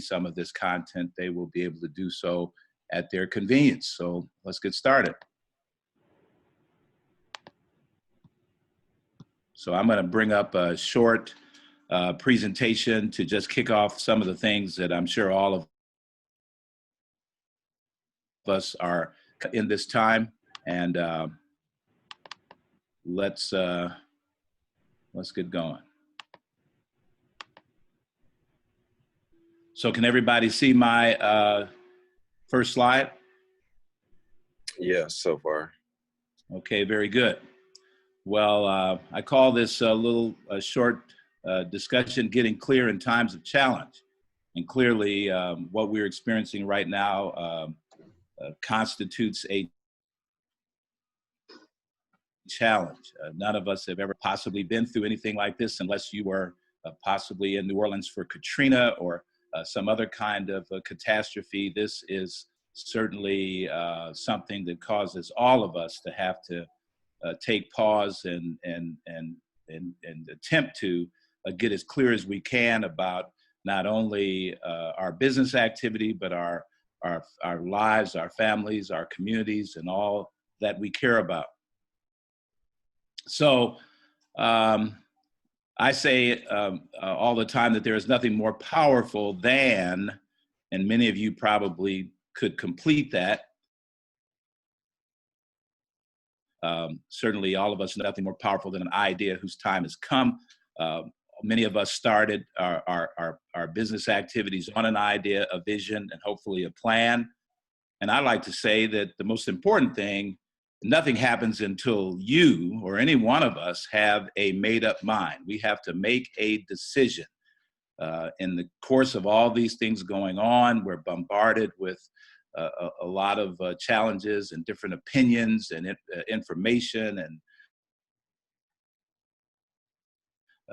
some of this content, they will be able to do so at their convenience. So let's get started. So I'm going to bring up a short presentation to just kick off some of the things that I'm sure all of us are in this time. And let's get going. So can everybody see my first slide? Yeah, so far. Okay, very good. Well, I call this a little short discussion, Getting Clear in Times of Challenge. And clearly what we're experiencing right now constitutes a challenge. None of us have ever possibly been through anything like this unless you were possibly in New Orleans for Katrina or some other kind of catastrophe. This is certainly something that causes all of us to have to take pause and attempt to get as clear as we can about not only our business activity, but our lives, our families, our communities, and all that we care about. So I say all the time that there is nothing more powerful than, and many of you probably could complete that. Certainly all of us, nothing more powerful than an idea whose time has come. Many of us started our business activities on an idea, a vision, and hopefully a plan. And I like to say that the most important thing, nothing happens until you or any one of us have a made up mind. We have to make a decision. In the course of all these things going on, we're bombarded with a lot of challenges and different opinions and information, and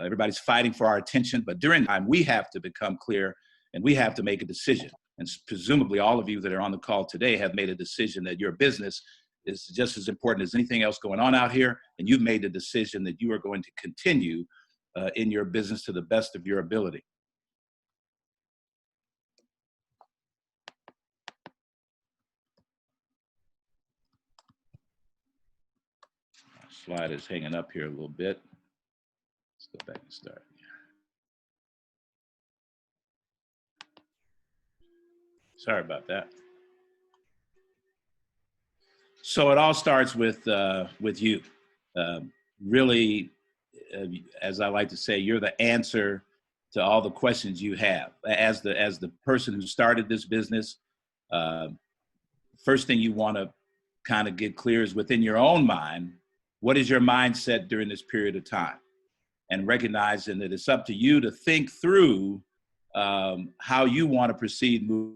everybody's fighting for our attention. But during time, we have to become clear and we have to make a decision. And presumably all of you that are on the call today have made a decision that your business is just as important as anything else going on out here. And you've made the decision that you are going to continue in your business to the best of your ability. Slide is hanging up here a little bit. Let's go back and start. Sorry about that. So it all starts with you. Really, as I like to say, you're the answer to all the questions you have. As the person who started this business, first thing you want to kind of get clear is within your own mind. What is your mindset during this period of time? And recognizing that it's up to you to think through how you want to proceed moving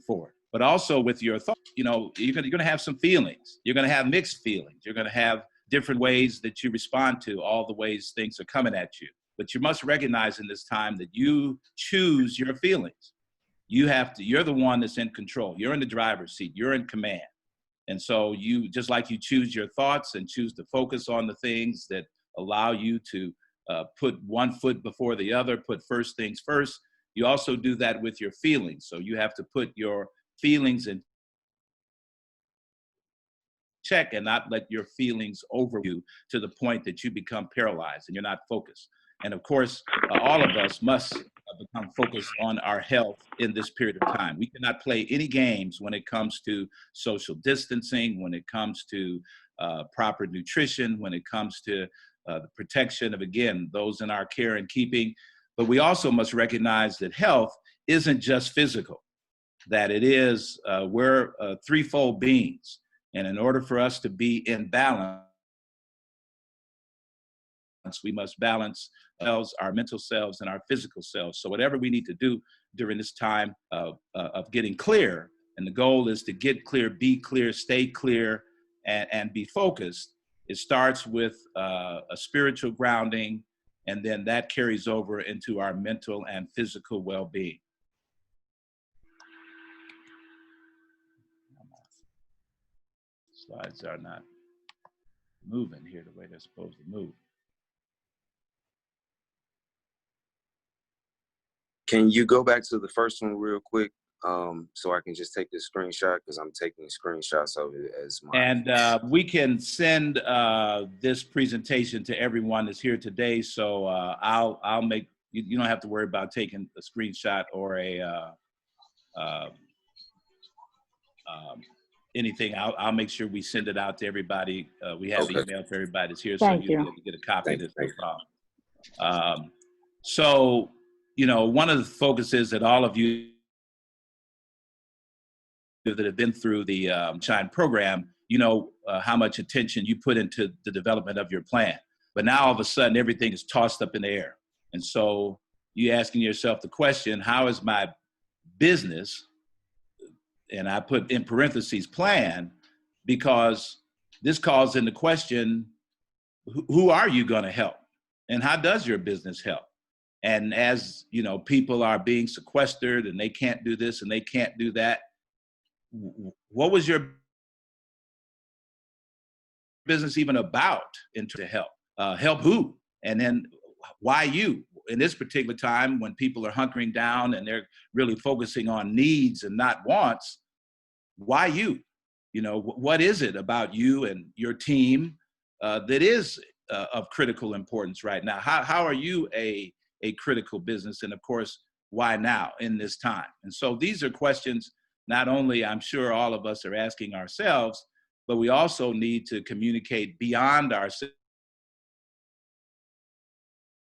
forward. But also with your thoughts, you know, you're going to have some feelings. You're going to have mixed feelings. You're going to have different ways that you respond to all the ways things are coming at you. But you must recognize in this time that you choose your feelings. You're the one that's in control. You're in the driver's seat. You're in command. And so you, just like you choose your thoughts and choose to focus on the things that allow you to put one foot before the other, put first things first, you also do that with your feelings. So you have to put your feelings in check and not let your feelings over you to the point that you become paralyzed and you're not focused. And of course, all of us must become focused on our health in this period of time. We cannot play any games when it comes to social distancing, when it comes to proper nutrition, when it comes to the protection of, again, those in our care and keeping. But we also must recognize that health isn't just physical, that it is, we're threefold beings. And in order for us to be in balance, we must balance ourselves, our mental selves, and our physical selves. So whatever we need to do during this time of getting clear, and the goal is to get clear, be clear, stay clear, and be focused. It starts with a spiritual grounding, and then that carries over into our mental and physical well-being. Slides are not moving here the way they're supposed to move. Can you go back to the first one real quick, so I can just take this screenshot, because I'm taking screenshots of it as my. And we can send this presentation to everyone that's here today. So I'll make you don't have to worry about taking a screenshot or a anything. I'll make sure we send it out to everybody. We have Okay. email for everybody that's here, so Thank you'll you. be able to get a copy of Thank this. you. No problem. So, one of the focuses that all of you that have been through the Shine program, how much attention you put into the development of your plan. But now all of a sudden, everything is tossed up in the air. And so you're asking yourself the question, how is my business, and I put in parentheses plan, because this calls into question, who are you going to help? And how does your business help? And as people are being sequestered and they can't do this and they can't do that, what was your business even about to help? Help who? And then why you? In this particular time when people are hunkering down and they're really focusing on needs and not wants, why you? What is it about you and your team that is of critical importance right now? How are you a critical business? And of course, why now in this time? And so these are questions not only I'm sure all of us are asking ourselves, but we also need to communicate beyond ourselves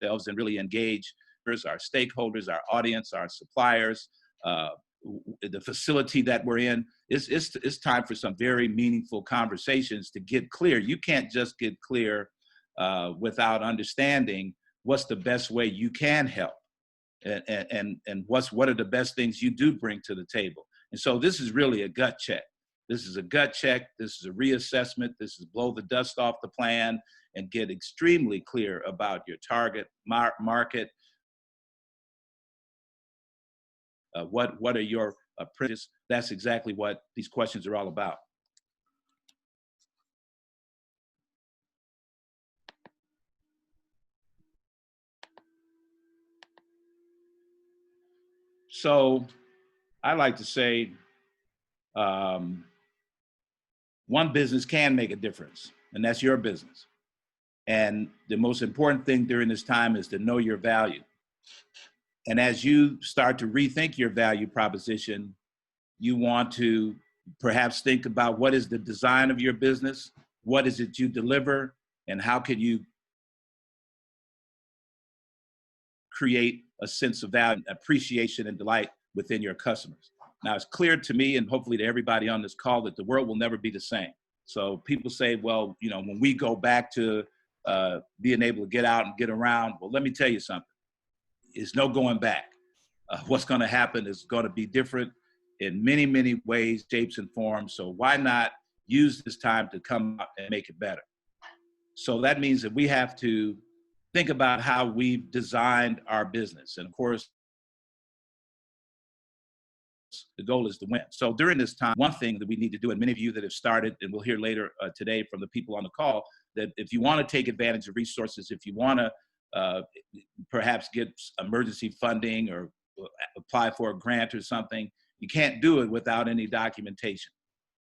and really engage our stakeholders, our audience, our suppliers, the facility that we're in. It's time for some very meaningful conversations to get clear. You can't just get clear without understanding what's the best way you can help, and what are the best things you do bring to the table. And so this is really a gut check. This is a gut check. This is a reassessment. This is blow the dust off the plan and get extremely clear about your target market. What are your apprentices? That's exactly what these questions are all about. So I like to say one business can make a difference, and that's your business. And the most important thing during this time is to know your value. And as you start to rethink your value proposition, you want to perhaps think about what is the design of your business, what is it you deliver, and how can you create a sense of value, appreciation, and delight within your customers. Now, it's clear to me and hopefully to everybody on this call that the world will never be the same. So people say, well, when we go back to being able to get out and get around, well, let me tell you something. There's no going back. What's going to happen is going to be different in many, many ways, shapes, and forms. So why not use this time to come out and make it better? So that means that we have to think about how we've designed our business. And of course, the goal is to win. So during this time, one thing that we need to do, and many of you that have started, and we'll hear later today from the people on the call, that if you want to take advantage of resources, if you want to perhaps get emergency funding or apply for a grant or something, you can't do it without any documentation.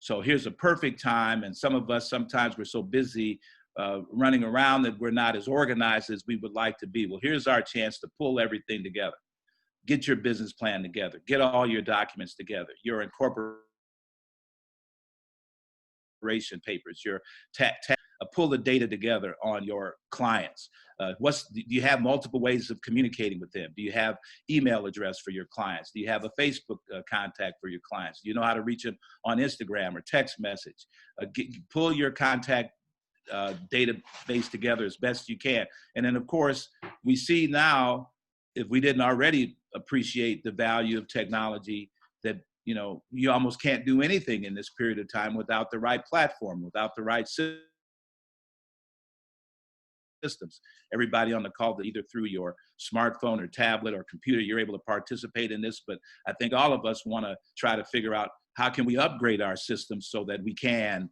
So here's a perfect time, and some of us, sometimes we're so busy running around that we're not as organized as we would like to be. Well, here's our chance to pull everything together. Get your business plan together. Get all your documents together. Your incorporation papers, your pull the data together on your clients. Do you have multiple ways of communicating with them? Do you have email address for your clients? Do you have a Facebook contact for your clients? Do you know how to reach them on Instagram or text message? Pull your contact database together as best you can. And then, of course, we see now, if we didn't already appreciate the value of technology, that you almost can't do anything in this period of time without the right platform, without the right systems. Everybody on the call, that either through your smartphone or tablet or computer, you're able to participate in this. But I think all of us want to try to figure out how can we upgrade our systems so that we can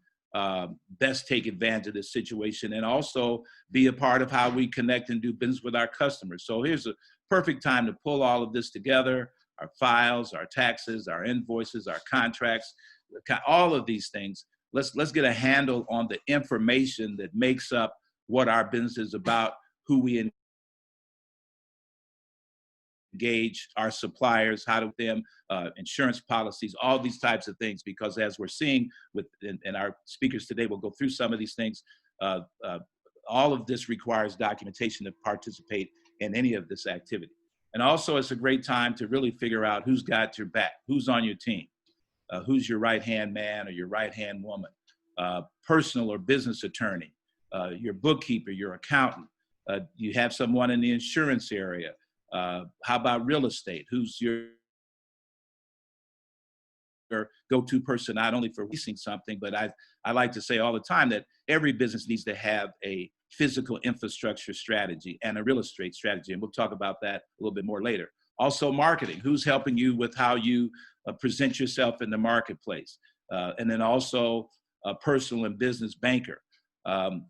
best take advantage of this situation and also be a part of how we connect and do business with our customers. So here's perfect time to pull all of this together, our files, our taxes, our invoices, our contracts, all of these things. Let's get a handle on the information that makes up what our business is about, who we engage, our suppliers, how do them, insurance policies, all these types of things, because as we're seeing and our speakers today will go through some of these things, all of this requires documentation to participate in any of this activity. And also it's a great time to really figure out who's got your back, who's on your team, who's your right-hand man or your right-hand woman, personal or business attorney, your bookkeeper, your accountant, you have someone in the insurance area. How about real estate? Who's your go-to person, not only for leasing something, but I like to say all the time that every business needs to have a physical infrastructure strategy and a real estate strategy. And we'll talk about that a little bit more later. Also marketing, who's helping you with how you present yourself in the marketplace. And then also a personal and business banker.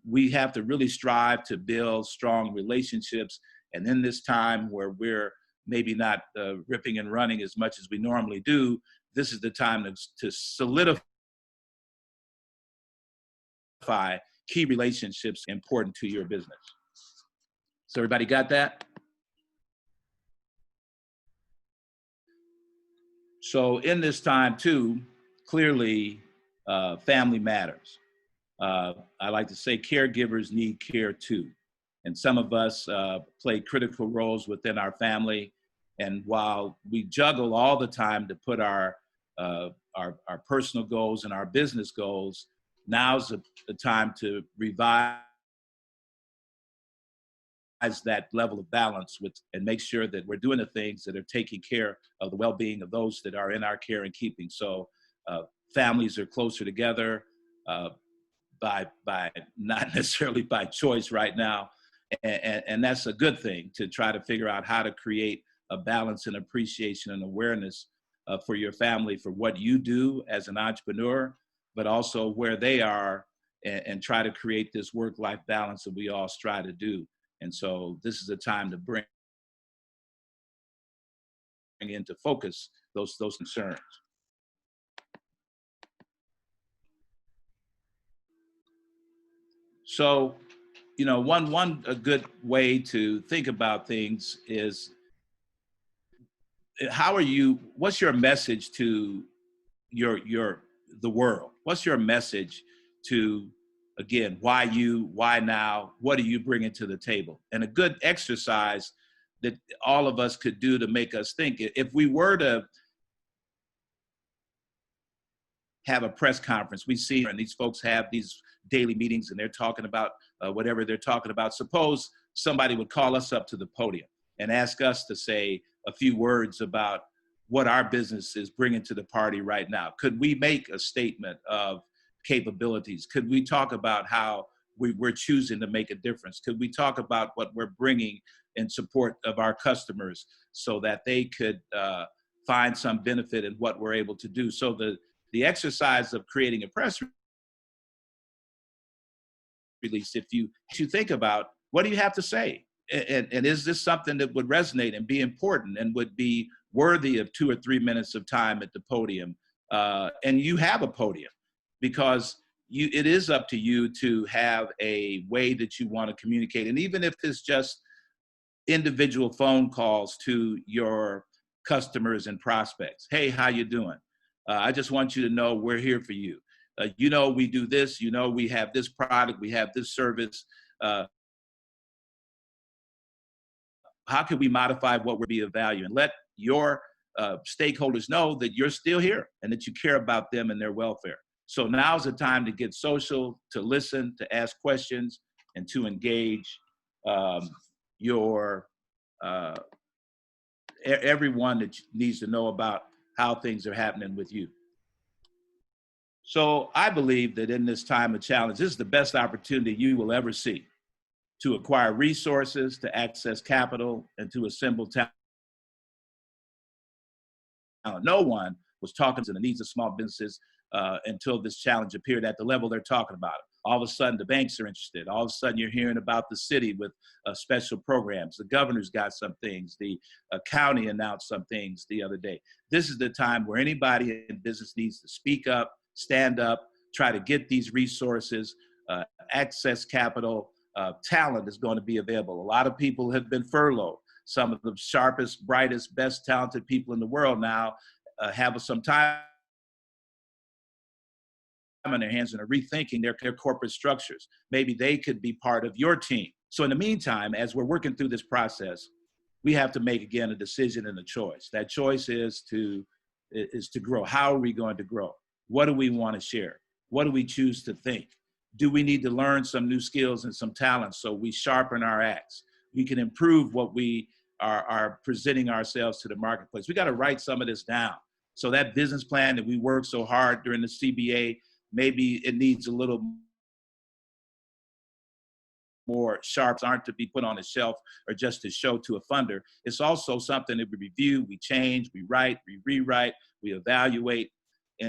We have to really strive to build strong relationships. And in this time where we're maybe not ripping and running as much as we normally do, this is the time to solidify key relationships important to your business. So everybody got that? So in this time too, clearly family matters. I like to say caregivers need care too. And some of us play critical roles within our family. And while we juggle all the time to put our personal goals and our business goals, now's the time to revise that level of balance and make sure that we're doing the things that are taking care of the well-being of those that are in our care and keeping. So families are closer together by not necessarily by choice right now. And that's a good thing, to try to figure out how to create a balance and appreciation and awareness for your family, for what you do as an entrepreneur, but also where they are, and try to create this work-life balance that we all strive to do. And so this is a time to bring into focus those concerns. So, a good way to think about things is, what's your message to the world? What's your message to, again, why now? What are you bringing to the table? And a good exercise that all of us could do to make us think, if we were to have a press conference, we see, and these folks have these daily meetings and they're talking about whatever they're talking about. Suppose somebody would call us up to the podium and ask us to say a few words about what our business is bringing to the party right now. Could we make a statement of capabilities? Could we talk about how we're choosing to make a difference? Could we talk about what we're bringing in support of our customers so that they could find some benefit in what we're able to do? So the exercise of creating a press release, if you think about, what do you have to say? And is this something that would resonate and be important and would be worthy of 2 or 3 minutes of time at the podium? And you have a podium, because it is up to you to have a way that you want to communicate. And even if it's just individual phone calls to your customers and prospects. Hey, how you doing? I just want you to know we're here for you. We do this, we have this product, we have this service. How can we modify what would be of value? And let your stakeholders know that you're still here and that you care about them and their welfare. So now's the time to get social, to listen, to ask questions, and to engage everyone that needs to know about how things are happening with you. So I believe that in this time of challenge, this is the best opportunity you will ever see to acquire resources, to access capital, and to assemble talent. No one was talking to the needs of small businesses until this challenge appeared at the level they're talking about it. All of a sudden, the banks are interested. All of a sudden, you're hearing about the city with special programs. The governor's got some things. The county announced some things the other day. This is the time where anybody in business needs to speak up, stand up, try to get these resources, access capital. Talent is going to be available. A lot of people have been furloughed. Some of the sharpest, brightest, best talented people in the world now have some time on their hands and are rethinking their corporate structures. Maybe they could be part of your team. So in the meantime, as we're working through this process, we have to make, again, a decision and a choice. That choice is to grow. How are we going to grow? What do we want to share? What do we choose to think? Do we need to learn some new skills and some talents so we sharpen our acts? We can improve what we are presenting ourselves to the marketplace. We got to write some of this down. So that business plan that we worked so hard during the CBA, maybe it needs a little more sharps, aren't to be put on a shelf or just to show to a funder. It's also something that we review, we change, we write, we rewrite, we evaluate.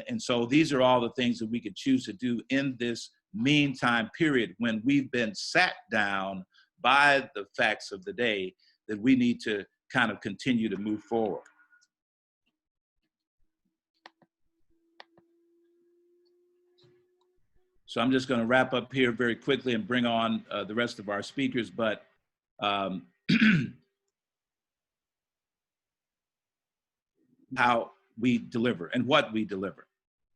And so these are all the things that we could choose to do in this meantime period when we've been sat down by the facts of the day that we need to kind of continue to move forward. So I'm just going to wrap up here very quickly and bring on the rest of our speakers, but how we deliver and what we deliver.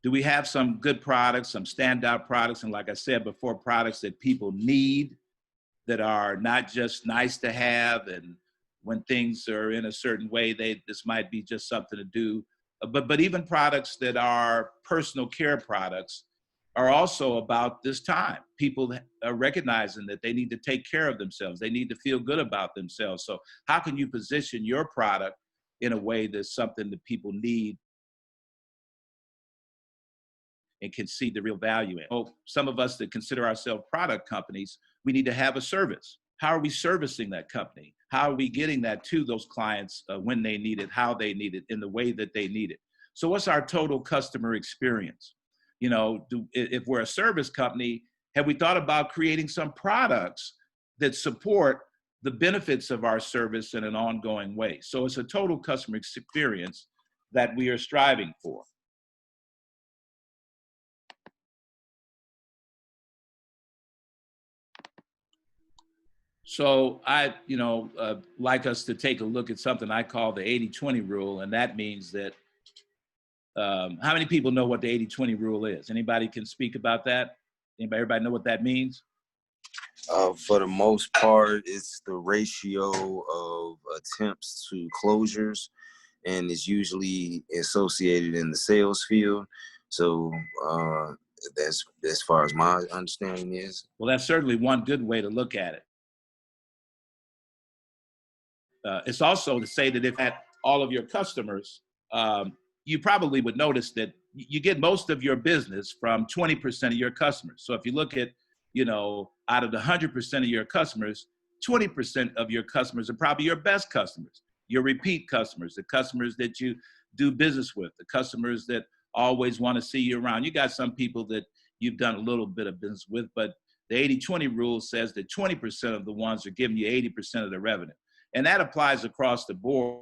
Do we have some good products, some standout products, and like I said before, products that people need, that are not just nice to have, and when things are in a certain way, this might be just something to do, but even products that are personal care products are also about this time. People are recognizing that they need to take care of themselves. They need to feel good about themselves. So how can you position your product in a way that's something that people need and can see the real value in? Oh, some of us that consider ourselves product companies, we need to have a service. How are we servicing that company? How are we getting that to those clients when they need it, how they need it, in the way that they need it? So what's our total customer experience? You know, if we're a service company, have we thought about creating some products that support the benefits of our service in an ongoing way? So it's a total customer experience that we are striving for. So I, like us to take a look at something I call the 80-20 rule, and that means that how many people know what the 80-20 rule is? Anybody can speak about that? Everybody know what that means? For the most part, it's the ratio of attempts to closures, and it's usually associated in the sales field. So that's as far as my understanding is. Well, that's certainly one good way to look at it. It's also to say that if at all of your customers, you probably would notice that you get most of your business from 20% of your customers. So if you look at, out of the 100% of your customers, 20% of your customers are probably your best customers, your repeat customers, the customers that you do business with, the customers that always want to see you around. You got some people that you've done a little bit of business with, but the 80-20 rule says that 20% of the ones are giving you 80% of the revenue. And that applies across the board.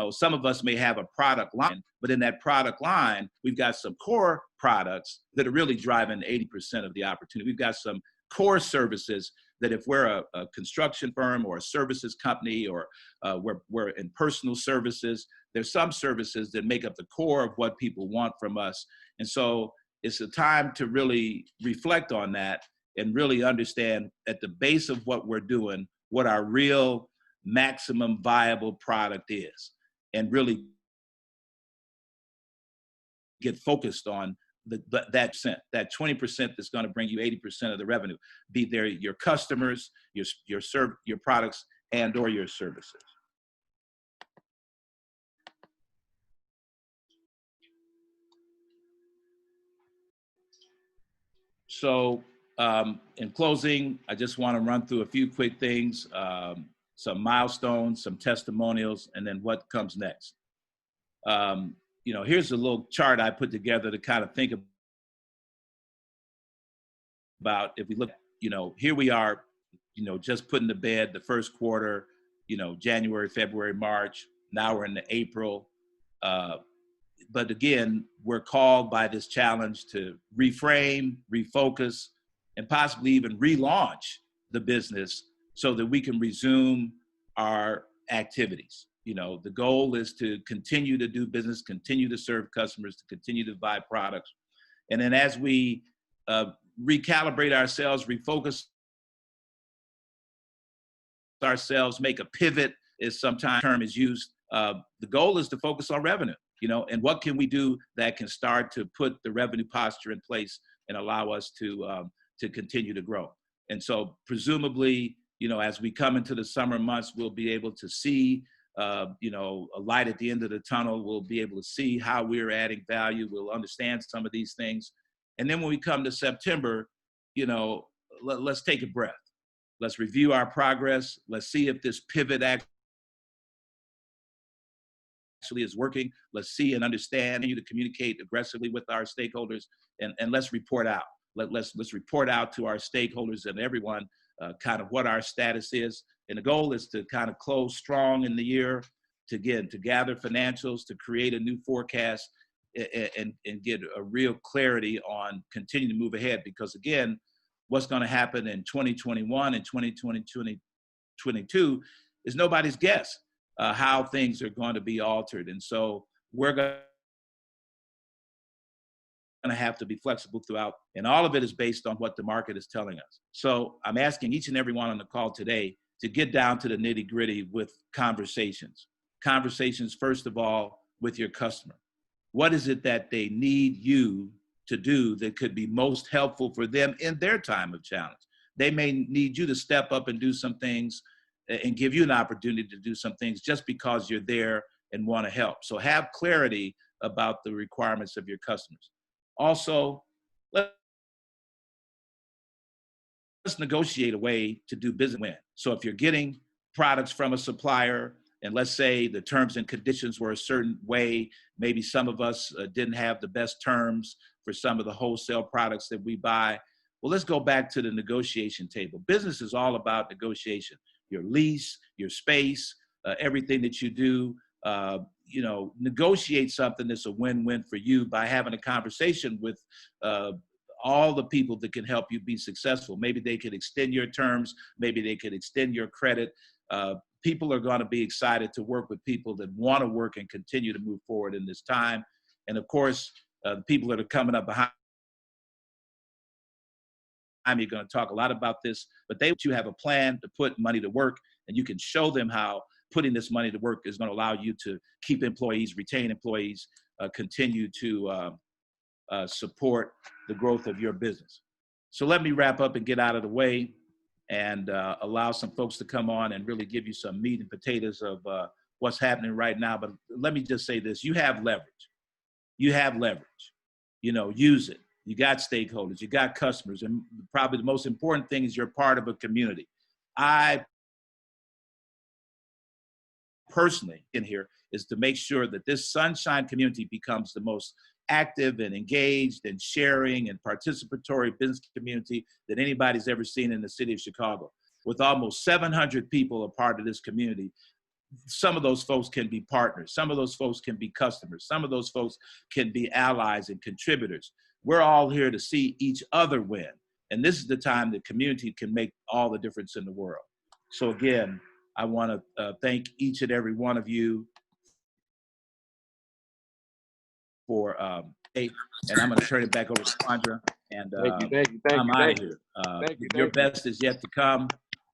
Some of us may have a product line, but in that product line, we've got some core products that are really driving 80% of the opportunity. We've got some core services that if we're a construction firm or a services company, or we're in personal services, there's some services that make up the core of what people want from us. And so it's a time to really reflect on that and really understand at the base of what we're doing, what our real maximum viable product is, and really get focused on that 20% that's going to bring you 80% of the revenue, be there your customers, your products, and or your services. So in closing, I just want to run through a few quick things, some milestones, some testimonials, and then what comes next. you know, here's a little chart I put together to kind of think about. If we look, you know, here we are, you know, just putting to bed the first quarter, you know, January, February, March. Now we're in April. But again, we're called by this challenge to reframe, refocus, and possibly even relaunch the business so that we can resume our activities. You know, the goal is to continue to do business, continue to serve customers, to continue to buy products. And then as we recalibrate ourselves, refocus ourselves, make a pivot, is sometimes term is used. The goal is to focus on revenue, you know, and what can we do that can start to put the revenue posture in place and allow us to continue to grow. And so presumably, you know, as we come into the summer months, we'll be able to see, you know, a light at the end of the tunnel. We'll be able to see how we're adding value. We'll understand some of these things. And then when we come to September, you know, let's take a breath. Let's review our progress. Let's see if this pivot actually is working. Let's see and understand, continue to communicate aggressively with our stakeholders, and let's report out. Let's report out to our stakeholders and everyone kind of what our status is. And the goal is to kind of close strong in the year, to gather financials, to create a new forecast, and get a real clarity on continuing to move ahead. Because again, what's going to happen in 2021 and 2022 is nobody's guess how things are going to be altered. And so we're going to have to be flexible throughout. And all of it is based on what the market is telling us. So I'm asking each and every one on the call today to get down to the nitty gritty with conversations. Conversations, first of all, with your customer. What is it that they need you to do that could be most helpful for them in their time of challenge? They may need you to step up and do some things and give you an opportunity to do some things just because you're there and want to help. So have clarity about the requirements of your customers. Also, let's negotiate a way to do business win. So if you're getting products from a supplier, and let's say the terms and conditions were a certain way, maybe some of us didn't have the best terms for some of the wholesale products that we buy. Well, let's go back to the negotiation table. Business is all about negotiation. Your lease, your space, everything that you do, you know, negotiate something that's a win-win for you by having a conversation with all the people that can help you be successful. Maybe they could extend your terms. Maybe they could extend your credit. People are going to be excited to work with people that want to work and continue to move forward in this time. And of course, the people that are coming up behind me are going to talk a lot about this, but you have a plan to put money to work, and you can show them how putting this money to work is going to allow you to keep employees, retain employees, continue to support the growth of your business. So let me wrap up and get out of the way and allow some folks to come on and really give you some meat and potatoes of what's happening right now. But let me just say this: you have leverage. You have leverage. You know, use it. You got stakeholders, you got customers, and probably the most important thing is you're part of a community. I personally in here is to make sure that this Sunshine community becomes the most active and engaged and sharing and participatory business community that anybody's ever seen in the city of Chicago. With almost 700 people a part of this community, some of those folks can be partners. Some of those folks can be customers. Some of those folks can be allies and contributors. We're all here to see each other win. And this is the time that community can make all the difference in the world. So again, I want to thank each and every one of you for, and I'm going to turn it back over to Sandra. And I'm out of here. Your best is yet to come.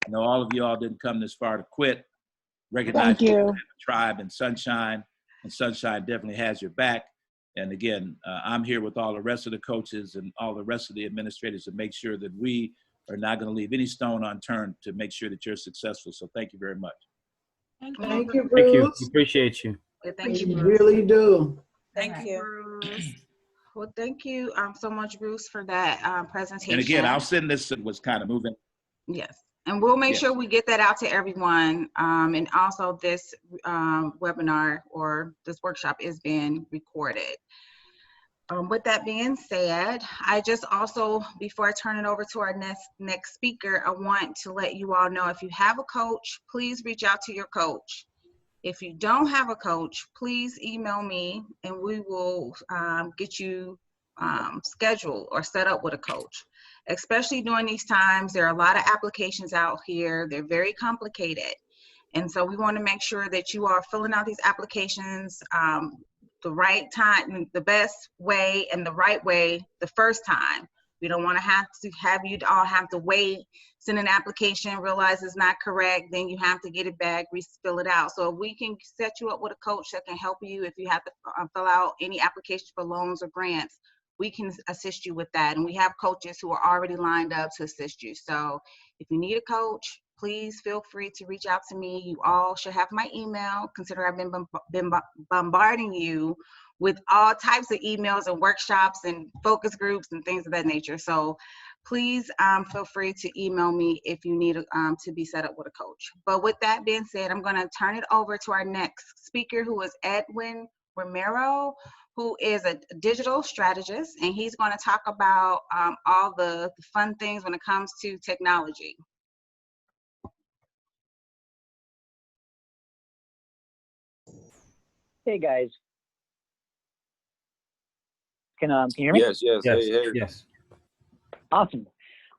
I know all of you all didn't come this far to quit. Recognize you have a tribe in Sunshine, and Sunshine definitely has your back. And again, I'm here with all the rest of the coaches and all the rest of the administrators to make sure that we are not going to leave any stone unturned to make sure that you're successful. So thank you very much. Thank you, Bruce. Thank you. We appreciate you. Thank you, We Bruce. really do. Thank you, Bruce. Well, thank you so much, Bruce, for that presentation. And again, I'll send this. It was kind of moving. Yes. And we'll make Yes. sure we get that out to everyone. And also this webinar or this workshop is being recorded. With that being said, I just also, before I turn it over to our next speaker, I want to let you all know, if you have a coach, please reach out to your coach. If you don't have a coach, please email me and we will get you scheduled or set up with a coach. Especially during these times, there are a lot of applications out here. They're very complicated. And so we want to make sure that you are filling out these applications the right time, the best way and the right way the first time. We don't want to have you all have to wait, send an application, realize it's not correct, then you have to get it back, fill it out. So if we can set you up with a coach that can help you, if you have to fill out any application for loans or grants, we can assist you with that. And we have coaches who are already lined up to assist you. So if you need a coach, please feel free to reach out to me. You all should have my email. Consider I've been bombarding you with all types of emails and workshops and focus groups and things of that nature. So please feel free to email me if you need to be set up with a coach. But with that being said, I'm going to turn it over to our next speaker, who is Edwin Romero, who is a digital strategist, and he's going to talk about all the fun things when it comes to technology. Hey guys, can you hear me? Yes, yes, Yes, hey, hey. yes. Awesome.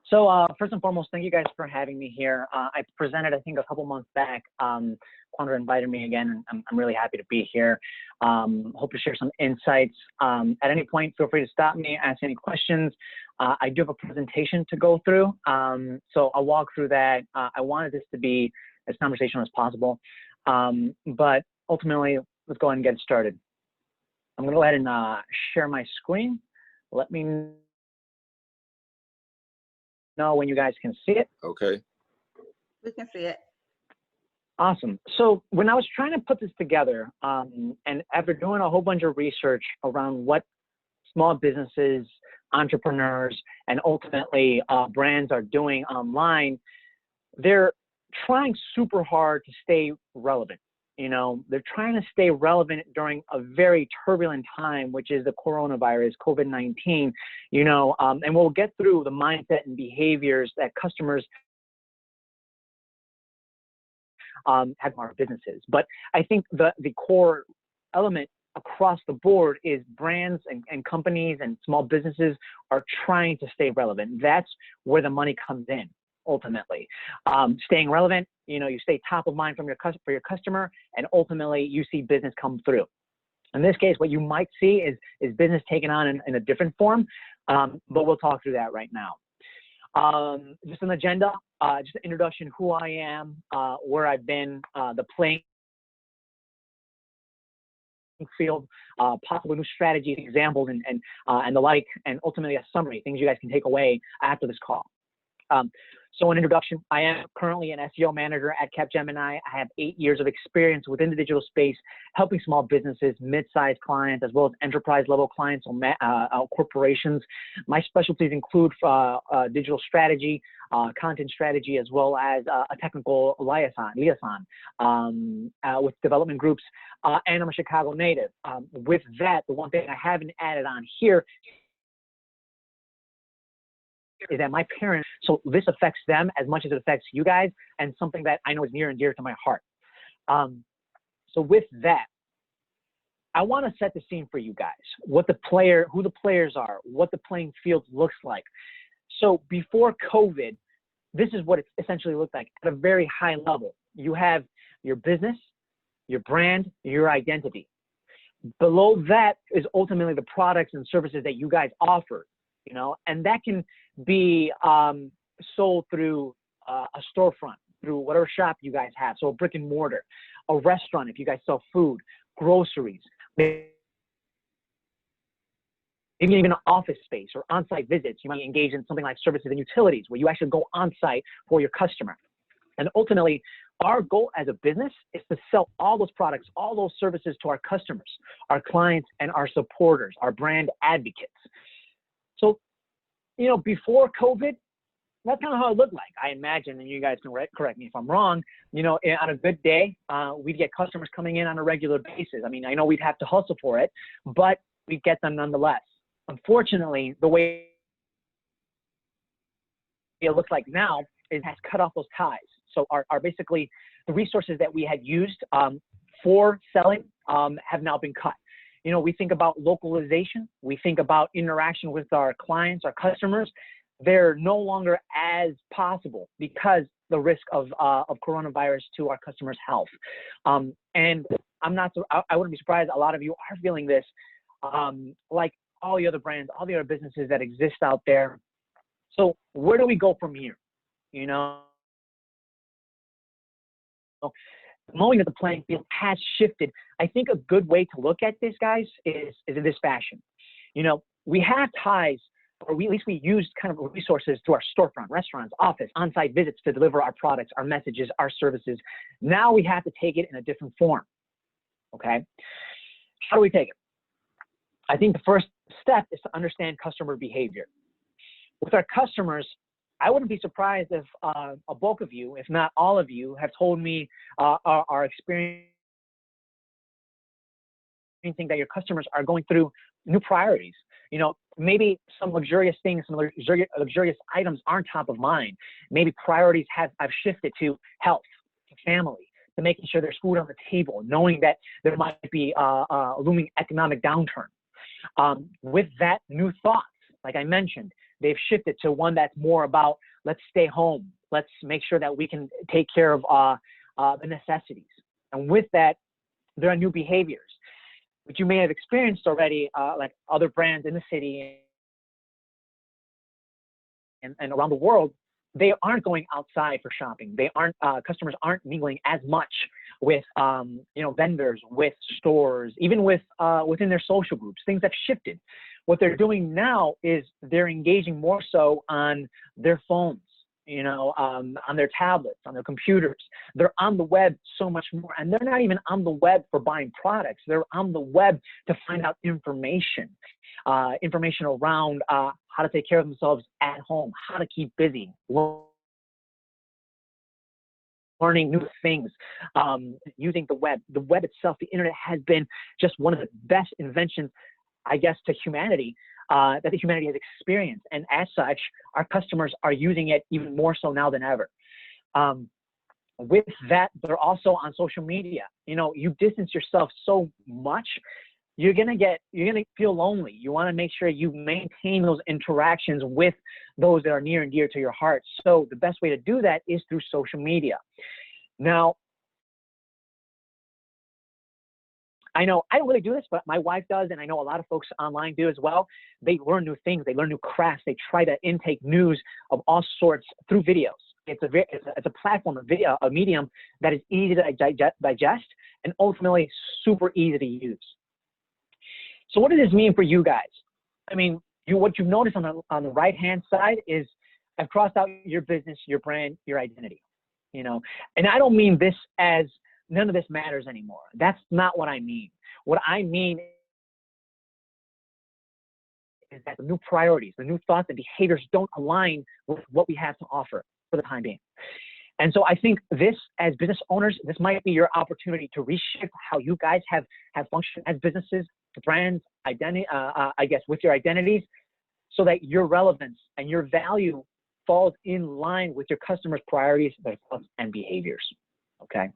So first and foremost, thank you guys for having me here. I presented, I think, a couple months back. Quandra invited me again, and I'm really happy to be here. Hope to share some insights. At any point, feel free to stop me, ask any questions. I do have a presentation to go through, so I'll walk through that. I wanted this to be as conversational as possible, but ultimately, let's go ahead and get started. I'm going to go ahead and share my screen. Let me know when you guys can see it. Okay. We can see it. Awesome. So when I was trying to put this together, and after doing a whole bunch of research around what small businesses, entrepreneurs, and ultimately brands are doing online, they're trying super hard to stay relevant. You know, they're trying to stay relevant during a very turbulent time, which is the coronavirus, COVID-19, you know, and we'll get through the mindset and behaviors that customers have in our businesses. But I think the core element across the board is brands and companies and small businesses are trying to stay relevant. That's where the money comes in. Ultimately, staying relevant, you know, you stay top of mind for your customer, and ultimately you see business come through. In this case, what you might see is business taken on in a different form, but we'll talk through that right now. Just an agenda, just an introduction, who I am, where I've been, the playing field, possible new strategies, examples, and the like, and ultimately a summary, things you guys can take away after this call. So an introduction, I am currently an SEO manager at Capgemini. I have 8 years of experience within the digital space, helping small businesses, mid-sized clients, as well as enterprise level clients or corporations. My specialties include digital strategy, content strategy, as well as a technical liaison with development groups, and I'm a Chicago native. With that, the one thing I haven't added on here is that my parents, so this affects them as much as it affects you guys, and something that I know is near and dear to my heart. So with that, I want to set the scene for you guys, who the players are, what the playing field looks like. So before COVID, this is what it essentially looked like at a very high level. You have your business, your brand, your identity. Below that is ultimately the products and services that you guys offer, you know, and that can be sold through a storefront, through whatever shop you guys have. So a brick and mortar, a restaurant if you guys sell food, groceries, maybe even an office space or on-site visits. You might engage in something like services and utilities where you actually go on-site for your customer. And ultimately, our goal as a business is to sell all those products, all those services to our customers, our clients, and our supporters, our brand advocates. So, you know, before COVID, that's kind of how it looked like. I imagine, and you guys can correct me if I'm wrong, you know, on a good day, we'd get customers coming in on a regular basis. I mean, I know we'd have to hustle for it, but we'd get them nonetheless. Unfortunately, the way it looks like now, it has cut off those ties. So our basically the resources that we had used for selling have now been cut. You know, we think about localization, we think about interaction with our clients, our customers. They're no longer as possible because the risk of coronavirus to our customers' health. And I wouldn't be surprised, a lot of you are feeling this, like all the other brands, all the other businesses that exist out there. So where do we go from here? You know, knowing that the playing field has shifted, I think a good way to look at this, guys, is in this fashion. You know, we have ties, or at least we used kind of resources to our storefront, restaurants, office, on-site visits to deliver our products, our messages, our services. Now we have to take it in a different form, okay? How do we take it? I think the first step is to understand customer behavior. With our customers, I wouldn't be surprised if a bulk of you, if not all of you, have told me are experiencing that your customers are going through new priorities. You know, maybe some luxurious things, some luxurious items aren't top of mind. Maybe priorities have shifted to health, to family, to making sure there's food on the table, knowing that there might be a looming economic downturn. With that, new thoughts, like I mentioned, they've shifted to one that's more about, let's stay home. Let's make sure that we can take care of the necessities. And with that, there are new behaviors, which you may have experienced already, like other brands in the city and around the world. They aren't going outside for shopping. They aren't, customers aren't mingling as much with, you know, vendors, with stores, even with, within their social groups. Things have shifted. What they're doing now is they're engaging more so on their phones, you know, on their tablets, on their computers. They're on the web so much more, and they're not even on the web for buying products. They're on the web to find out information, information around how to take care of themselves at home, how to keep busy, learning new things, using the web. The web itself, the internet, has been just one of the best inventions, I guess, to humanity, that the humanity has experienced. And as such, our customers are using it even more so now than ever. With that, they're also on social media. You know, you distance yourself so much, you're gonna feel lonely. You wanna make sure you maintain those interactions with those that are near and dear to your heart. So the best way to do that is through social media. Now, I know I don't really do this, but my wife does, and I know a lot of folks online do as well. They learn new things, they learn new crafts, they try to intake news of all sorts through videos. It's a platform, a medium that is easy to digest and ultimately super easy to use. So what does this mean for you guys? I mean, what you've noticed on the right-hand side is I've crossed out your business, your brand, your identity, you know, and I don't mean this as none of this matters anymore. That's not what I mean. What I mean is that the new priorities, the new thoughts and behaviors don't align with what we have to offer for the time being. And so I think this, as business owners, this might be your opportunity to reshift how you guys have functioned as businesses, brands, identity, I guess, with your identities, so that your relevance and your value falls in line with your customers' priorities, their thoughts, and behaviors. Okay.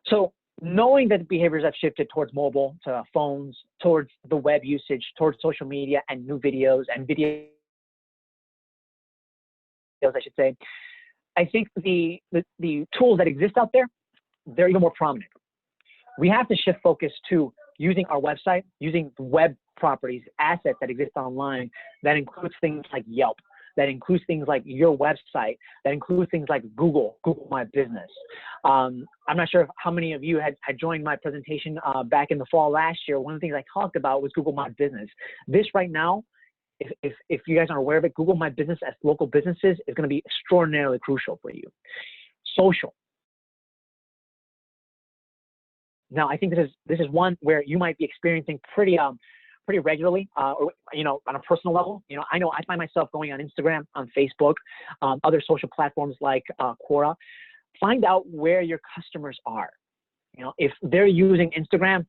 So knowing that behaviors have shifted towards mobile, to phones, towards the web usage, towards social media and new videos and videos, I should say, I think the tools that exist out there, they're even more prominent. We have to shift focus to using our website, using web properties, assets that exist online. That includes things like Yelp, that includes things like your website, that includes things like Google My Business. I'm not sure how many of you had joined my presentation back in the fall last year. One of the things I talked about was Google My Business. This right now, if you guys aren't aware of it, Google My Business as local businesses is going to be extraordinarily crucial for you. Social. Now, I think this is one where you might be experiencing pretty pretty regularly, or, you know, on a personal level. You know I find myself going on Instagram, on Facebook, other social platforms like Quora. Find out where your customers are. You know, if they're using Instagram,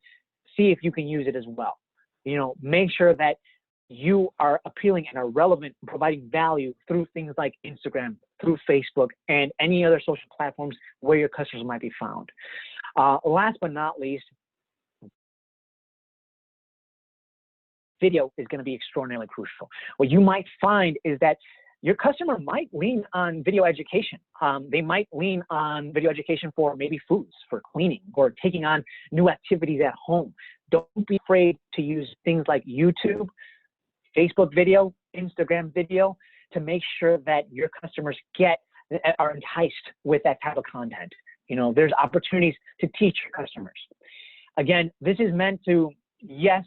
see if you can use it as well. You know, make sure that you are appealing and are relevant, providing value through things like Instagram, through Facebook, and any other social platforms where your customers might be found. Last but not least, video is going to be extraordinarily crucial. What you might find is that your customer might lean on video education. They might lean on video education for maybe foods, for cleaning, or taking on new activities at home. Don't be afraid to use things like YouTube, Facebook video, Instagram video, to make sure that your customers are enticed with that type of content. You know, there's opportunities to teach your customers. Again, this is meant to, yes,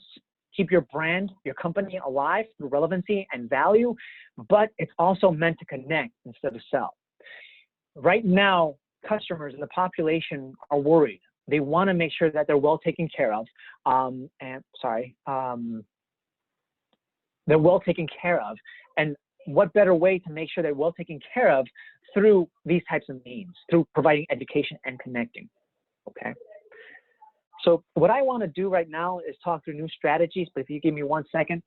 keep your brand, your company alive through relevancy and value, but it's also meant to connect instead of sell. Right now, customers in the population are worried. They want to make sure that they're well taken care of. They're well taken care of. And what better way to make sure they're well taken care of through these types of means, through providing education and connecting, okay? So what I want to do right now is talk through new strategies, but if you give me 1 second.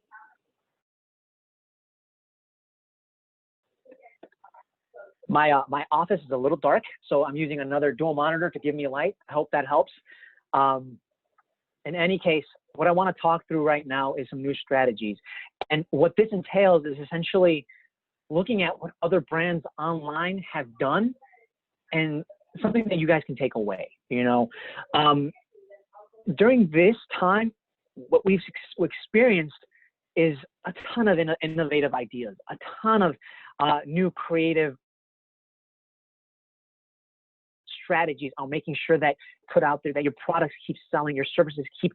My office is a little dark, so I'm using another dual monitor to give me light. I hope that helps. In any case, what I want to talk through right now is some new strategies. And what this entails is essentially looking at what other brands online have done and something that you guys can take away, you know. During this time, what we've experienced is a ton of innovative ideas, a ton of new creative strategies on making sure that put out there, that your products keep selling, your services keep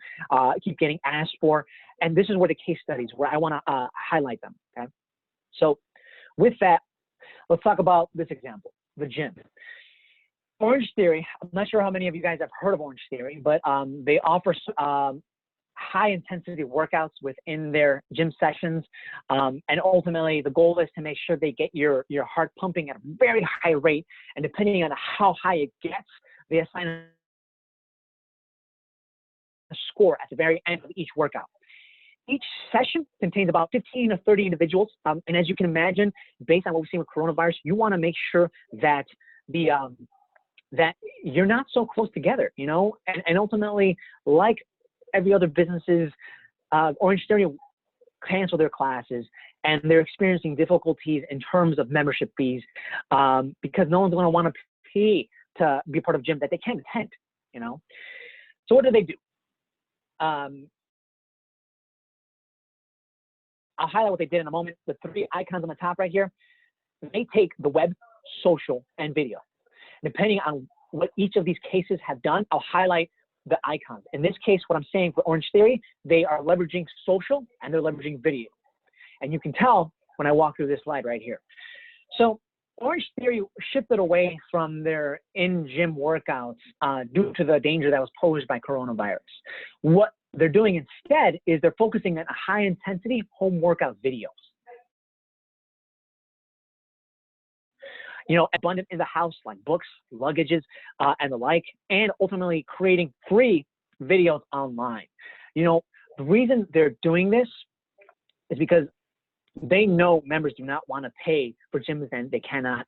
getting asked for. And this is where the case studies, where I want to highlight them, okay? So with that, let's talk about this example, the gym. Orange Theory, I'm not sure how many of you guys have heard of Orange Theory, but they offer high intensity workouts within their gym sessions. And ultimately the goal is to make sure they get your heart pumping at a very high rate. And depending on how high it gets, they assign a score at the very end of each workout. Each session contains about 15 to 30 individuals. And as you can imagine, based on what we've seen with coronavirus, you want to make sure that that you're not so close together, you know, and ultimately, like every other businesses, Orange Theory cancel their classes, and they're experiencing difficulties in terms of membership fees because no one's going to want to pay to be a part of a gym that they can't attend, you know. So what do? I'll highlight what they did in a moment. The 3 icons on the top right here, they take the web, social, and video. Depending on what each of these cases have done, I'll highlight the icons. In this case, what I'm saying for Orange Theory, they are leveraging social and they're leveraging video. And you can tell when I walk through this slide right here. So Orange Theory shifted away from their in-gym workouts due to the danger that was posed by coronavirus. What they're doing instead is they're focusing on high-intensity home workout videos. You know, abundant in the house, like books, luggages, and the like, and ultimately creating free videos online. You know, the reason they're doing this is because they know members do not want to pay for gym events they cannot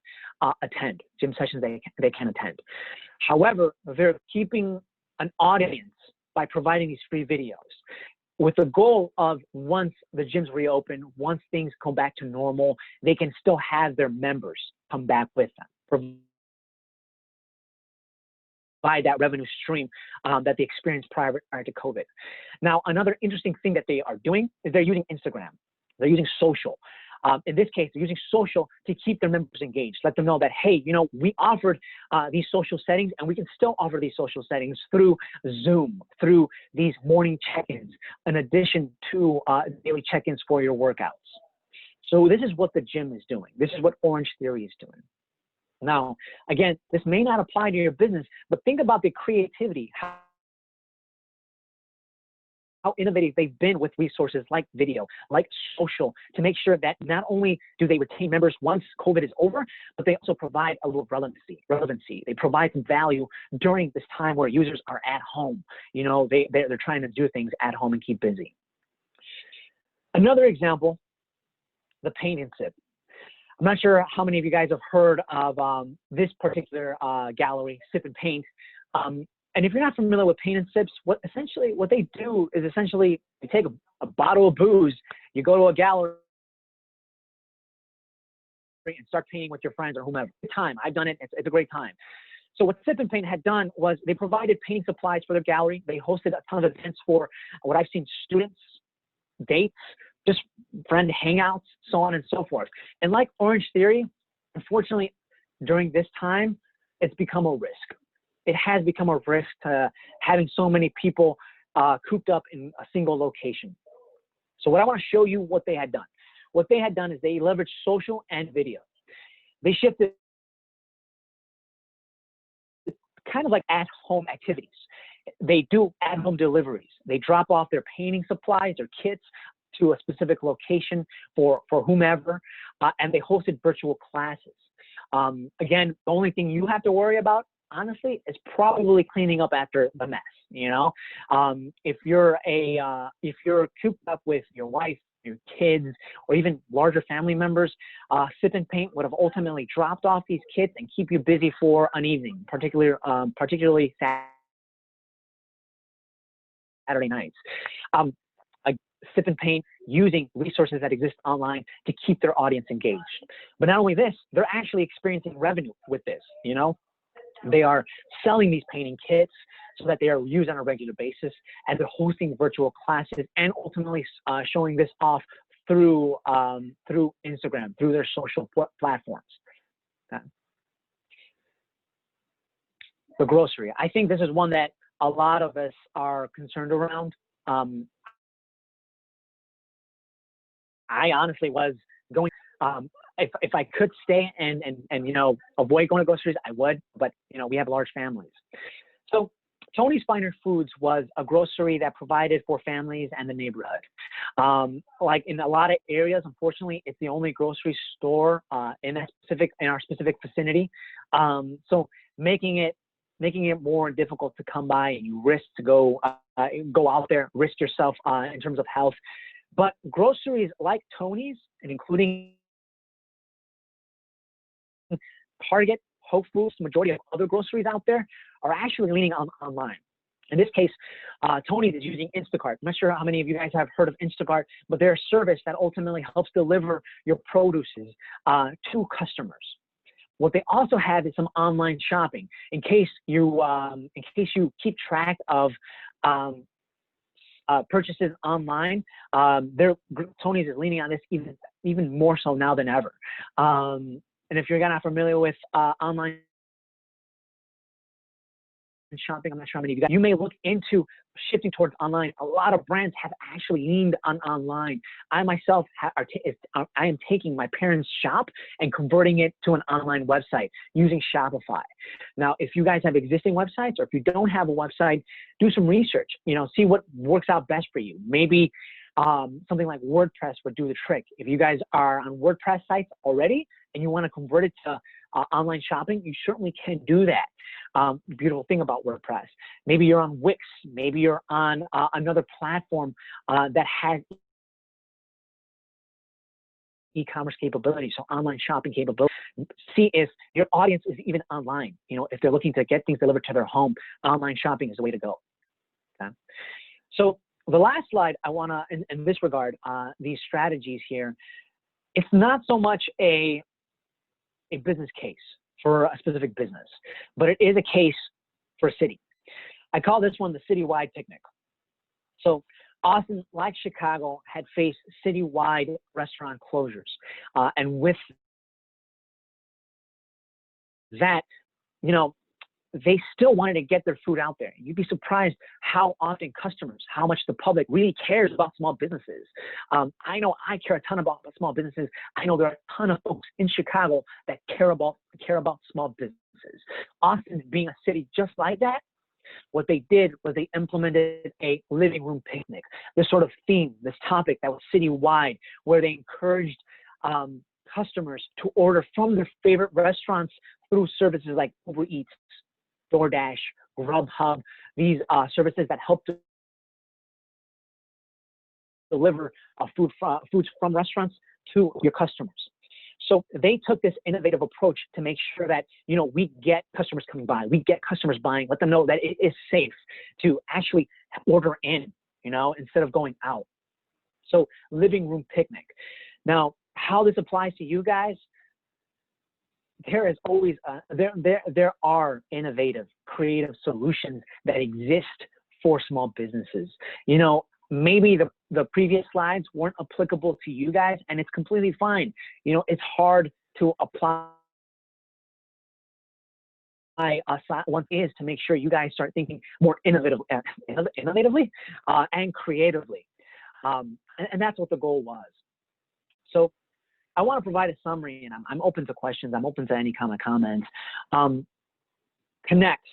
attend, gym sessions they can attend. However, they're keeping an audience by providing these free videos, with the goal of once the gyms reopen, once things come back to normal, they can still have their members come back with them, provide that revenue stream that they experienced prior to COVID. Now, another interesting thing that they are doing is they're using Instagram. They're using social. In this case, they're using social to keep their members engaged. Let them know that, hey, you know, we offered these social settings, and we can still offer these social settings through Zoom, through these morning check-ins, in addition to daily check-ins for your workouts. So this is what the gym is doing. This is what Orange Theory is doing. Now, again, this may not apply to your business, but think about the creativity, innovative they've been with resources like video, like social, to make sure that not only do they retain members once COVID is over, but they also provide a little relevancy. They provide some value during this time where users are at home. You know, they're trying to do things at home and keep busy. Another example, the paint and sip. I'm not sure how many of you guys have heard of this particular gallery, Sip and Paint. And if you're not familiar with paint and sips, what they do is essentially you take a bottle of booze, you go to a gallery and start painting with your friends or whomever. Time. I've done it. It's a great time. So what Sip and Paint had done was they provided painting supplies for their gallery. They hosted a ton of events for what I've seen, students, dates, just friend hangouts, so on and so forth. And like Orange Theory, unfortunately, during this time, it's become a risk. It has become a risk to having so many people cooped up in a single location. So what I want to show you what they had done. What they had done is they leveraged social and video. They shifted kind of like at-home activities. They do at-home deliveries. They drop off their painting supplies or kits to a specific location for whomever, and they hosted virtual classes. Again, the only thing you have to worry about, honestly, is probably cleaning up after the mess. You know, if you're cooped up with your wife, your kids, or even larger family members, Sip and Paint would have ultimately dropped off these kits and keep you busy for an evening, particularly Saturday nights. Sip and Paint using resources that exist online to keep their audience engaged. But not only this, they're actually experiencing revenue with this. You know, they are selling these painting kits so that they are used on a regular basis, and they're hosting virtual classes and ultimately showing this off through Instagram, through their social platforms. The grocery. I think this is one that a lot of us are concerned around. I honestly was going, if I could stay and you know, avoid going to groceries, I would, but you know, we have large families. So Tony's Finer Foods was a grocery that provided for families and the neighborhood. Like in a lot of areas, unfortunately, it's the only grocery store in our specific vicinity. So making it more difficult to come by, and you risk to go out there, risk yourself in terms of health. But groceries like Tony's, and including Target, Whole Foods, the majority of other groceries out there are actually leaning online. In this case, Tony's is using Instacart. I'm not sure how many of you guys have heard of Instacart, but they're a service that ultimately helps deliver your produces to customers. What they also have is some online shopping. In case you keep track of purchases online, Tony's is leaning on this even more so now than ever. And if you're not familiar with online shopping, I'm not sure how many of you guys, you may look into shifting towards online. A lot of brands have actually leaned on online. I myself I am taking my parents' shop and converting it to an online website using Shopify. Now, if you guys have existing websites, or if you don't have a website, do some research. You know, see what works out best for you. Maybe something like WordPress would do the trick. If you guys are on WordPress sites already and you want to convert it to online shopping, you certainly can do that. The beautiful thing about WordPress, maybe you're on Wix, maybe you're on another platform that has e-commerce capability, so online shopping capability. See if your audience is even online. You know, if they're looking to get things delivered to their home, online shopping is the way to go. Okay? So the last slide I want to, in this regard, these strategies here, it's not so much a business case for a specific business, but it is a case for a city. I call this one the citywide picnic. So Austin, like Chicago, had faced citywide restaurant closures. And with that, you know, they still wanted to get their food out there. You'd be surprised how often customers, how much the public really cares about small businesses. I know I care a ton about small businesses. I know there are a ton of folks in Chicago that care about small businesses. Austin being a city just like that, What they did was they implemented a living room picnic, this sort of theme, this topic that was citywide, where they encouraged customers to order from their favorite restaurants through services like Uber Eats, DoorDash, Grubhub, these services that help to deliver foods from restaurants to your customers. So they took this innovative approach to make sure that, you know, we get customers coming by, we get customers buying, let them know that it is safe to actually order in, you know, instead of going out. So living room picnic. Now, how this applies to you guys, there is always there are innovative, creative solutions that exist for small businesses. You know, maybe the previous slides weren't applicable to you guys, and it's completely fine. You know, it's hard to apply one is to make sure you guys start thinking more innovatively and creatively. And that's what the goal was. So I want to provide a summary, and I'm open to questions. I'm open to any kind of comments. Connect.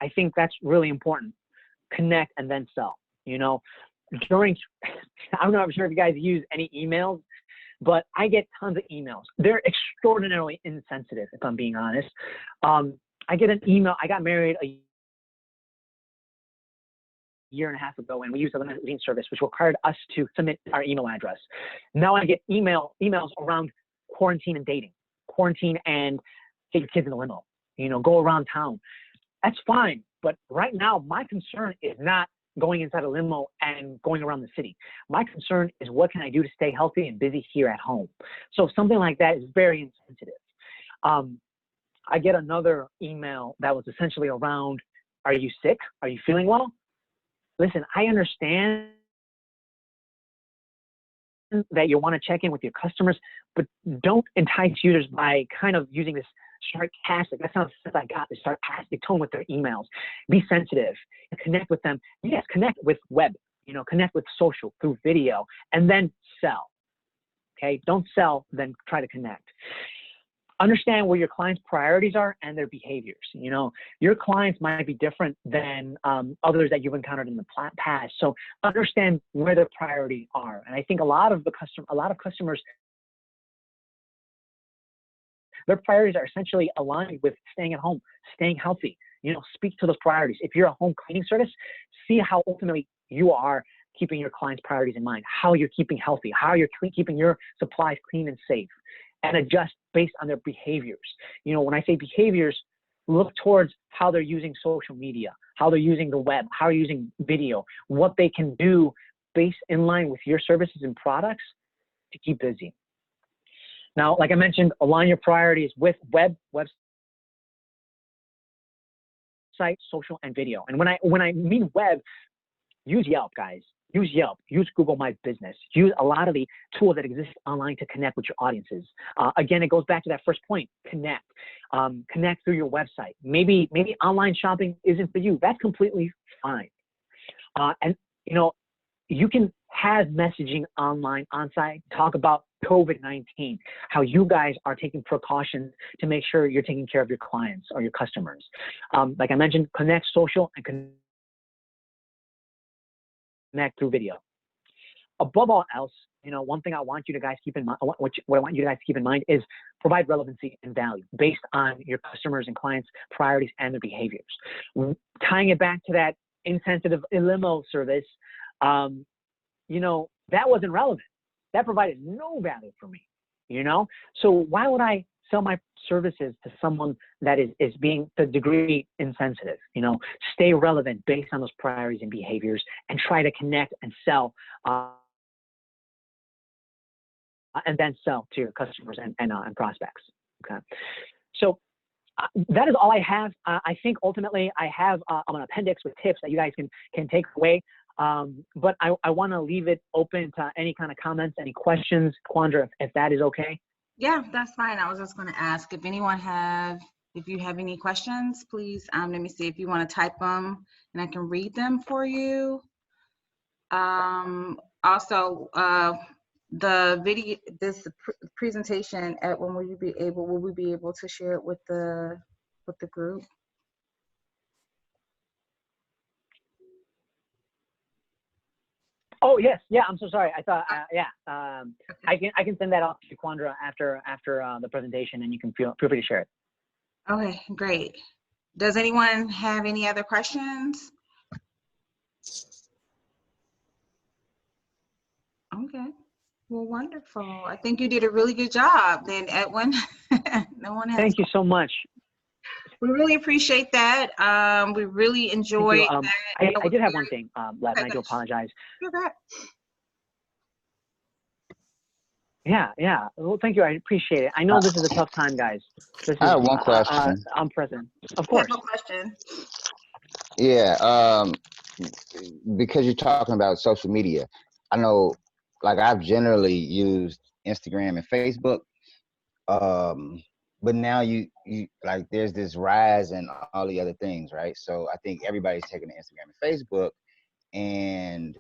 I think that's really important. Connect and then sell. You know, I'm not sure if you guys use any emails, but I get tons of emails. They're extraordinarily insensitive, if I'm being honest. I get an email. I got married a year and a half ago, and we used a limousine service, which required us to submit our email address. Now I get emails around quarantine and dating, quarantine and get your kids in the limo, you know, go around town. That's fine. But right now, my concern is not going inside a limo and going around the city. My concern is what can I do to stay healthy and busy here at home? So something like that is very insensitive. I get another email that was essentially around, are you sick? Are you feeling well? Listen, I understand that you want to check in with your customers, but don't entice users by kind of using this sarcastic, that sounds like I got this sarcastic tone with their emails. Be sensitive, connect with them. Yes, connect with web, you know, connect with social through video, and then sell. Okay, don't sell, then try to connect. Understand where your clients' priorities are and their behaviors. You know, your clients might be different than others that you've encountered in the past. So understand where their priorities are. And I think a lot of customers, their priorities are essentially aligned with staying at home, staying healthy. You know, speak to those priorities. If you're a home cleaning service, see how ultimately you are keeping your clients' priorities in mind, how you're keeping healthy, how you're keeping your supplies clean and safe, and adjust based on their behaviors. You know, when I say behaviors, look towards how they're using social media, how they're using the web, how they're using video, what they can do based in line with your services and products to keep busy. Now, like I mentioned, align your priorities with website, social, and video. And when I mean web, use Yelp, guys. Use Yelp, use Google My Business, use a lot of the tools that exist online to connect with your audiences. Again, it goes back to that first point, connect. Connect through your website. Maybe online shopping isn't for you. That's completely fine. And, you know, you can have messaging online, on-site, talk about COVID-19, how you guys are taking precautions to make sure you're taking care of your clients or your customers. Like I mentioned, connect social and connect through video. Above all else, you know, one thing I want you to guys keep in mind, what I want you guys to keep in mind is provide relevancy and value based on your customers and clients' priorities and their behaviors. Tying it back to that insensitive limo service, you know, that wasn't relevant. That provided no value for me, you know? So why would I sell my services to someone that is being to degree insensitive? You know, stay relevant based on those priorities and behaviors, and try to connect and sell, and then sell to your customers and prospects. Okay, so that is all I have. I think ultimately I have an appendix with tips that you guys can take away. But I want to leave it open to any kind of comments, any questions, Quandra, if that is okay. Yeah, that's fine. I was just going to ask if you have any questions, please, let me see if you want to type them and I can read them for you. Also, the video, this presentation, will we be able to share it with the group? Oh yes, yeah. I'm so sorry. I thought, yeah. I can send that off to Quandra after the presentation, and you can feel free to share it. Okay, great. Does anyone have any other questions? Okay. Well, wonderful. I think you did a really good job then, Edwin. No one has. Thank you so much. We really appreciate that. We really enjoyed that. I did have one thing, Lev, and I do apologize. Yeah. Well, thank you. I appreciate it. I know this is a tough time, guys. I have one question. I'm present. Of course. I have a question. Yeah. Because you're talking about social media, I know, like, I've generally used Instagram and Facebook. But now you like, there's this rise in all the other things, right? So I think everybody's taking to Instagram and Facebook, and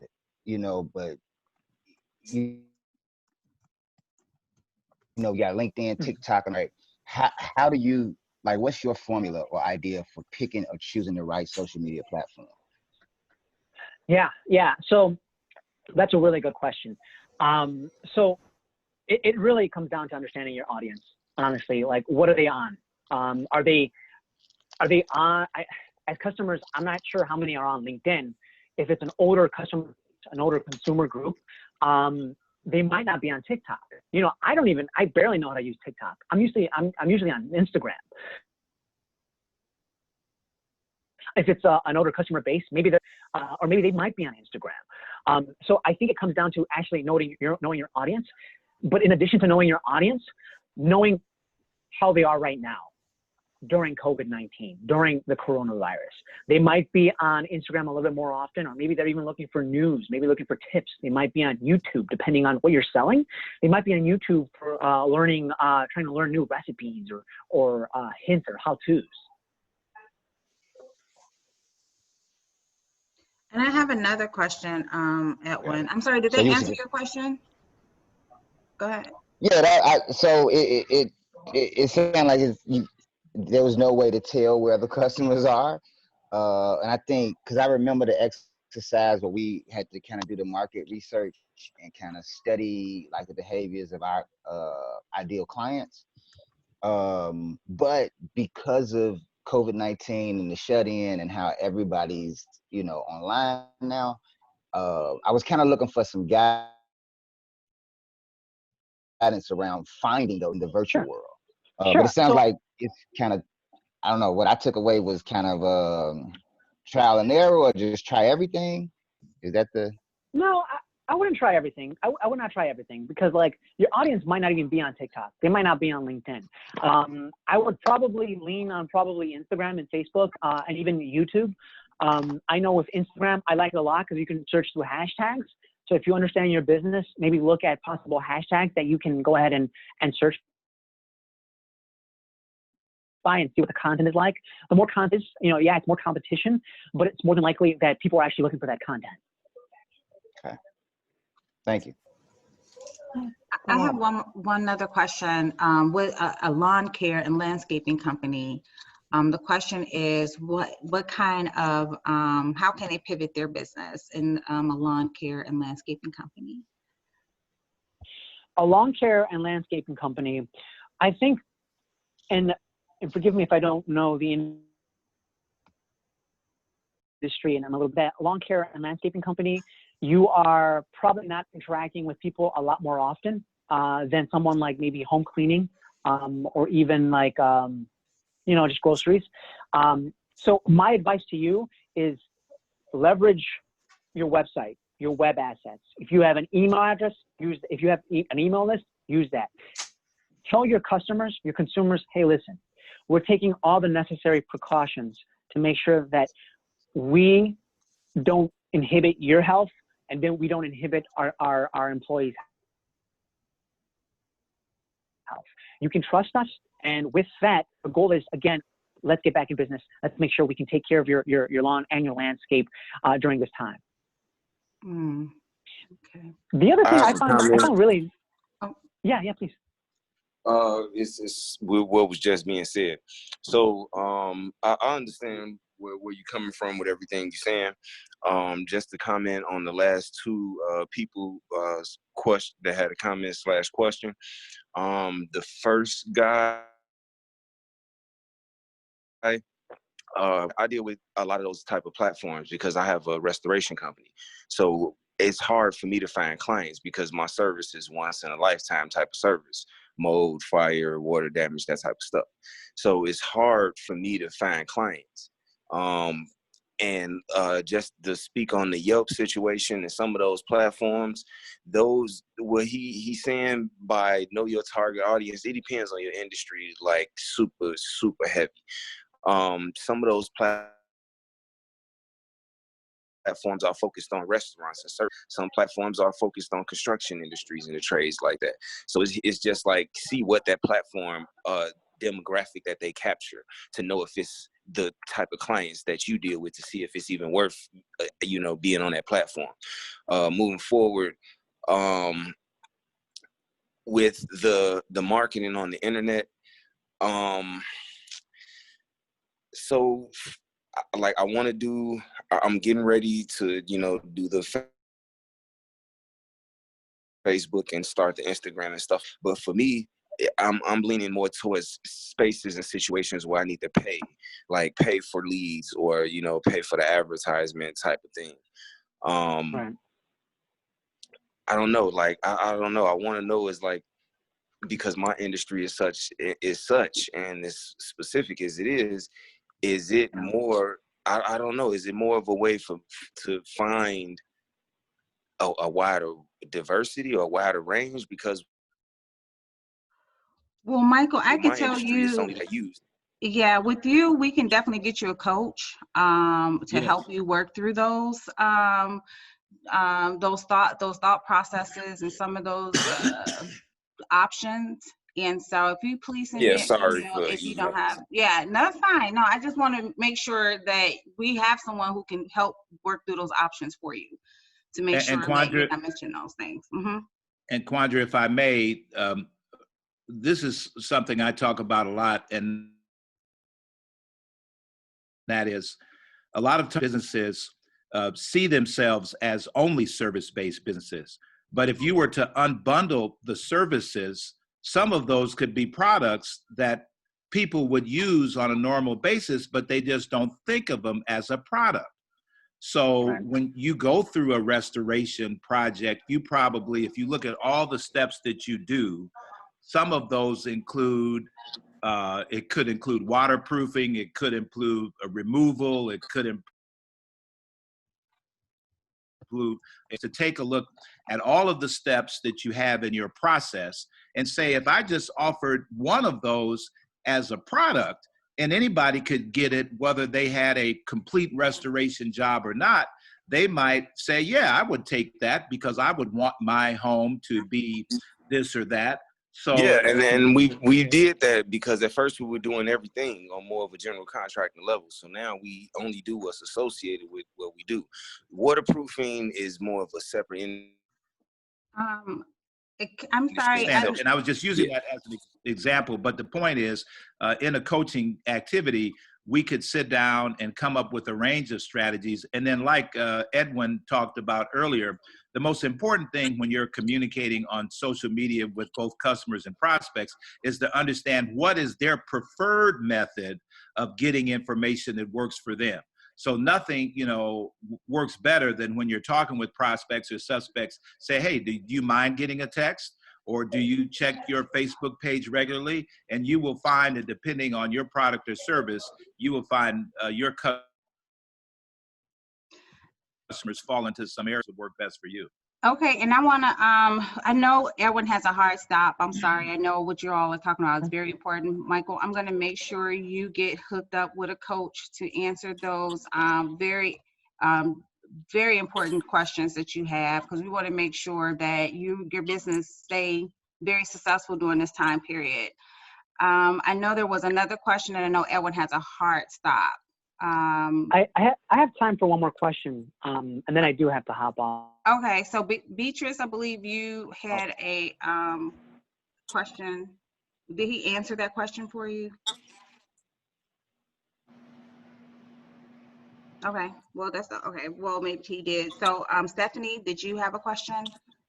but you you got LinkedIn, TikTok, and right. How do you, like, what's your formula or idea for picking or choosing the right social media platform? Yeah. So that's a really good question. So it really comes down to understanding your audience. Honestly, like, what are they on? Are they on? As customers, I'm not sure how many are on LinkedIn. If it's an older customer, an older consumer group, they might not be on TikTok. I barely know how to use TikTok. I'm usually on Instagram. If it's an older customer base, maybe they're, or maybe they might be on Instagram. So I think it comes down to actually knowing your audience. But in addition to knowing your audience, knowing how they are right now during COVID-19, during the coronavirus. They might be on Instagram a little bit more often, or maybe they're even looking for news, maybe looking for tips. They might be on YouTube, depending on what you're selling. They might be on YouTube for trying to learn new recipes or hints or how-tos. And I have another question, Edwin. I'm sorry, did they answer your question? Go ahead. Yeah, so it sounded like there was no way to tell where the customers are, and I think, because I remember the exercise where we had to kind of do the market research and kind of study, like, the behaviors of our ideal clients, but because of COVID-19 and the shut-in and how everybody's online now, I was kind of looking for some guidance around finding those in the virtual world. But it sounds like it's kind of, I don't know, what I took away was kind of trial and error, or just try everything. Is that the? No, I wouldn't try everything. I would not try everything, because, like, your audience might not even be on TikTok. They might not be on LinkedIn. I would probably lean on Instagram and Facebook, and even YouTube. I know with Instagram, I like it a lot because you can search through hashtags. So if you understand your business, maybe look at possible hashtags that you can go ahead and search by and see what the content is like. The more content, it's more competition, but it's more than likely that people are actually looking for that content. Okay. Thank you. I have one other question. With a lawn care and landscaping company, the question is, what kind of, how can they pivot their business in a lawn care and landscaping company? A lawn care and landscaping company, I think, and forgive me if I don't know the industry, and I'm a little bit, lawn care and landscaping company, you are probably not interacting with people a lot more often than someone like maybe home cleaning, or even like, just groceries. So my advice to you is leverage your website, your web assets. If you have an email address, if you have an email list, use that. Tell your customers, your consumers, hey, listen, we're taking all the necessary precautions to make sure that we don't inhibit your health, and then we don't inhibit our employees' health. You can trust us, and with that, the goal is, again, let's get back in business. Let's make sure we can take care of your lawn and your landscape during this time. Okay. The other thing I found really, yeah, please. It's what was just being said. So I understand where you coming from with everything you're saying. Just to comment on the last two people question that had a comment / question. The first guy, I deal with a lot of those type of platforms because I have a restoration company. So it's hard for me to find clients because my service is once in a lifetime type of service, mold, fire, water damage, that type of stuff. So it's hard for me to find clients. And just to speak on the Yelp situation and some of those platforms, those what he's saying by know your target audience, it depends on your industry, like super heavy. Some of those platforms are focused on restaurants and service. Some platforms are focused on construction industries and the trades like that. So it's just like see what that platform demographic that they capture to know if it's the type of clients that you deal with to see if it's even worth being on that platform. Moving forward, with the marketing on the internet, so like I'm getting ready to do the Facebook and start the Instagram and stuff, but for me, I'm leaning more towards spaces and situations where I need to pay for leads or pay for the advertisement type of thing. Right. I don't know, like I don't know, I want to know is like, because my industry is such and as specific as it is it more, I don't know, is it more of a way to find a wider diversity or a wider range? Because Well, Michael, I can my tell industry is you, only that used. yeah, with you, we can definitely get you a coach to Yes. help you work through those thought processes and some of those options. And so if you please send Yeah, me an sorry email for if you don't have, yeah, no, that's fine. No, I just want to make sure that we have someone who can help work through those options for you to make sure that you're not missing those things. Mm-hmm. And Quandra, if I may, this is something I talk about a lot, and that is a lot of businesses see themselves as only service-based businesses. But if you were to unbundle the services, some of those could be products that people would use on a normal basis, but they just don't think of them as a product. So Right. when you go through a restoration project, you probably, if you look at all the steps that you do, some of those include, it could include waterproofing, it could include a removal, it could include, is to take a look at all of the steps that you have in your process and say, if I just offered one of those as a product, and anybody could get it, whether they had a complete restoration job or not, they might say, yeah, I would take that because I would want my home to be this or that. So Yeah, and then we did that because at first we were doing everything on more of a general contracting level. So now we only do what's associated with what we do. Waterproofing is more of a separate I'm sorry. and I was just using that as an example, but the point is, in a coaching activity, we could sit down and come up with a range of strategies. And then like Edwin talked about earlier, the most important thing when you're communicating on social media with both customers and prospects is to understand what is their preferred method of getting information that works for them. So nothing, works better than when you're talking with prospects or suspects, say, hey, do you mind getting a text? Or do you check your Facebook page regularly? And you will find that depending on your product or service, you will find your customers fall into some areas that work best for you. Okay, and I want to, I know Erwin has a hard stop. I'm sorry. I know what you're all talking about is very important. Michael, I'm going to make sure you get hooked up with a coach to answer those very important questions that you have, because we want to make sure that your business stay very successful during this time period. I know there was another question, and I know Erwin has a hard stop. I have time for one more question, and then I do have to hop on. Okay, so Beatrice, I believe you had a question. Did he answer that question for you? Okay, well, okay. Well, maybe he did. So, Stephanie, did you have a question?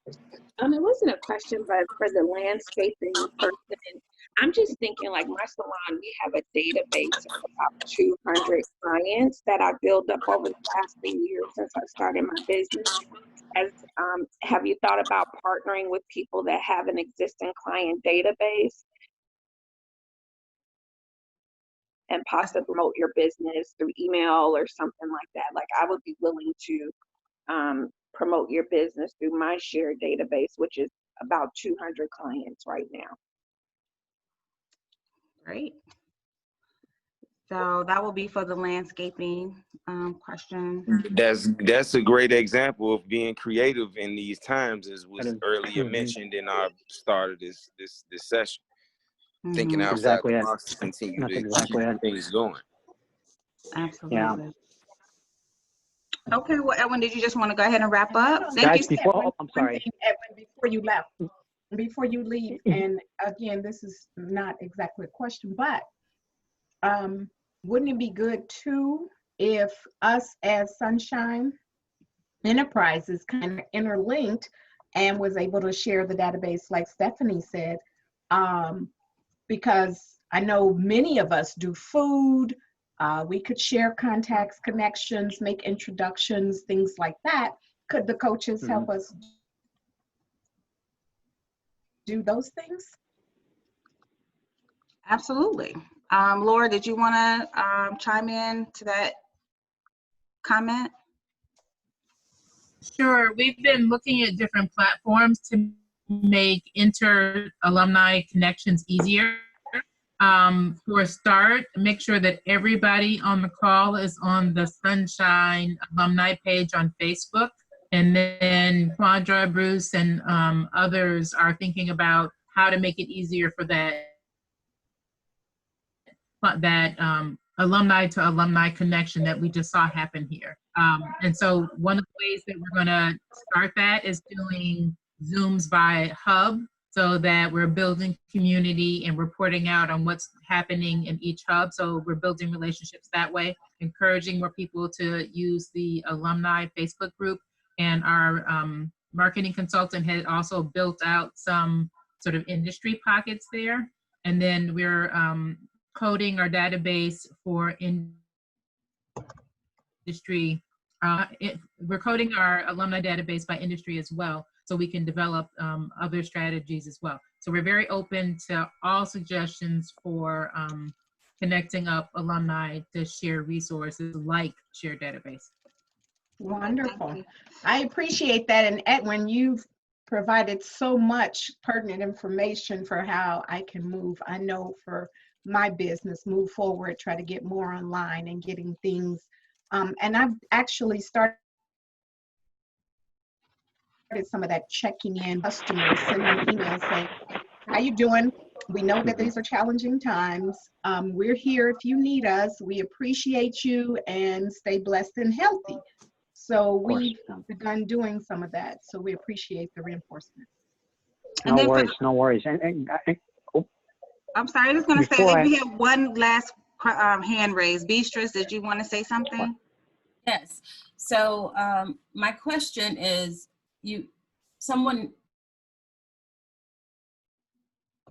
It wasn't a question, but for the landscaping person, I'm just thinking like my salon, we have a database of about 200 clients that I built up over the past 3 years since I started my business. Have you thought about partnering with people that have an existing client database and possibly promote your business through email or something like that? Like I would be willing to promote your business through my shared database, which is about 200 clients right now. Great. So that will be for the landscaping question. That's a great example of being creative in these times, as was earlier Mhm. mentioned in our start of this session. Thinking Mhm. outside Exactly the it. box to continue That's to exactly keep it. things going. Absolutely. Okay, well, Edwin, did you just want to go ahead and wrap up? Guys, Thank you. I'm sorry. Thing, Edwin, before you left, before you leave, and again, this is not exactly a question, but wouldn't it be good too if us as Sunshine Enterprises kind of interlinked and was able to share the database like Stephanie said, because I know many of us do food, we could share contacts, connections, make introductions, things like that. Could the coaches help us do those things? Absolutely. Laura, did you want to chime in to that comment? Sure. We've been looking at different platforms to make inter-alumni connections easier. For a start, make sure that everybody on the call is on the Sunshine Alumni page on Facebook. And then Quandra, Bruce, and others are thinking about how to make it easier for that alumni to alumni connection that we just saw happen here. And so one of the ways that we're going to start that is doing Zooms by hub, so that we're building community and reporting out on what's happening in each hub. So we're building relationships that way, encouraging more people to use the alumni Facebook group. And our marketing consultant had also built out some sort of industry pockets there. And then we're coding our database for industry. We're coding our alumni database by industry as well, so we can develop other strategies as well. So we're very open to all suggestions for connecting up alumni to share resources like shared database. Wonderful. I appreciate that. And Edwin, you've provided so much pertinent information for how I can move. I know for my business, move forward, try to get more online and getting things. And I've actually started some of that checking in customers, sending emails saying, how you doing? We know that these are challenging times. We're here if you need us. We appreciate you and stay blessed and healthy. So we've begun doing some of that. So we appreciate the reinforcement. No worries, no worries. And I'm sorry, I was going to say, I think we have one last hand raised. Beatrice, did you want to say something? Yes. So my question is, someone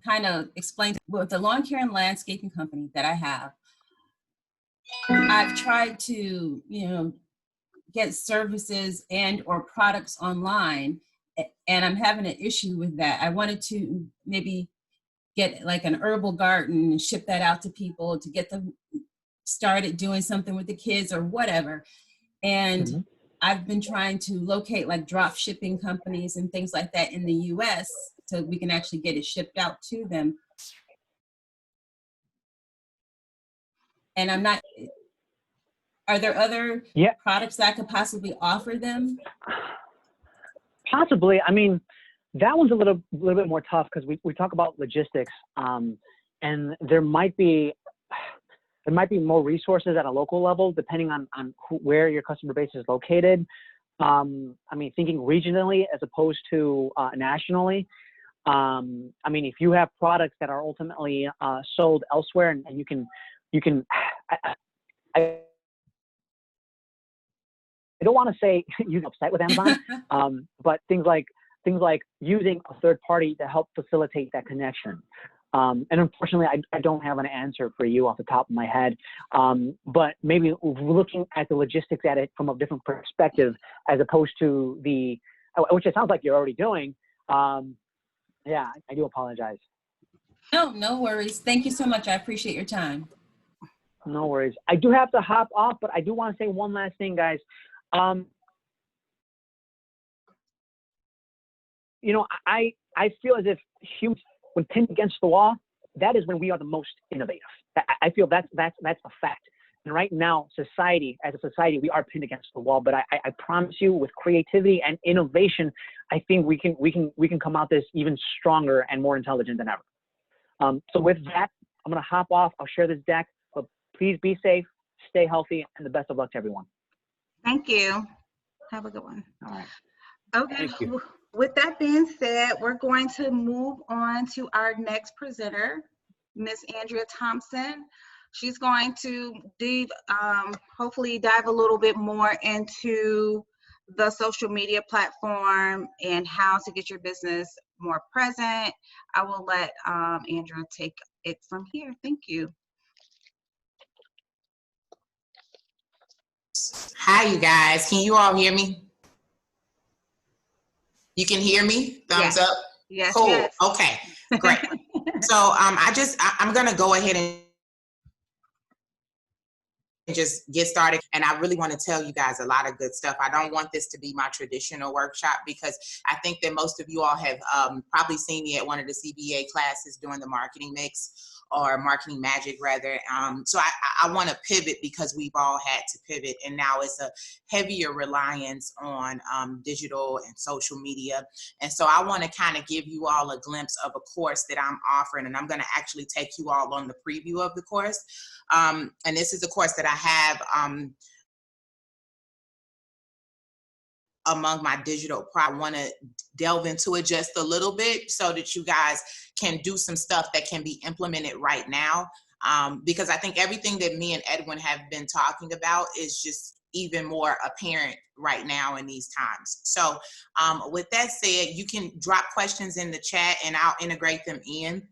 kind of explained with the lawn care and landscaping company that I have, I've tried to, get services and or products online, and I'm having an issue with that. I wanted to maybe get like an herbal garden and ship that out to people to get them started doing something with the kids or whatever. And I've been trying to locate like drop shipping companies and things like that in the US so we can actually get it shipped out to them. And I'm not, are there other products that I could possibly offer them? Possibly. I mean, that one's a little bit more tough because we talk about logistics, and there might be more resources at a local level depending on where your customer base is located. I mean, thinking regionally as opposed to nationally. I mean, if you have products that are ultimately sold elsewhere, and you can don't want to say you're upset with Amazon, but things like using a third party to help facilitate that connection. And unfortunately, I don't have an answer for you off the top of my head, but maybe looking at the logistics at it from a different perspective, as opposed to which it sounds like you're already doing. Yeah, I do apologize. No worries. Thank you so much. I appreciate your time. No worries. I do have to hop off, but I do want to say one last thing, guys. You know, I feel as if humans, when pinned against the wall, that is when we are the most innovative. I feel that's a fact. And right now, as a society, we are pinned against the wall. But I promise you, with creativity and innovation, I think we can come out this even stronger and more intelligent than ever. So with that, I'm gonna hop off. I'll share this deck, but please be safe, stay healthy, and the best of luck to everyone. Thank you. Have a good one. All right. Okay. Thank you. With that being said, we're going to move on to our next presenter, Miss Andrea Thompson. She's going to hopefully dive a little bit more into the social media platform and how to get your business more present. I will let Andrea take it from here. Thank you. Hi, you guys. Can you all hear me? You can hear me? Thumbs up? Yes. Cool. Yes. Okay, great. So I'm going to go ahead and just get started. And I really want to tell you guys a lot of good stuff. I don't want this to be my traditional workshop, because I think that most of you all have probably seen me at one of the CBA classes doing the marketing mix, or marketing magic rather. So I want to pivot, because we've all had to pivot, and now it's a heavier reliance on digital and social media. And so I want to kind of give you all a glimpse of a course that I'm offering, and I'm going to actually take you all on the preview of the course. And this is a course that I have among my digital I want to delve into it just a little bit, so that you guys can do some stuff that can be implemented right now. Because I think everything that me and Edwin have been talking about is just even more apparent right now in these times. So with that said, you can drop questions in the chat and I'll integrate them in.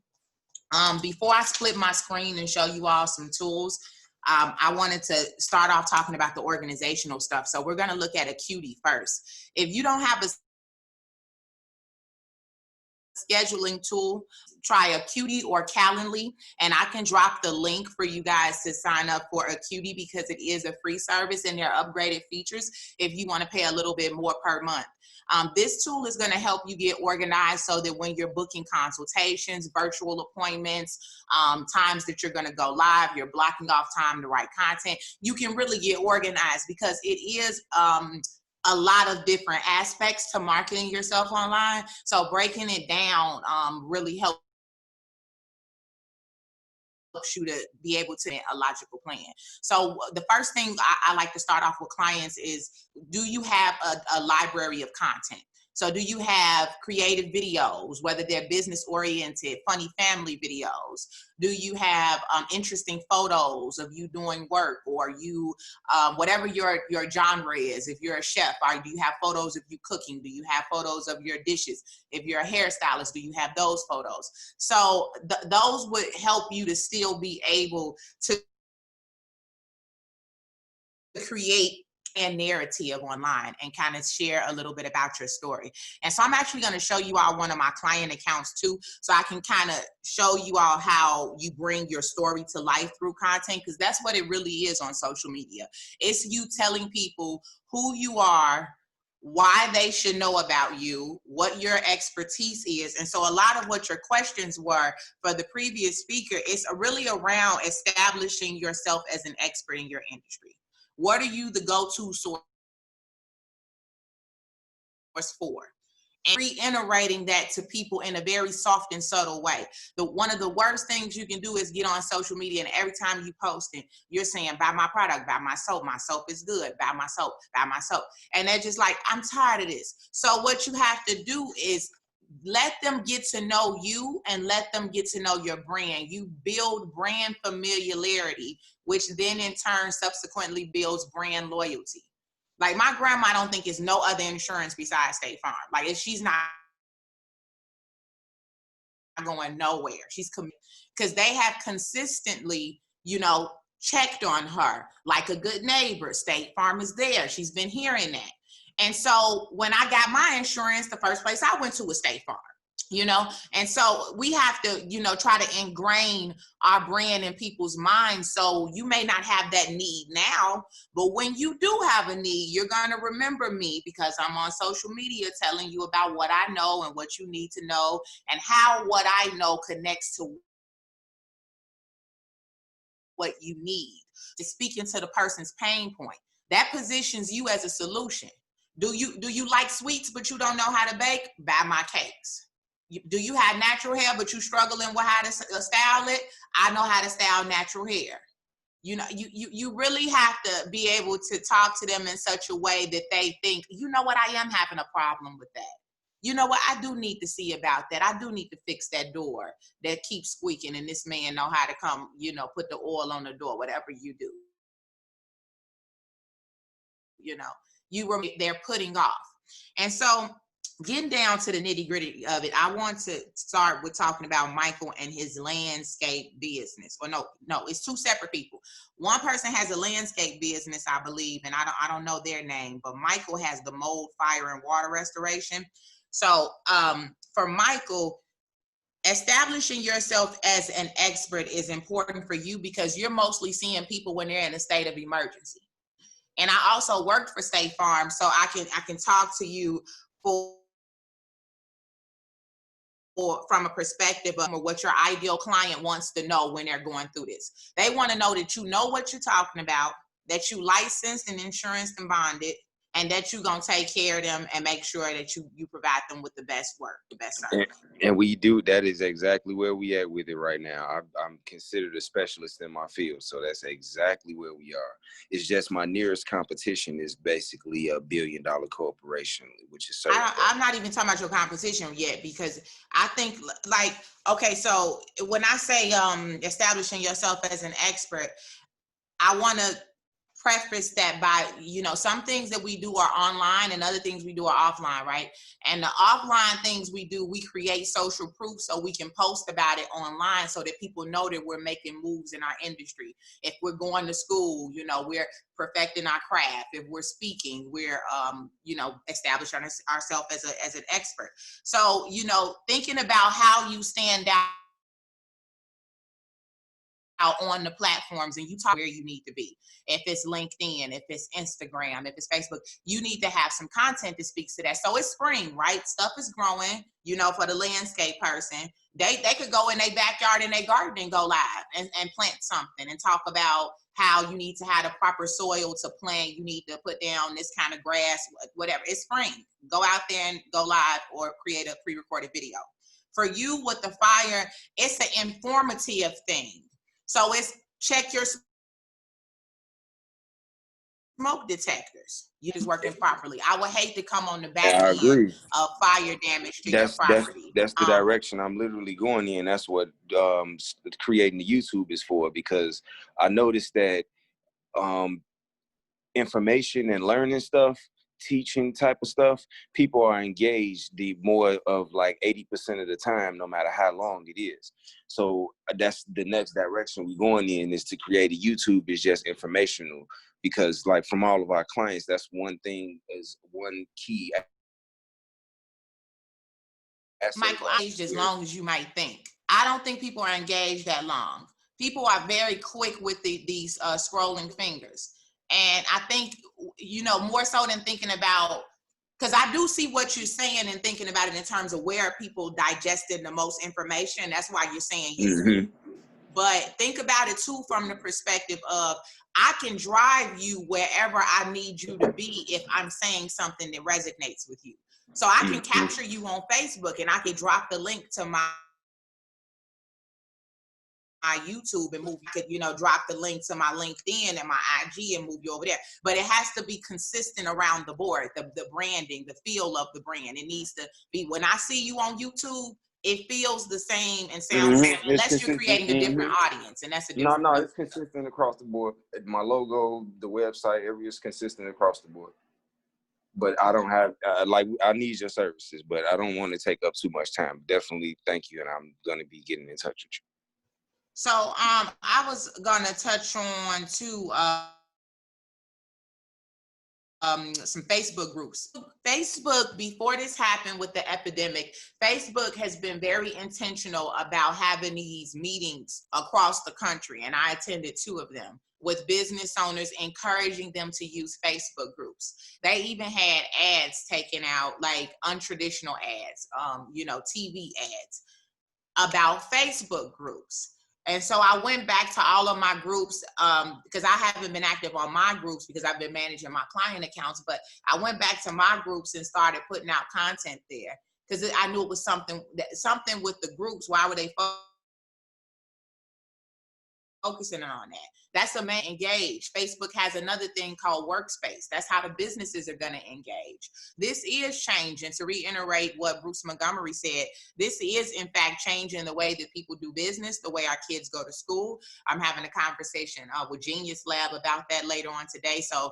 Before I split my screen and show you all some tools, I wanted to start off talking about the organizational stuff. So we're going to look at Acuity first. If you don't have a scheduling tool, try Acuity or Calendly, and I can drop the link for you guys to sign up for Acuity, because it is a free service and there are upgraded features if you want to pay a little bit more per month. This tool is going to help you get organized, so that when you're booking consultations, virtual appointments, times that you're going to go live, you're blocking off time to write content, you can really get organized, because it is a lot of different aspects to marketing yourself online. So breaking it down really helps you to be able to make a logical plan. So the first thing I like to start off with clients is, do you have a library of content? So do you have creative videos, whether they're business oriented, funny family videos? Do you have interesting photos of you doing work, or you, whatever your genre is? If you're a chef, do you have photos of you cooking? Do you have photos of your dishes? If you're a hairstylist, do you have those photos? So those would help you to still be able to create and narrative online and kind of share a little bit about your story. And so I'm actually going to show you all one of my client accounts too, so I can kind of show you all how you bring your story to life through content, because that's what it really is on social media. It's you telling people who you are, why they should know about you, what your expertise is. And so a lot of what your questions were for the previous speaker is really around establishing yourself as an expert in your industry. What are you the go-to source for? And reiterating that to people in a very soft and subtle way. One of the worst things you can do is get on social media, and every time you post it, you're saying, buy my product, buy my soap is good, buy my soap, buy my soap. And they're just like, I'm tired of this. So what you have to do is let them get to know you and let them get to know your brand. You build brand familiarity, which then in turn subsequently builds brand loyalty. Like my grandma don't think it's no other insurance besides State Farm. Like if she's not going nowhere, she's committed because they have consistently, you know, checked on her like a good neighbor. State Farm is there. She's been hearing that. And so when I got my insurance, the first place I went to was State Farm, you know? And so we have to, you know, try to ingrain our brand in people's minds. So you may not have that need now, but when you do have a need, you're going to remember me because I'm on social media telling you about what I know and what you need to know and how what I know connects to what you need. It's speaking to the person's pain point. That positions you as a solution. Do you like sweets but you don't know how to bake? Buy my cakes. Do you have natural hair but you struggling with how to style it? I know how to style natural hair. You know, you really have to be able to talk to them in such a way that they think, you know what, I am having a problem with that. You know what, I do need to see about that. I do need to fix that door that keeps squeaking and this man know how to come, you know, put the oil on the door, whatever you do. You know, they're putting off. And so getting down to the nitty gritty of it, I want to start with talking about Michael and his landscape business. Or no, it's two separate people. One person has a landscape business, I believe, and I don't know their name, but Michael has the mold, fire, and water restoration. So for Michael, establishing yourself as an expert is important for you because you're mostly seeing people when they're in a state of emergency. And I also worked for State Farm, so I can talk to you from a perspective of what your ideal client wants to know when they're going through this. They want to know that you know what you're talking about, that you licensed and insurance and bonded, and that you're going to take care of them and make sure that you provide them with the best work, the best service. And we do. That is exactly where we at with it right now. I'm considered a specialist in my field, so that's exactly where we are. It's just my nearest competition is basically $1 billion corporation, which is so. I'm not even talking about your competition yet because I think like, okay, so when I say establishing yourself as an expert, I want to preface that by, you know, some things that we do are online and other things we do are offline, right? And the offline things we do, we create social proof so we can post about it online so that people know that we're making moves in our industry. If we're going to school, you know, we're perfecting our craft. If we're speaking, we're, you know, establishing ourselves as an expert. So, you know, thinking about how you stand out on the platforms and you talk where you need to be. If it's LinkedIn, if it's Instagram, if it's Facebook, you need to have some content that speaks to that. So it's spring, right? Stuff is growing, you know, for the landscape person. They could go in their backyard in their garden and go live and plant something and talk about how you need to have the proper soil to plant. You need to put down this kind of grass, whatever. It's spring. Go out there and go live or create a pre-recorded video. For you with the fire, it's an informative thing. So it's check your smoke detectors. You just working properly. I would hate to come on the back end of fire damage to your property. That's the direction I'm literally going in. That's what creating the YouTube is for, because I noticed that information and learning stuff, teaching type of stuff, people are engaged the more of like 80% of the time, no matter how long it is. So that's the next direction we're going in, is to create a YouTube is just informational, because like from all of our clients, that's one thing, is one key. Michael, engaged as long as you might think. I don't think people are engaged that long. People are very quick with these scrolling fingers. And I think, you know, more so than thinking about, because I do see what you're saying and thinking about it in terms of where people digested the most information. That's why you're saying YouTube. Mm-hmm. But think about it too from the perspective of, I can drive you wherever I need you to be if I'm saying something that resonates with you. So I can capture you on Facebook and I can drop the link to my YouTube and move, you could, you know, drop the link to my LinkedIn and my IG and move you over there. But it has to be consistent around the board, the branding, the feel of the brand. It needs to be, when I see you on YouTube, it feels the same and sounds the same, unless you're creating a different audience, and that's a different. No, it's consistent across the board. My logo, the website, everything is consistent across the board. but I don't have, like, I need your services, but I don't want to take up too much time. Definitely thank you, and I'm going to be getting in touch with you. So I was going to touch on too, some Facebook groups. Facebook, before this happened with the epidemic, Facebook has been very intentional about having these meetings across the country, and I attended 2 of them with business owners, encouraging them to use Facebook groups. They even had ads taken out, like untraditional ads, TV ads about Facebook groups. And so I went back to all of my groups because I haven't been active on my groups because I've been managing my client accounts, but I went back to my groups and started putting out content there because I knew it was something with the groups. Why were they focusing on that? That's a man engage. Facebook has another thing called workspace. That's how the businesses are going to engage. This is changing. To reiterate what Bruce Montgomery said, this is in fact changing the way that people do business, the way our kids go to school. I'm having a conversation with Genius Lab about that later on today. So,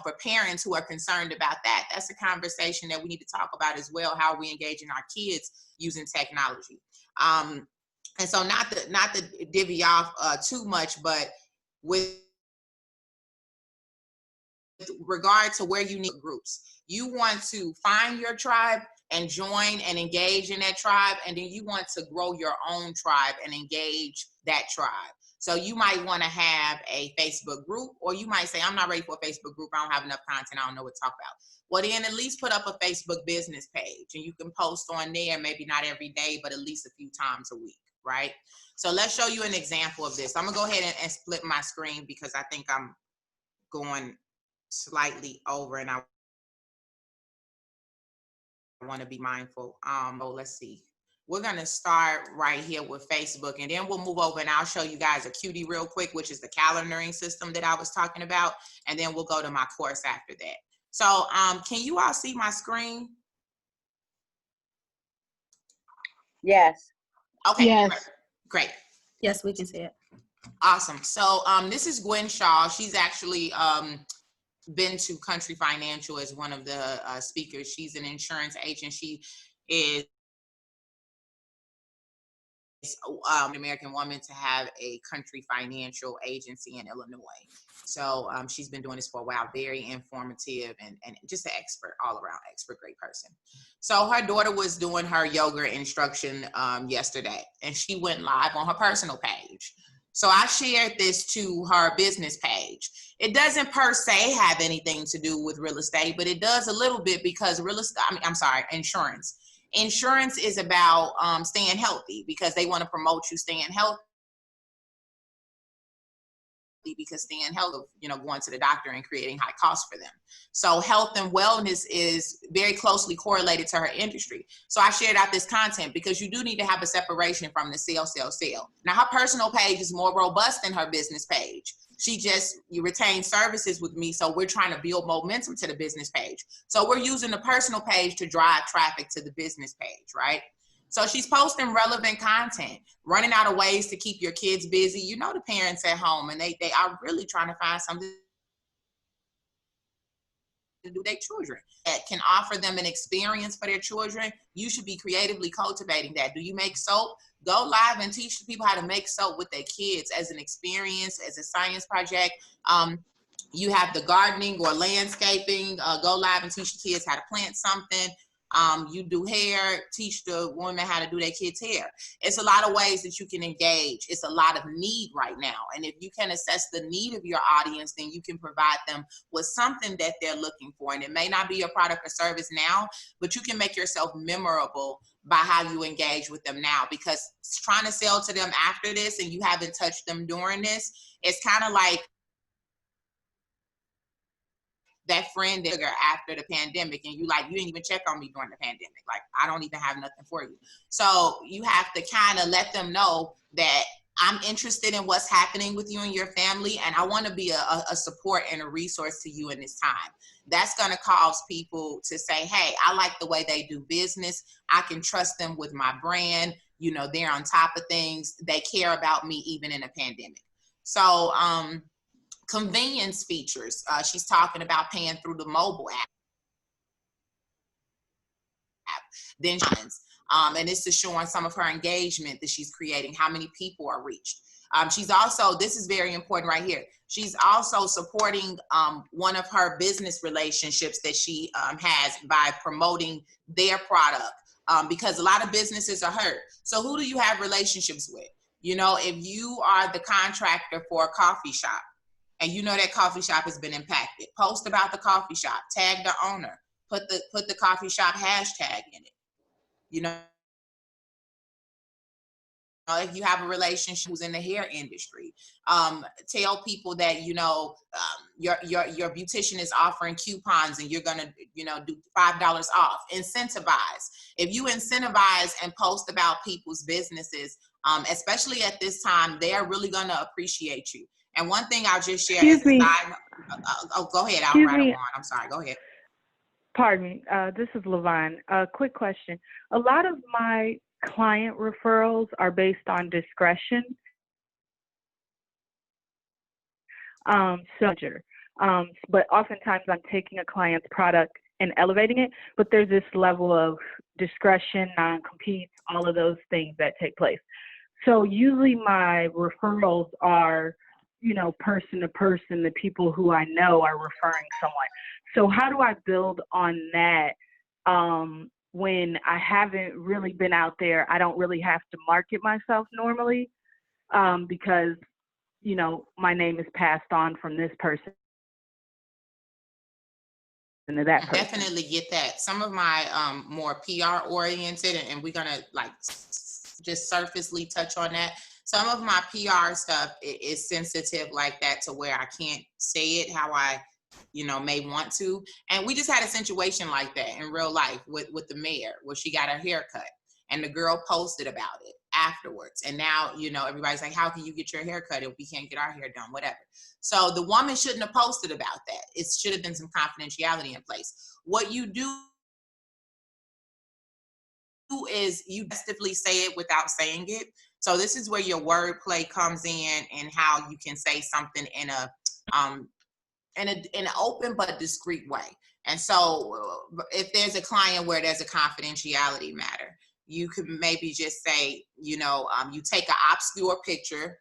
for parents who are concerned about that, that's a conversation that we need to talk about as well, how we engaging our kids using technology. And so not to divvy off too much, but with regard to where you need groups, you want to find your tribe and join and engage in that tribe. And then you want to grow your own tribe and engage that tribe. So you might want to have a Facebook group, or you might say, I'm not ready for a Facebook group. I don't have enough content. I don't know what to talk about. Well, then at least put up a Facebook business page, and you can post on there, maybe not every day, but at least a few times a week, right? So let's show you an example of this. I'm gonna go ahead and split my screen because I think I'm going slightly over and I want to be mindful. Let's see. We're going to start right here with Facebook, and then we'll move over and I'll show you guys Acuity real quick, which is the calendaring system that I was talking about. And then we'll go to my course after that. So can you all see my screen? Yes. Okay, Yes. great. Yes, we can see it. Awesome. So this is Gwen Shaw. She's actually been to Country Financial as one of the speakers. She's an insurance agent. She is an American woman to have a Country Financial agency in Illinois. So she's been doing this for a while, very informative and just an expert, all around expert, great person. So her daughter was doing her yoga instruction yesterday, and she went live on her personal page. So I shared this to her business page. It doesn't per se have anything to do with real estate, but it does a little bit because insurance. Insurance is about staying healthy because they want to promote you staying healthy, because staying healthy, going to the doctor and creating high costs for them. So health and wellness is very closely correlated to her industry. So I shared out this content because you do need to have a separation from the sale. Now her personal page is more robust than her business page. You retain services with me. So we're trying to build momentum to the business page. So we're using the personal page to drive traffic to the business page, right? So she's posting relevant content, running out of ways to keep your kids busy. The parents at home, and they are really trying to find something to do their children that can offer them an experience for their children. You should be creatively cultivating that. Do you make soap? Go live and teach people how to make soap with their kids as an experience, as a science project. You have the gardening or landscaping. Go live and teach the kids how to plant something. You do hair, teach the women how to do their kids' hair. It's a lot of ways that you can engage. It's a lot of need right now. And if you can assess the need of your audience, then you can provide them with something that they're looking for. And it may not be a product or service now, but you can make yourself memorable by how you engage with them now, because trying to sell to them after this and you haven't touched them during this, it's kind of like that friend that after the pandemic, and you didn't even check on me during the pandemic. Like, I don't even have nothing for you. So you have to kind of let them know that I'm interested in what's happening with you and your family, and I want to be a support and a resource to you in this time. That's going to cause people to say, hey, I like the way they do business. I can trust them with my brand. They're on top of things. They care about me even in a pandemic. So, convenience features. She's talking about paying through the mobile app. Then and this is showing some of her engagement that she's creating, how many people are reached. She's also, this is very important right here, she's also supporting one of her business relationships that she has by promoting their product, because a lot of businesses are hurt. So who do you have relationships with? You know, if you are the contractor for a coffee shop and you know that coffee shop has been impacted, post about the coffee shop, tag the owner, put the coffee shop hashtag in it. You know, if you have a relationship who's in the hair industry, tell people that, you know, your beautician is offering coupons and you're gonna, you know, do $5 off. Incentivize. If you incentivize and post about people's businesses, especially at this time, they're really gonna appreciate you. And one thing I'll just share is, oh, go ahead. I'll rattle on. I'm sorry. Go ahead. Pardon me. This is Levine. Quick question. A lot of my client referrals are based on discretion. But oftentimes I'm taking a client's product and elevating it, but there's this level of discretion, non-competes, all of those things that take place. So usually my referrals are, you know, person to person, the people who I know are referring someone. So how do I build on that when I haven't really been out there? I don't really have to market myself normally because, you know, my name is passed on from this person to that person. Definitely get that. Some of my more PR oriented, and we're gonna like just surfacely touch on that. Some of my PR stuff is sensitive like that to where I can't say it how I, you know, may want to. And we just had a situation like that in real life with the mayor where she got her hair cut and the girl posted about it afterwards. And now, you know, everybody's like, how can you get your hair cut if we can't get our hair done, whatever. So the woman shouldn't have posted about that. It should have been some confidentiality in place. What you do is you effectively say it without saying it. So this is where your wordplay comes in and how you can say something in an open but discreet way. And so if there's a client where there's a confidentiality matter, you could maybe just say, you know, you take an obscure picture,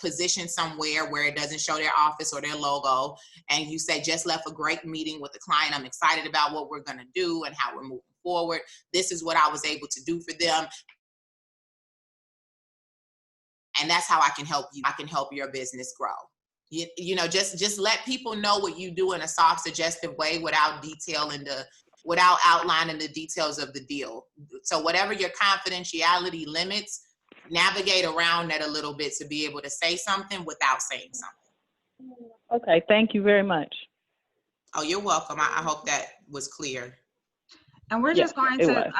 position somewhere where it doesn't show their office or their logo, and you say, just left a great meeting with the client. I'm excited about what we're gonna do and how we're moving forward. This is what I was able to do for them. And that's how I can help you. I can help your business grow. You know, just let people know what you do in a soft, suggestive way without outlining the details of the deal. So whatever your confidentiality limits, navigate around that a little bit to be able to say something without saying something. Okay, thank you very much. Oh, you're welcome. I hope that was clear. And we're just going to,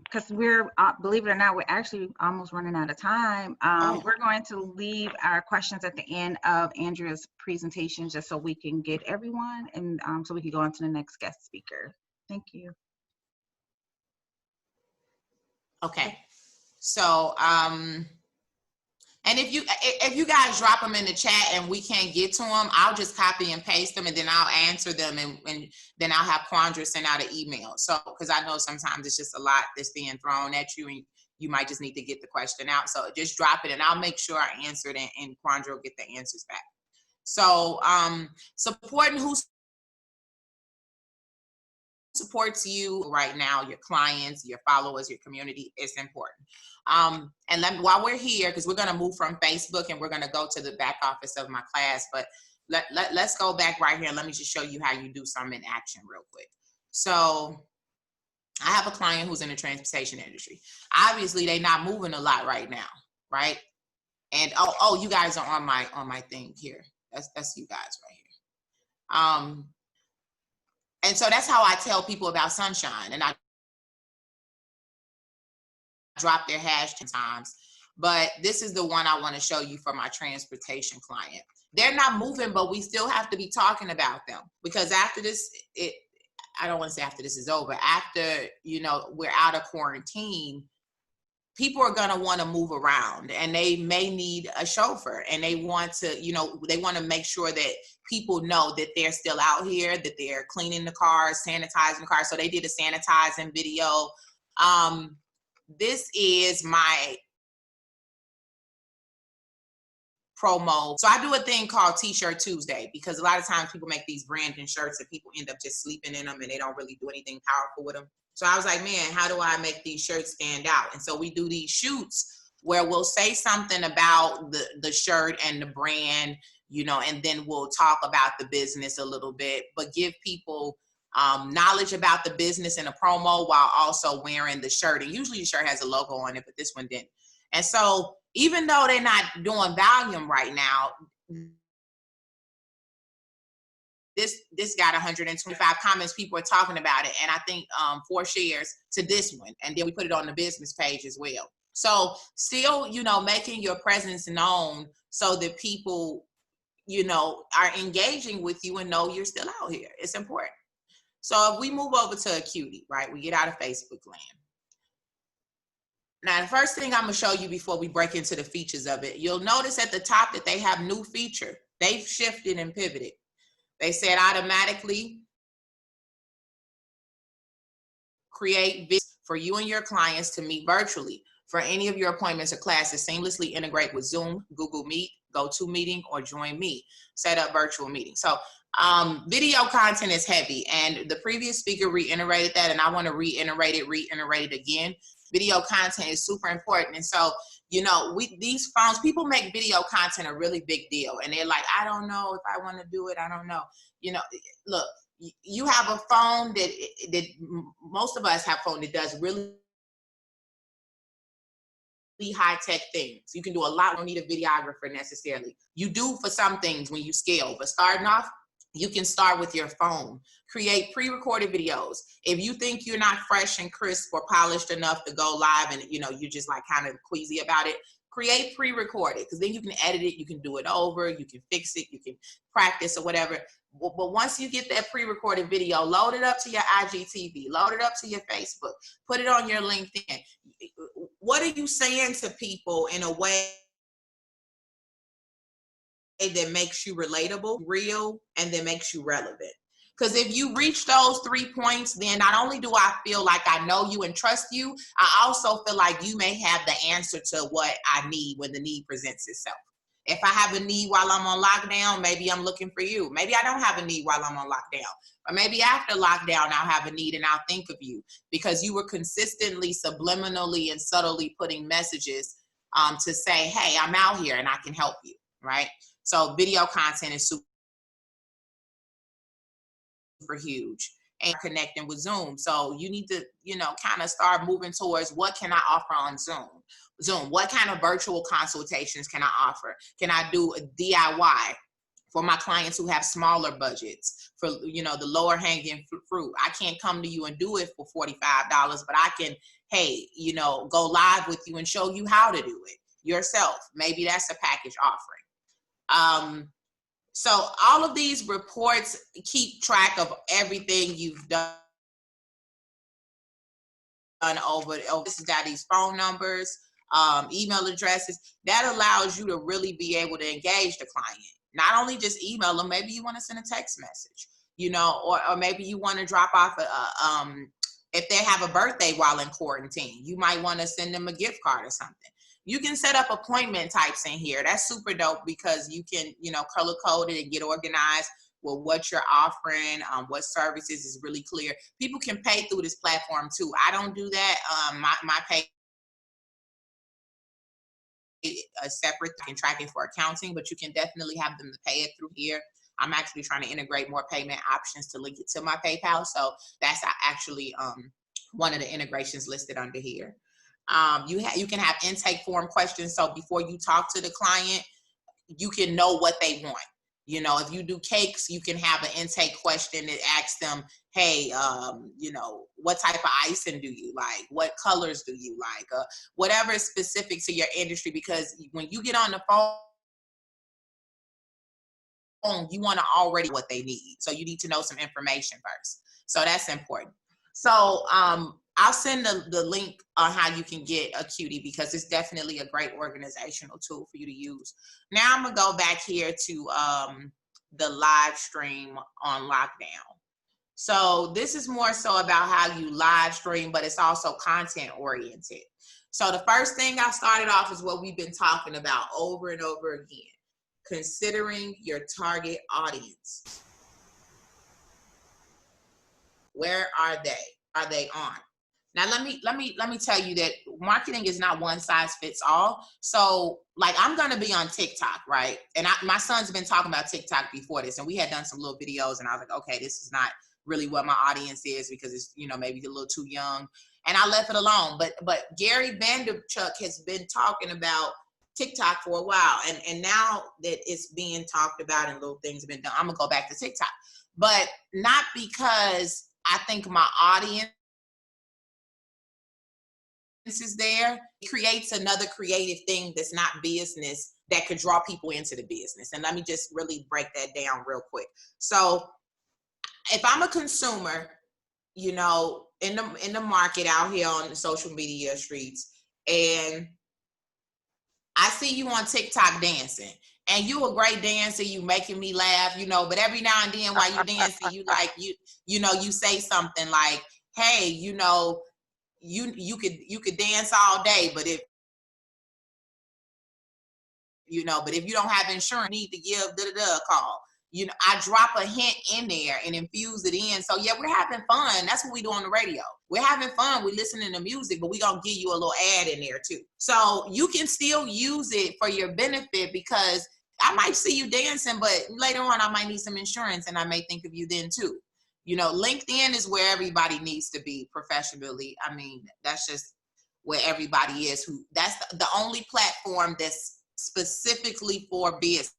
because we're, believe it or not, we're actually almost running out of time. We're going to leave our questions at the end of Andrea's presentation, just so we can get everyone, and so we can go on to the next guest speaker. Thank you. Okay. So, and if you guys drop them in the chat and we can't get to them, I'll just copy and paste them and then I'll answer them and then I'll have Quandra send out an email. So, because I know sometimes it's just a lot that's being thrown at you and you might just need to get the question out. So just drop it and I'll make sure I answer it and Quandra will get the answers back. So supporting who supports you right now, your clients, your followers, your community, is important. And while we're here, because we're going to move from Facebook and we're going to go to the back office of my class, but let's go back right here and let me just show you how you do some in action real quick. So I have a client who's in the transportation industry. Obviously, they're not moving a lot right now, right? And oh, you guys are on my thing here. That's you guys right here. And so that's how I tell people about Sunshine, and I drop their hashtag times, but this is the one I want to show you for my transportation client. They're not moving, but we still have to be talking about them, because after this, I don't want to say after this is over, after, you know, we're out of quarantine, people are going to want to move around and they may need a chauffeur, and they want to, you know, they want to make sure that people know that they're still out here, that they're cleaning the cars, sanitizing the cars. So they did a sanitizing video. This is my promo. So I do a thing called T-shirt Tuesday, because a lot of times people make these branding shirts and people end up just sleeping in them and they don't really do anything powerful with them. So I was like, man, how do I make these shirts stand out? And so we do these shoots where we'll say something about the shirt and the brand, you know, and then we'll talk about the business a little bit, but give people knowledge about the business in a promo while also wearing the shirt. And usually the shirt has a logo on it, but this one didn't. And so even though they're not doing volume right now, this got 125 comments. People are talking about it. And I think 4 shares to this one. And then we put it on the business page as well. So still, you know, making your presence known so that people, you know, are engaging with you and know you're still out here. It's important. So if we move over to Acuity, right, we get out of Facebook land. Now, the first thing I'm gonna show you before we break into the features of it, you'll notice at the top that they have new feature. They've shifted and pivoted. They said automatically create videos for you and your clients to meet virtually for any of your appointments or classes. Seamlessly integrate with Zoom, Google Meet, GoToMeeting, or Join Me. Set up virtual meetings. So video content is heavy, and the previous speaker reiterated that, and I want to reiterate it again. Video content is super important. And so, you know, these phones, people make video content a really big deal, and they're like, I don't know if I want to do it. I don't know. You know, look, you have a phone that most of us have phone that does really high-tech things. You can do a lot. You don't need a videographer necessarily. You do for some things when you scale, but starting off, you can start with your phone. Create pre-recorded videos. If you think you're not fresh and crisp or polished enough to go live and, you know, you're just like kind of queasy about it, create pre-recorded, because then you can edit it, you can do it over, you can fix it, you can practice or whatever. But once you get that pre-recorded video, load it up to your IGTV, load it up to your Facebook, put it on your LinkedIn. What are you saying to people in a way that makes you relatable, real, and that makes you relevant? Because if you reach those 3 points, then not only do I feel like I know you and trust you, I also feel like you may have the answer to what I need when the need presents itself. If I have a need while I'm on lockdown, maybe I'm looking for you. Maybe I don't have a need while I'm on lockdown. Or maybe after lockdown, I'll have a need and I'll think of you because you were consistently, subliminally, and subtly putting messages to say, hey, I'm out here and I can help you, right? So video content is super huge, and connecting with Zoom. So you need to, you know, kind of start moving towards what can I offer on Zoom? What kind of virtual consultations can I offer? Can I do a DIY for my clients who have smaller budgets, for, you know, the lower hanging fruit? I can't come to you and do it for $45, but I can, hey, you know, go live with you and show you how to do it yourself. Maybe that's a package offering. So all of these reports keep track of everything you've done over. This has got these phone numbers, email addresses. That allows you to really be able to engage the client. Not only just email them, maybe you want to send a text message, you know, or maybe you want to drop off if they have a birthday while in quarantine, you might want to send them a gift card or something. You can set up appointment types in here. That's super dope because you can, you know, color code it and get organized with what you're offering, what services is really clear. People can pay through this platform too. I don't do that. My pay is separate. You can track it for accounting, but you can definitely have them to pay it through here. I'm actually trying to integrate more payment options to link it to my PayPal. So that's actually one of the integrations listed under here. You can have intake form questions. So before you talk to the client, you can know what they want. You know, if you do cakes, you can have an intake question that asks them, hey, you know, what type of icing do you like? What colors do you like? Whatever is specific to your industry, because when you get on the phone, you want to already know what they need. So you need to know some information first. So that's important. So I'll send the link on how you can get Acuity because it's definitely a great organizational tool for you to use. Now I'm gonna go back here to the live stream on lockdown. So this is more so about how you live stream, but it's also content oriented. So the first thing I started off is what we've been talking about over and over again, considering your target audience. Where are they? Are they on? Now let me tell you that marketing is not one size fits all. So like I'm gonna be on TikTok, right? And my son's been talking about TikTok before this, and we had done some little videos, and I was like, okay, this is not really what my audience is because it's, you know, maybe a little too young, and I left it alone. But Gary Vaynerchuk has been talking about TikTok for a while, and now that it's being talked about and little things have been done, I'm gonna go back to TikTok, but not because I think my audience is there. It creates another creative thing that's not business that could draw people into the business. And let me just really break that down real quick. So if I'm a consumer, you know, in the market out here on the social media streets, and I see you on TikTok dancing, and you a great dancer, you making me laugh, you know, but every now and then while you dancing, you like, you know, you say something like, hey, you know, you could dance all day, but if you don't have insurance, you need to give a call. You know, I drop a hint in there and infuse it in. So yeah, we're having fun. That's what we do on the radio. We're having fun. We're listening to music, but we're gonna give you a little ad in there too. So you can still use it for your benefit, because I might see you dancing, but later on I might need some insurance and I may think of you then too. You know, LinkedIn is where everybody needs to be professionally. I mean, that's just where everybody is. That's the only platform that's specifically for business.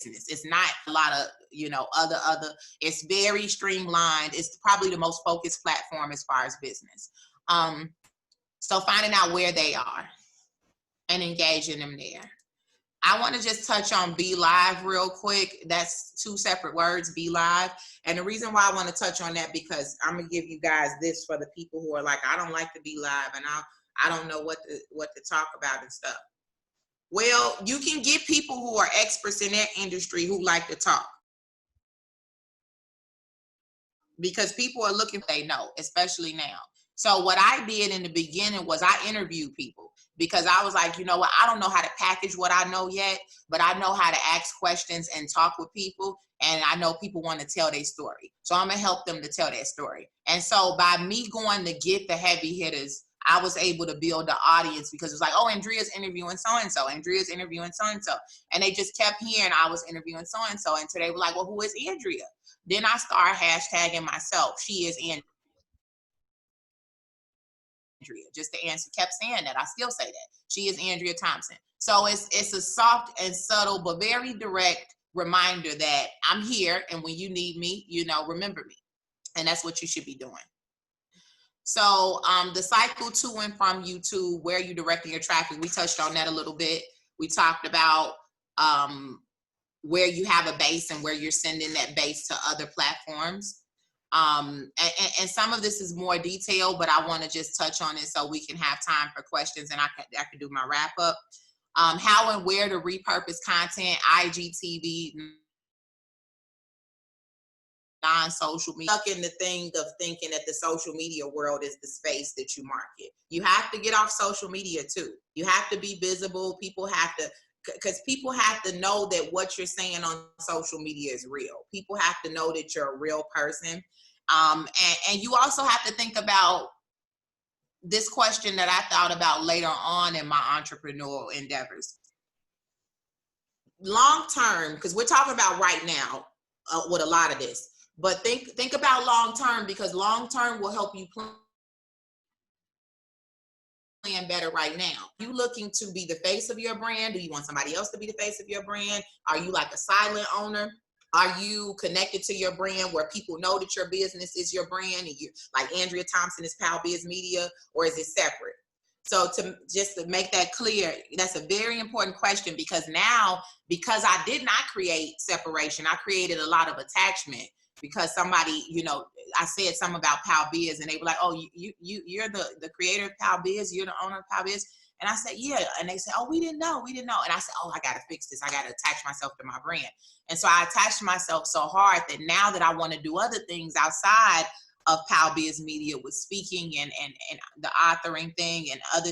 It's not a lot of, you know, other, it's very streamlined. It's probably the most focused platform as far as business. So finding out where they are and engaging them there. I want to just touch on Be Live real quick. That's two separate words, Be Live. And the reason why I want to touch on that, because I'm going to give you guys this for the people who are like, I don't like to be live and I don't know what to talk about and stuff. Well, you can get people who are experts in their industry who like to talk, because people are looking, they know, especially now. So what I did in the beginning was I interviewed people, because I was like, you know what, I don't know how to package what I know yet, but I know how to ask questions and talk with people. And I know people want to tell their story. So I'm going to help them to tell their story. And so by me going to get the heavy hitters, I was able to build the audience, because it's like, oh, Andrea's interviewing so-and-so, Andrea's interviewing so-and-so. And they just kept hearing I was interviewing so-and-so. And today they were like, well, who is Andrea? Then I started hashtagging myself. She is Andrea. Just the answer kept saying that. I still say that. She is Andrea Thompson. So it's a soft and subtle, but very direct reminder that I'm here. And when you need me, you know, remember me. And that's what you should be doing. So the cycle to and from YouTube, where you directing your traffic, we touched on that a little bit. We talked about where you have a base and where you're sending that base to other platforms. And some of this is more detailed, but I want to just touch on it so we can have time for questions, and I can do my wrap up. How and where to repurpose content, IGTV, non-social media. Stuck in the thing of thinking that the social media world is the space that you market. You have to get off social media too. You have to be visible. People have to, because people have to know that what you're saying on social media is real. People have to know that you're a real person. And you also have to think about this question that I thought about later on in my entrepreneurial endeavors. Long term, because we're talking about right now with a lot of this, but think about long term, because long term will help you plan better right now. Are you looking to be the face of your brand? Do you want somebody else to be the face of your brand? Are you like a silent owner? Are you connected to your brand where people know that your business is your brand, and you, like Andrea Thompson is Pal Biz Media, or is it separate? So just to make that clear, that's a very important question, because now, because I did not create separation, I created a lot of attachment, because somebody, you know, I said something about Pal Biz and they were like, oh, you're the creator of Pal Biz, you're the owner of Pal Biz. And I said, yeah. And they said, oh, we didn't know. And I said, oh, I got to fix this. I got to attach myself to my brand. And so I attached myself so hard that now that I want to do other things outside of Pal Biz Media with speaking and the authoring thing and other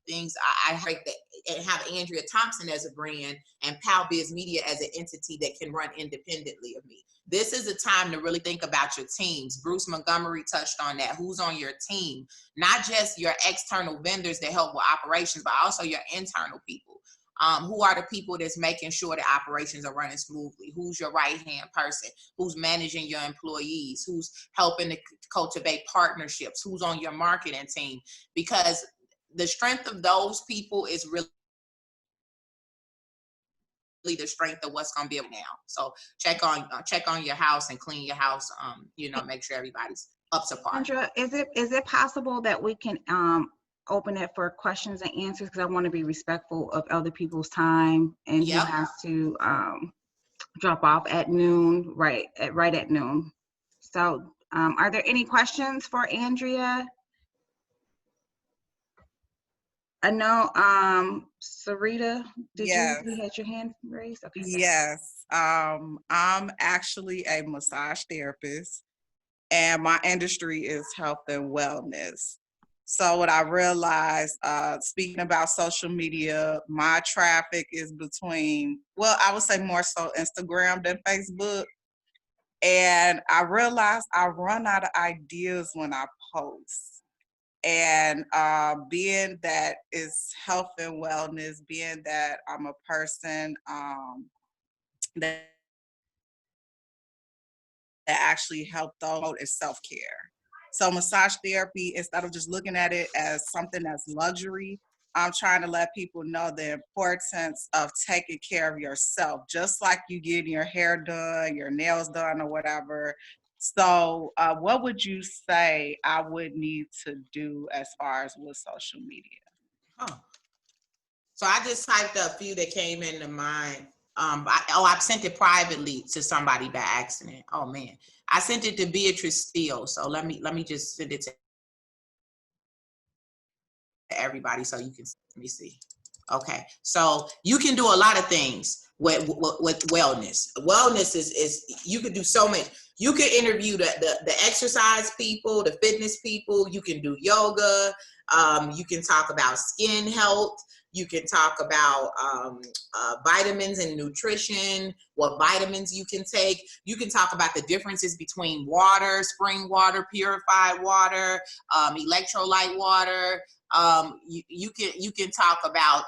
things, I break that and have Andrea Thompson as a brand and Pal Biz Media as an entity that can run independently of me. This is a time to really think about your teams. Bruce Montgomery touched on that. Who's on your team? Not just your external vendors that help with operations, but also your internal people. Who are the people that's making sure that operations are running smoothly? Who's your right-hand person? Who's managing your employees? Who's helping to cultivate partnerships? Who's on your marketing team? Because the strength of those people is really the strength of what's going to be able now. So check on your house and clean your house. Make sure everybody's up to par. Sandra, is it possible that we can open it for questions and answers? Because I want to be respectful of other people's time, and Yep. he has to drop off at noon, right at noon. So are there any questions for Andrea? I know, Sarita, you had your hand raised? Okay. Yes. I'm actually a massage therapist, and my industry is health and wellness. So what I realized, speaking about social media, my traffic is between, I would say more so Instagram than Facebook. And I realized I run out of ideas when I post. And being that it's health and wellness, being that I'm a person that actually help those is self-care. So massage therapy, instead of just looking at it as something that's luxury, I'm trying to let people know the importance of taking care of yourself, just like you getting your hair done, your nails done, or whatever. So what would you say I would need to do as far as with social media? So I just typed a few that came into mind. I sent it privately to somebody by accident. Oh man, I sent it to Beatrice Steele. So let me just send it to everybody so you can, let me see. Okay, so you can do a lot of things with wellness. Wellness is you could do so much. You can interview the exercise people, the fitness people. You can do yoga. You can talk about skin health. You can talk about vitamins and nutrition, what vitamins you can take. You can talk about the differences between water, spring water, purified water, electrolyte water. You can talk about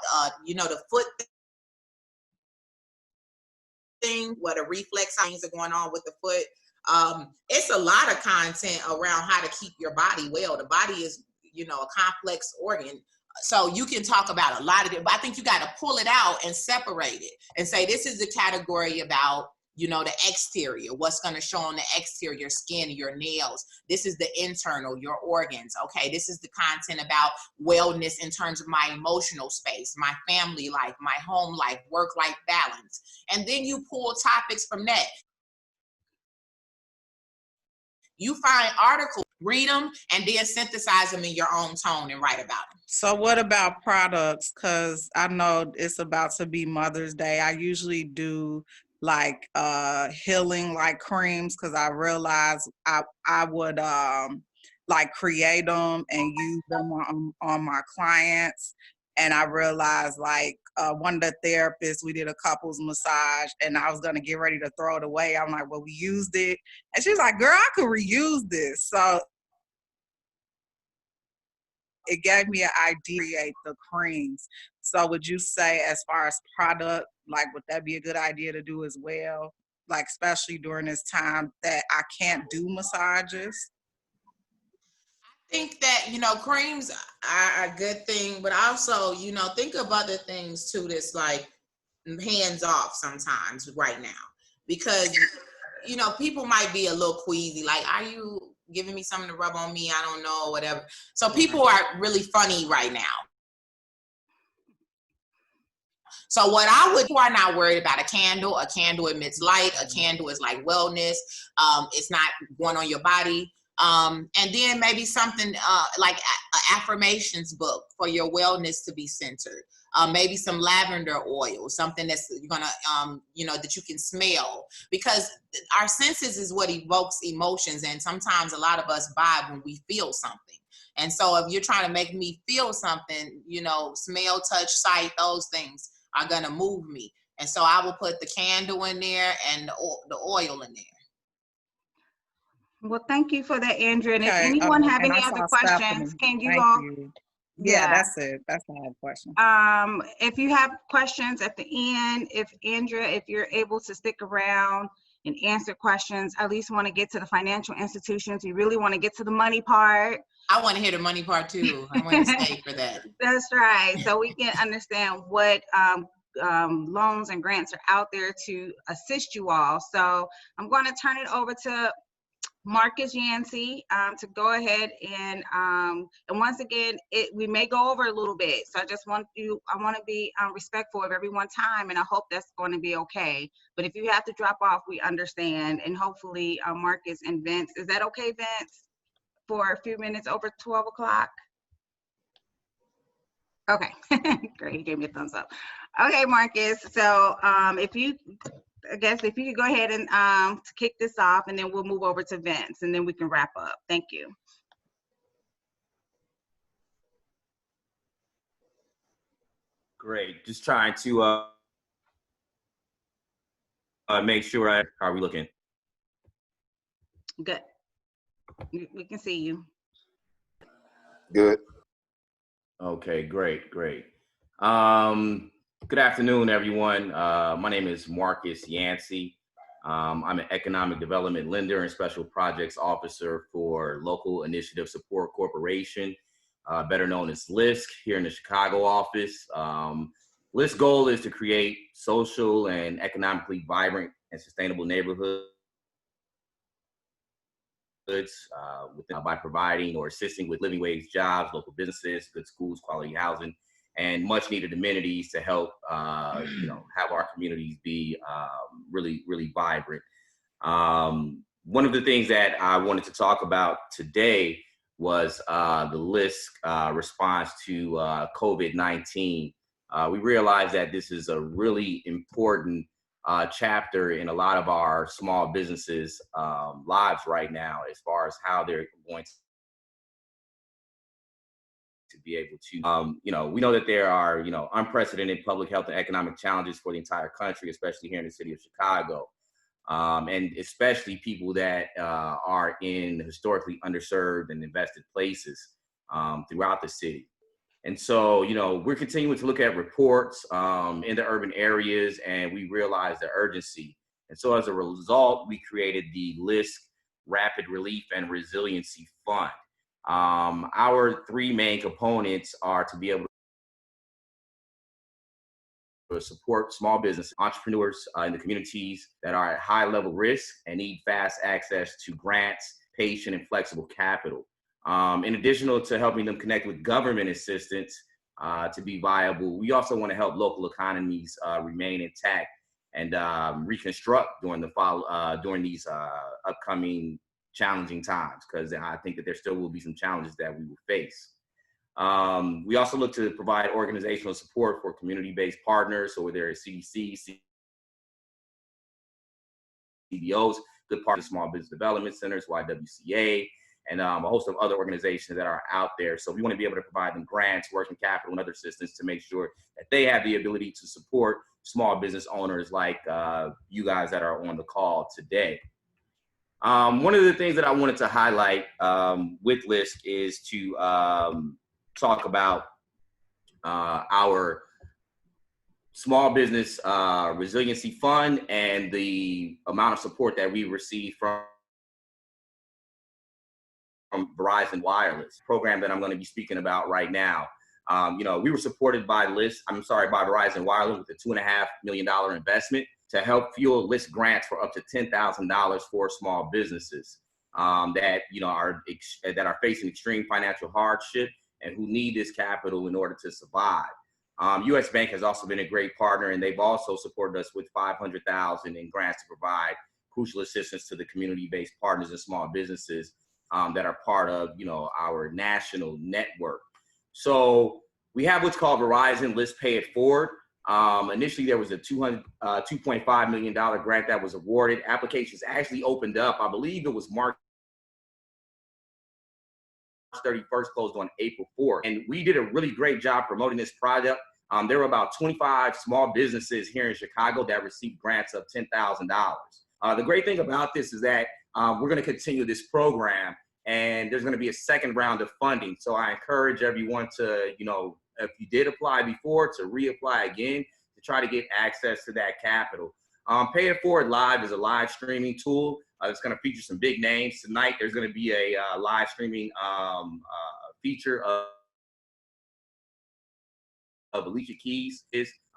the foot thing, what a reflex things are going on with the foot. It's a lot of content around how to keep your body well. The body is a complex organ. So you can talk about a lot of it, but I think you got to pull it out and separate it and say, this is the category about, the exterior, what's going to show on the exterior, your skin, your nails. This is the internal, your organs. Okay. This is the content about wellness in terms of my emotional space, my family life, my home life, work-life balance. And then you pull topics from that. You find articles, read them, and then synthesize them in your own tone and write about them. So what about products? Because I know it's about to be Mother's Day. I usually do like healing like creams, because I realized I would like create them and use them on my clients. And I realized like one of the therapists, we did a couples massage and I was going to get ready to throw it away. I'm like, well, we used it. And she's like, girl, I could reuse this. So it gave me an idea to create the creams. So would you say as far as product, like would that be a good idea to do as well? Like especially during this time that I can't do massages? I think that, creams are a good thing, but also, think of other things too that's like hands off sometimes right now. Because, people might be a little queasy, like, are you giving me something to rub on me? I don't know, whatever. So people are really funny right now. So what people are not worried about a candle. A candle emits light. A candle is like wellness. It's not going on your body. And then maybe something like an affirmations book for your wellness to be centered. Maybe some lavender oil, something that's gonna, that you can smell, because our senses is what evokes emotions. And sometimes a lot of us buy when we feel something. And so if you're trying to make me feel something, smell, touch, sight, those things are gonna move me. And so I will put the candle in there and the oil in there. Well, thank you for that, Andrea. And if Okay, anyone have and any I other saw questions, Stephanie. can you Thank all? you. Yeah, Yeah. that's it. That's my question. If you have questions at the end, if Andrea, if you're able to stick around and answer questions, I at least want to get to the financial institutions. You really want to get to the money part. I want to hear the money part too. I want to stay for that. That's right. So we can understand what loans and grants are out there to assist you all. So I'm going to turn it over to Marcus Yancey to go ahead and once again, we may go over a little bit. So I want to be respectful of everyone's time, and I hope that's going to be okay. But if you have to drop off, we understand. And hopefully Marcus and Vince, is that okay, Vince, for a few minutes over 12 o'clock? Okay, great, he gave me a thumbs up. Okay, Marcus, so if you could go ahead and to kick this off, and then we'll move over to Vince, and then we can wrap up. Thank you. Great. Just trying to make sure. How are we looking? Good. We can see you. Good. Okay, great. Good afternoon, everyone. My name is Marcus Yancey. I'm an economic development lender and special projects officer for Local Initiative Support Corporation, better known as LISC, here in the Chicago office. LISC's goal is to create social and economically vibrant and sustainable neighborhoods by providing or assisting with living wage jobs, local businesses, good schools, quality housing, and much needed amenities to help have our communities be really vibrant. One of the things that I wanted to talk about today was the LISC response to COVID-19. We realize that this is a really important chapter in a lot of our small businesses' lives right now, as far as how they're going to be able to, we know that there are, unprecedented public health and economic challenges for the entire country, especially here in the city of Chicago, and especially people that are in historically underserved and invested places throughout the city. And so, we're continuing to look at reports in the urban areas, and we realize the urgency. And so as a result, we created the LISC Rapid Relief and Resiliency Fund. Our three main components are to be able to support small business entrepreneurs in the communities that are at high level risk and need fast access to grants, patient and flexible capital. In addition to helping them connect with government assistance to be viable, we also want to help local economies remain intact and reconstruct during these upcoming challenging times, because I think that there still will be some challenges that we will face. We also look to provide organizational support for community-based partners, so whether it's CDC, CBOs, good partners, small business development centers, YWCA, and a host of other organizations that are out there. So we want to be able to provide them grants, working capital, and other assistance to make sure that they have the ability to support small business owners like you guys that are on the call today. One of the things that I wanted to highlight with LISC is to talk about our small business resiliency fund and the amount of support that we received from Verizon Wireless program that I'm going to be speaking about right now. We were supported by Verizon Wireless with a $2.5 million investment to help fuel LISC grants for up to $10,000 for small businesses that are facing extreme financial hardship and who need this capital in order to survive. U.S. Bank has also been a great partner, and they've also supported us with $500,000 in grants to provide crucial assistance to the community-based partners and small businesses that are part of, our national network. So we have what's called Verizon Let's Pay It Forward. Initially, there was a $2.5 million grant that was awarded. Applications actually opened up, I believe it was March 31st, closed on April 4th. And we did a really great job promoting this project. There were about 25 small businesses here in Chicago that received grants of $10,000. The great thing about this is that we're going to continue this program, and there's going to be a second round of funding. So I encourage everyone to, if you did apply before, to reapply again to try to get access to that capital. Pay It Forward Live is a live streaming tool. It's going to feature some big names. Tonight, there's going to be a live streaming feature of Alicia Keys.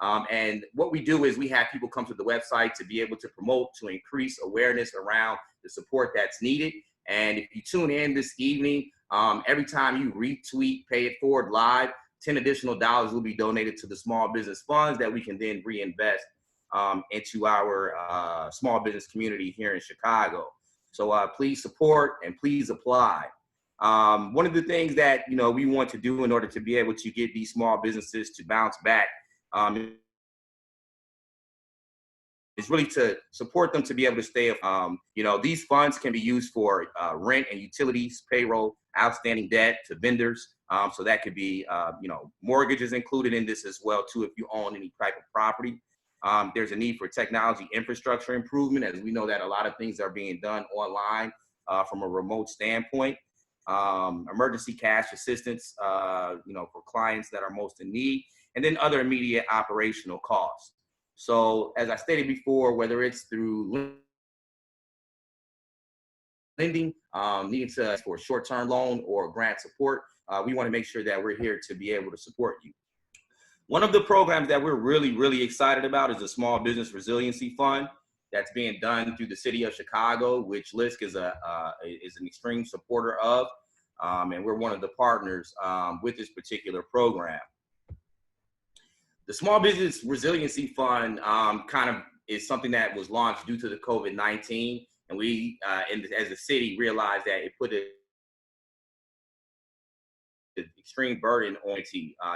And what we do is we have people come to the website to be able to promote, to increase awareness around the support that's needed. And if you tune in this evening, every time you retweet Pay It Forward Live, $10 additional will be donated to the small business funds that we can then reinvest into our small business community here in Chicago. So please support and please apply. One of the things that we want to do in order to be able to get these small businesses to bounce back is really to support them to be able to stay. These funds can be used for rent and utilities, payroll, outstanding debt to vendors. So that could be, mortgages included in this as well too if you own any type of property. There's a need for technology infrastructure improvement, as we know that a lot of things are being done online from a remote standpoint. Emergency cash assistance, for clients that are most in need, and then other immediate operational costs. So as I stated before, whether it's through lending, needing to ask for a short-term loan or grant support, we want to make sure that we're here to be able to support you. One of the programs that we're really, really excited about is the Small Business Resiliency Fund that's being done through the city of Chicago, which LISC is an extreme supporter of, and we're one of the partners with this particular program. The Small Business Resiliency Fund kind of is something that was launched due to the COVID-19, and we, as a city, realized that it put an extreme burden on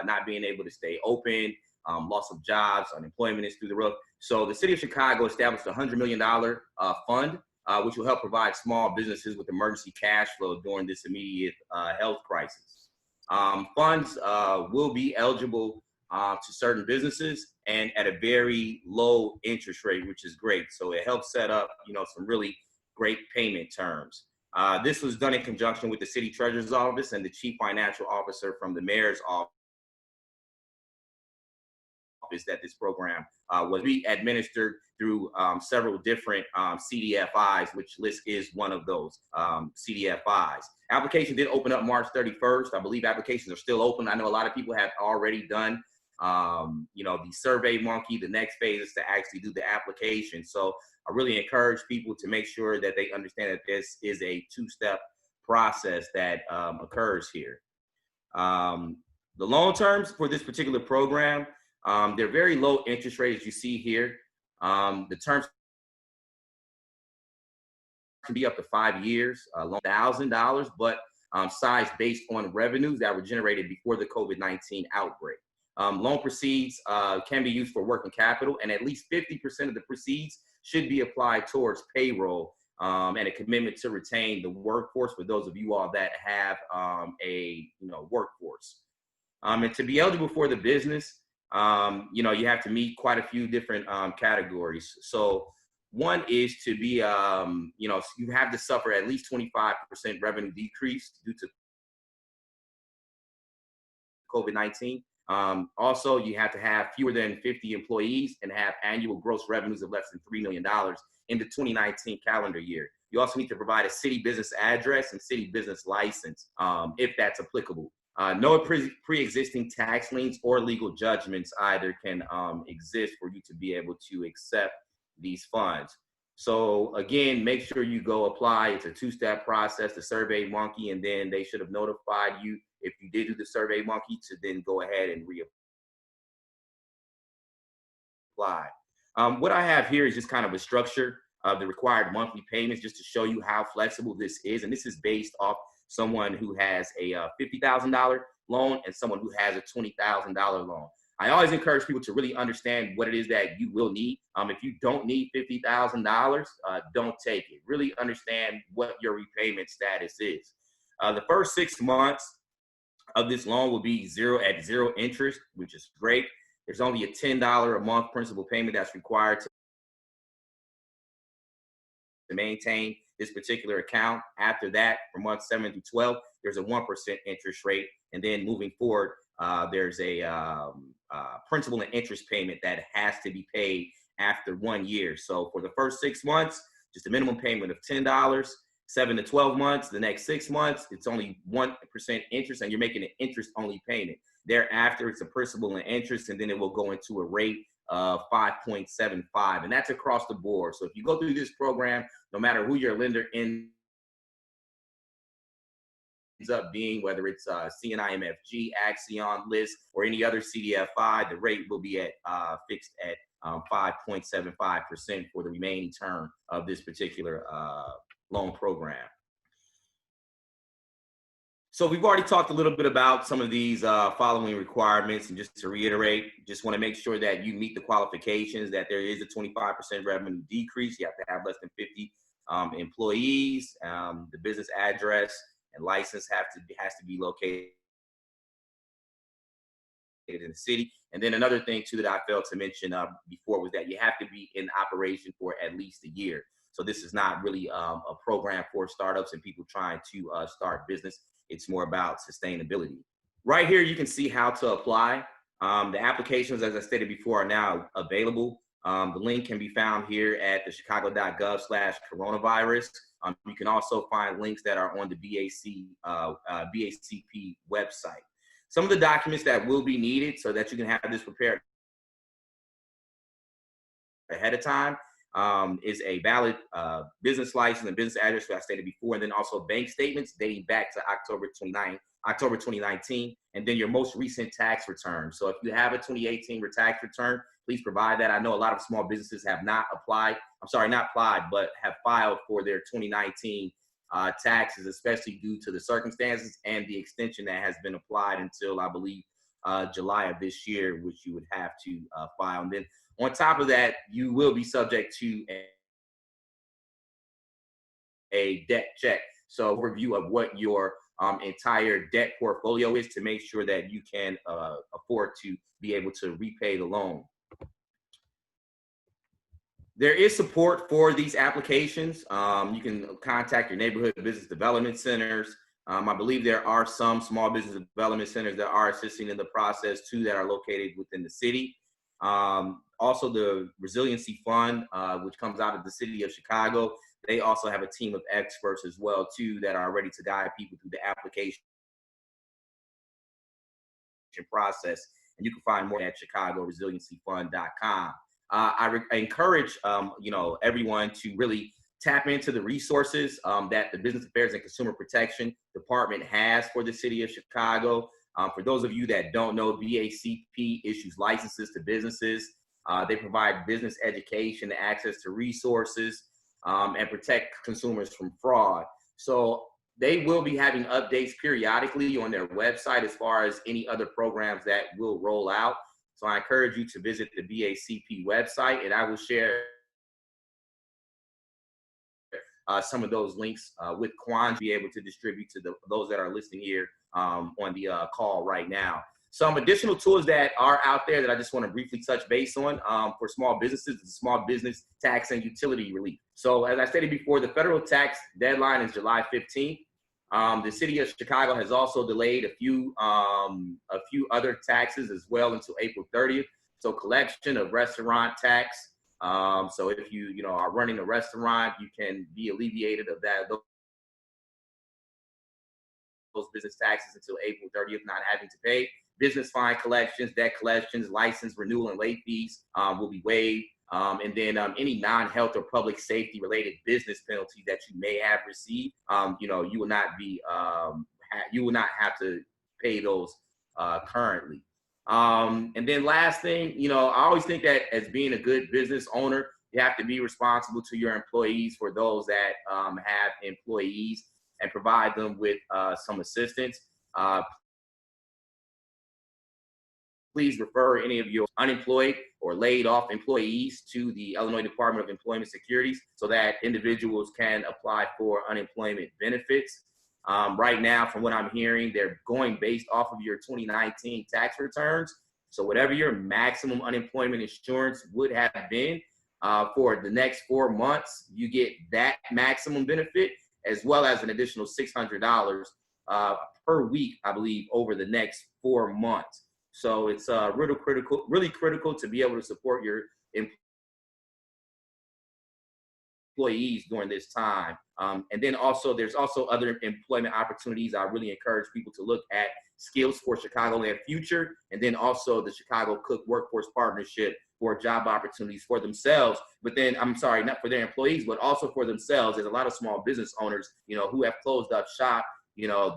not being able to stay open, loss of jobs, unemployment is through the roof. So the city of Chicago established a $100 million fund, which will help provide small businesses with emergency cash flow during this immediate health crisis. Funds will be eligible to certain businesses and at a very low interest rate, which is great. So it helps set up, some really great payment terms. This was done in conjunction with the city treasurer's office and the chief financial officer from the mayor's office that this program was administered through several different CDFIs, which LISC is one of those CDFIs. Application did open up March 31st. I believe applications are still open. I know a lot of people have already done the Survey Monkey. The next phase is to actually do the application. So I really encourage people to make sure that they understand that this is a two-step process that occurs here. The loan terms for this particular program, they're very low interest rate, as you see here. The terms can be up to 5 years, $1,000, but size based on revenues that were generated before the COVID-19 outbreak. Loan proceeds can be used for working capital, and at least 50% of the proceeds should be applied towards payroll and a commitment to retain the workforce for those of you all that have a workforce. And to be eligible for the business, you have to meet quite a few different categories. So one is to be, you have to suffer at least 25% revenue decrease due to COVID-19. Also, you have to have fewer than 50 employees and have annual gross revenues of less than $3 million in the 2019 calendar year. You also need to provide a city business address and city business license, if that's applicable. No pre-existing tax liens or legal judgments either can exist for you to be able to accept these funds. So again, make sure you go apply. It's a two-step process, the Survey Monkey, and then they should have notified you if you did do the Survey Monkey to then go ahead and reapply. What I have here is just kind of a structure the required monthly payments just to show you how flexible this is. And this is based off someone who has a $50,000 loan and someone who has a $20,000 loan. I always encourage people to really understand what it is that you will need. If you don't need $50,000, don't take it. Really understand what your repayment status is. The first 6 months of this loan will be zero interest, which is great. There's only a $10 a month principal payment that's required to maintain this particular account. After that, from month 7 to 12, there's a 1% interest rate. And then moving forward, there's a principal and interest payment that has to be paid after 1 year. So for the first 6 months, just a minimum payment of $10. 7 to 12 months, the next 6 months, it's only 1% interest, and you're making an interest-only payment. Thereafter, it's a principal and interest, and then it will go into a rate of 5.75, and that's across the board. So if you go through this program, no matter who your lender ends up being, whether it's CNIMFG, Axion, List, or any other CDFI, the rate will be at fixed at 5.75% for the remaining term of this particular loan program. So we've already talked a little bit about some of these following requirements, and just to reiterate, just want to make sure that you meet the qualifications, that there is a 25% revenue decrease. You have to have less than 50 employees. The business address and license has to be located in the city. And then another thing too that I failed to mention before was that you have to be in operation for at least a year. So this is not really a program for startups and people trying to start business. It's more about sustainability. Right here, you can see how to apply. The applications, as I stated before, are now available. The link can be found here at the chicago.gov/coronavirus. You can also find links that are on the BACP website. Some of the documents that will be needed so that you can have this prepared ahead of time is a valid business license and business address, as I stated before, and then also bank statements dating back to October 2019, and then your most recent tax return. So if you have a 2018 tax return, please provide that. I know a lot of small businesses have not applied, but have filed for their 2019 taxes, especially due to the circumstances and the extension that has been applied until, I believe, July of this year, which you would have to file. And then on top of that, you will be subject to a debt check. So review of what your entire debt portfolio is to make sure that you can afford to be able to repay the loan. There is support for these applications. You can contact your neighborhood business development centers. I believe there are some small business development centers that are assisting in the process too, that are located within the city. Also the Resiliency Fund, which comes out of the city of Chicago, they also have a team of experts as well too that are ready to guide people through the application process. And you can find more at chicagoresiliencyfund.com. I encourage everyone to really tap into the resources that the Business Affairs and Consumer Protection Department has for the city of Chicago. For those of you that don't know, BACP issues licenses to businesses. They provide business education, access to resources, and protect consumers from fraud. So they will be having updates periodically on their website as far as any other programs that will roll out. So I encourage you to visit the BACP website, and I will share some of those links with Quan to be able to distribute to those that are listening here on the call right now. Some additional tools that are out there that I just want to briefly touch base on for small businesses, the small business tax and utility relief. So as I stated before, the federal tax deadline is July 15th. The city of Chicago has also delayed a few other taxes as well until April 30th. So collection of restaurant tax. So if you are running a restaurant, you can be alleviated of those business taxes until April 30th, not having to pay. Business fine collections, debt collections, license renewal and late fees will be waived. And then any non-health or public safety related business penalties that you may have received, you will not have to pay those currently. And then last thing, I always think that as being a good business owner, You have to be responsible to your employees for those that have employees and provide them with some assistance. Please refer any of your unemployed or laid off employees to the Illinois Department of Employment Security so that individuals can apply for unemployment benefits. Right now, from what I'm hearing, they're going based off of your 2019 tax returns. So whatever your maximum unemployment insurance would have been for the next 4 months, you get that maximum benefit as well as an additional $600 per week, I believe, over the next 4 months. So it's really critical to be able to support your employees during this time. And then also, there's also other employment opportunities. I really encourage people to look at Skills for Chicagoland Future, and then also the Chicago Cook Workforce Partnership for job opportunities for themselves. But then, I'm sorry, not for their employees, but also for themselves. There's a lot of small business owners, who have closed up shop.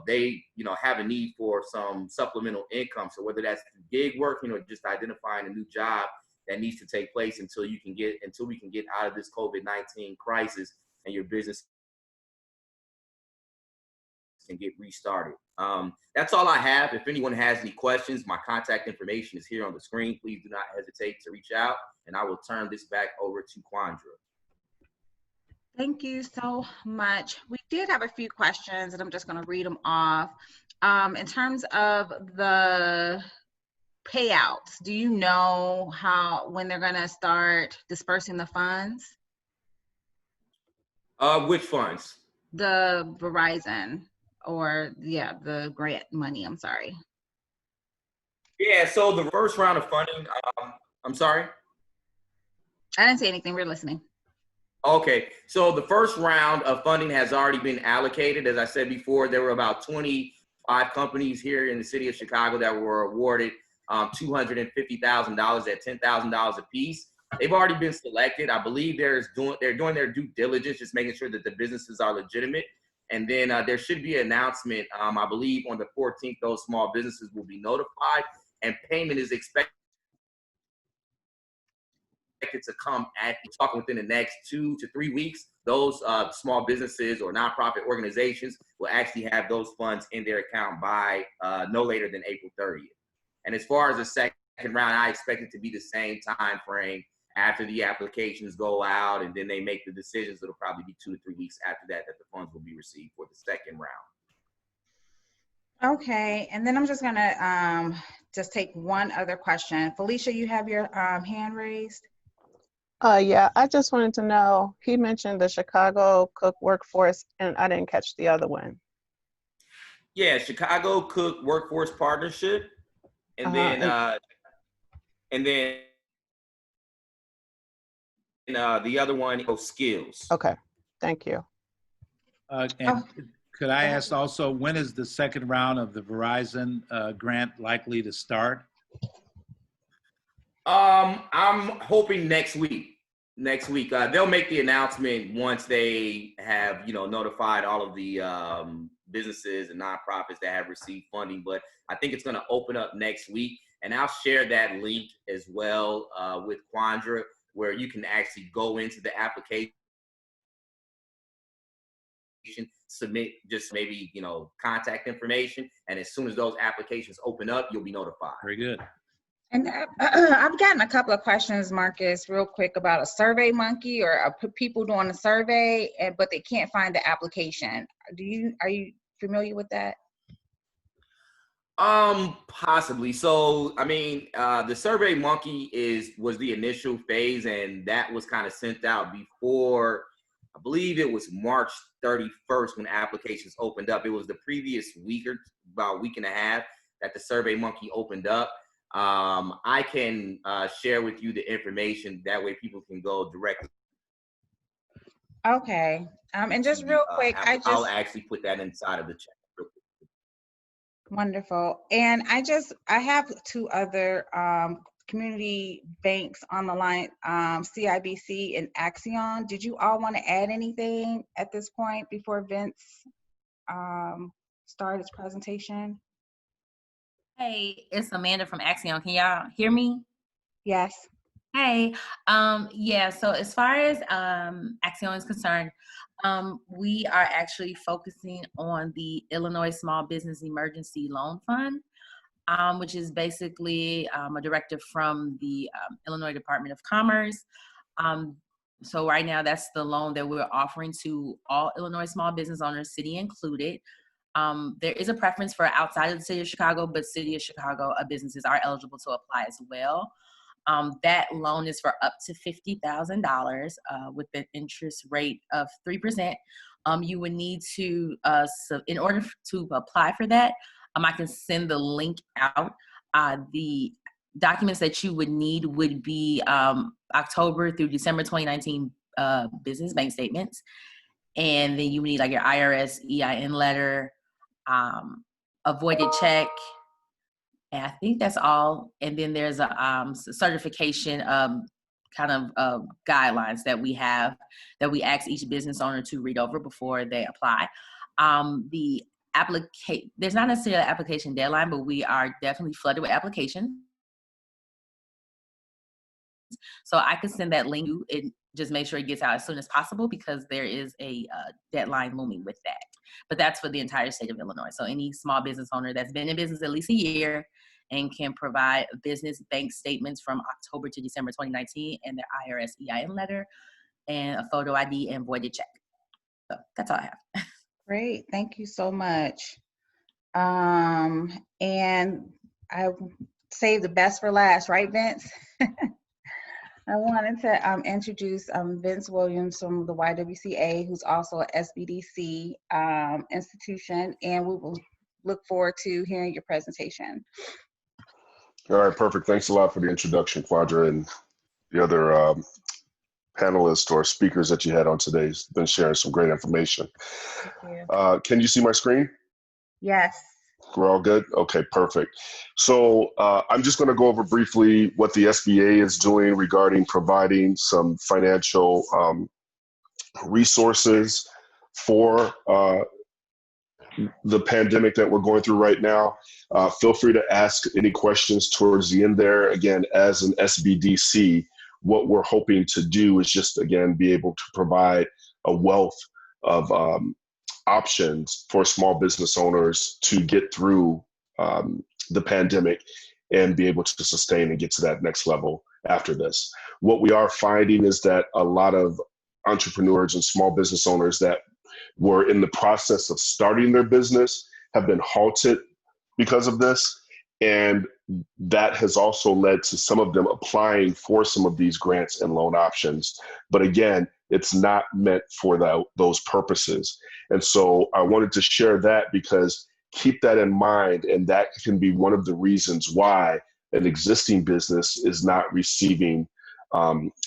They, have a need for some supplemental income. So whether that's gig work, just identifying a new job that needs to take place until we can get out of this COVID-19 crisis and your business can get restarted. That's all I have. If anyone has any questions, my contact information is here on the screen. Please do not hesitate to reach out, and I will turn this back over to Quandra. Thank you so much. We did have a few questions, and I'm just going to read them off. In terms of the payouts, do you know when they're going to start dispersing the funds? Which funds? The Verizon the grant money, I'm sorry. Yeah, so the first round of funding, I'm sorry? I didn't say anything, we're listening. Okay, so the first round of funding has already been allocated. As I said before, there were about 25 companies here in the city of Chicago that were awarded $250,000 at $10,000 a piece. They've already been selected. I believe they're doing their due diligence, just making sure that the businesses are legitimate. And then there should be an announcement, I believe on the 14th, those small businesses will be notified, and payment is expected to come talking within the next 2 to 3 weeks. Those small businesses or nonprofit organizations will actually have those funds in their account by no later than April 30th. And as far as the second round, I expect it to be the same time frame after the applications go out and then they make the decisions. It'll probably be 2 to 3 weeks after that the funds will be received for the second round. Okay, and then I'm just gonna just take one other question. Felicia, you have your hand raised? Yeah, I just wanted to know, he mentioned the Chicago Cook Workforce, and I didn't catch the other one. Yeah, Chicago Cook Workforce Partnership, and then the other one, Skills. Okay, thank you. Could I ask also, when is the second round of the Verizon grant likely to start? I'm hoping next week. They'll make the announcement once they have, notified all of the businesses and nonprofits that have received funding. But I think it's going to open up next week, and I'll share that link as well with Quandra, where you can actually go into the application, submit just maybe contact information, and as soon as those applications open up, you'll be notified. Very good. And I've gotten a couple of questions, Marcus, real quick about a Survey Monkey or people doing a survey, but they can't find the application. Are you familiar with that? Possibly. So, I mean, the Survey Monkey was the initial phase, and that was kind of sent out before, I believe it was March 31st when applications opened up. It was the previous week or about a week and a half that the Survey Monkey opened up. I can share with you the information. That way people can go directly. Okay. And just real quick, I'll actually put that inside of the chat. Wonderful. And I have two other community banks on the line, CIBC and Axion. Did you all want to add anything at this point before Vince started his presentation? Hey, it's Amanda from Axion. Can y'all hear me? Yes. Hey, yeah, so as far as Axion is concerned, we are actually focusing on the Illinois Small Business Emergency Loan Fund, which is basically a directive from the Illinois Department of Commerce. So right now, that's the loan that we're offering to all Illinois small business owners, city included. There is a preference for outside of the city of Chicago, but city of Chicago businesses are eligible to apply as well. That loan is for up to $50,000 with an interest rate of 3%. You would need to, so in order to apply for that, I can send the link out. The documents that you would need would be October through December 2019 business bank statements. And then you would need like your IRS EIN letter, a voided check, and I think that's all. And then there's a certification kind of guidelines that we have that we ask each business owner to read over before they apply. There's not necessarily an application deadline, but we are definitely flooded with applications. So I could send that link and just make sure it gets out as soon as possible because there is a deadline looming with that. But that's for the entire state of Illinois. So any small business owner that's been in business at least a year and can provide business bank statements from October to December 2019 and their IRS EIN letter and a photo ID and voided check. So that's all I have. Great, thank you so much. And I saved the best for last, right, Vince? I wanted to introduce Vince Williams from the YWCA, who's also an SBDC institution, and we will look forward to hearing your presentation. All right, perfect. Thanks a lot for the introduction, Quadra, and the other panelists or speakers that you had on today. It's been sharing some great information. Thank you. Can you see my screen? Yes. We're all good? Okay, perfect. So I'm just going to go over briefly what the SBA is doing regarding providing some financial resources for the pandemic that we're going through right now. Feel free to ask any questions towards the end there. Again, as an SBDC, what we're hoping to do is just, again, be able to provide a wealth of options for small business owners to get through the pandemic and be able to sustain and get to that next level after this. What we are finding is that a lot of entrepreneurs and small business owners that were in the process of starting their business have been halted because of this. And that has also led to some of them applying for some of these grants and loan options. But again, it's not meant for those purposes. And so I wanted to share that because keep that in mind. And that can be one of the reasons why an existing business is not receiving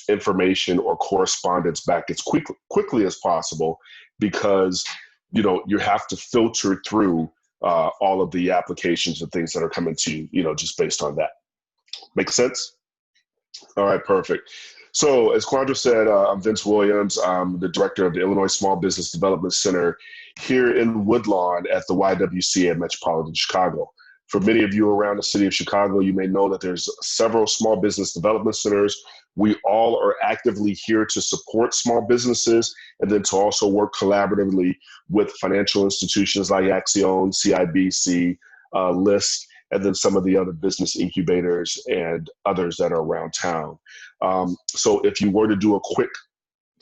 information or correspondence back as quickly as possible, because you have to filter through all of the applications and things that are coming to you, just based on that. Make sense? All right, perfect. So as Quadra said, I'm Vince Williams. I'm the director of the Illinois Small Business Development Center here in Woodlawn at the YWCA Metropolitan Chicago. For many of you around the city of Chicago, you may know that there's several small business development centers. We all are actively here to support small businesses and then to also work collaboratively with financial institutions like Axion, CIBC, LIST, and then some of the other business incubators and others that are around town. So if you were to do a quick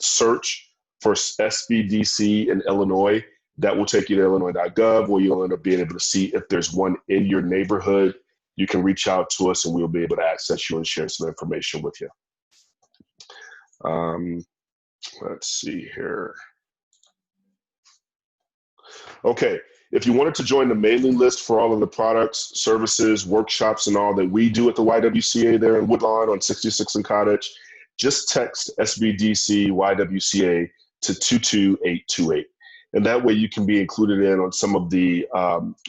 search for SBDC in Illinois, that will take you to illinois.gov, where you'll end up being able to see if there's one in your neighborhood. You can reach out to us and we'll be able to access you and share some information with you. Let's see here. Okay, if you wanted to join the mailing list for all of the products, services, workshops, and all that we do at the YWCA there in Woodlawn on 66th and Cottage, just text SBDC YWCA to 22828. And that way you can be included in on some of the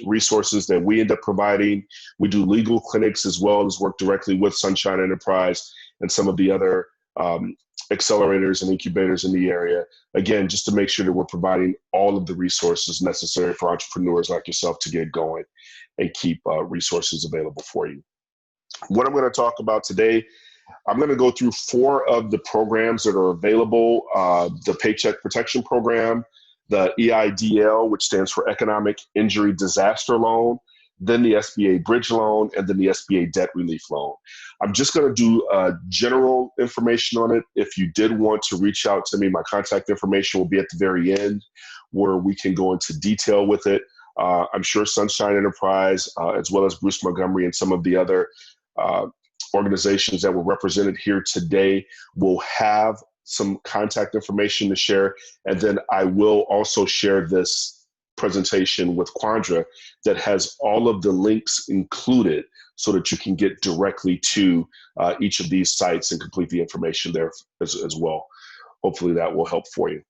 resources that we end up providing. We do legal clinics as well as work directly with Sunshine Enterprise and some of the other accelerators and incubators in the area. Again, just to make sure that we're providing all of the resources necessary for entrepreneurs like yourself to get going and keep resources available for you. What I'm going to talk about today I'm going to go through 4 of the programs that are available: the Paycheck Protection Program, the EIDL, which stands for Economic Injury Disaster Loan, then the SBA Bridge Loan, and then the SBA Debt Relief Loan. I'm just going to do general information on it. If you did want to reach out to me, my contact information will be at the very end, where we can go into detail with it. I'm sure Sunshine Enterprise, as well as Bruce Montgomery and some of the other organizations that were represented here today, will have some contact information to share. And then I will also share this presentation with Quandra that has all of the links included, so that you can get directly to each of these sites and complete the information there as well. Hopefully that will help for you.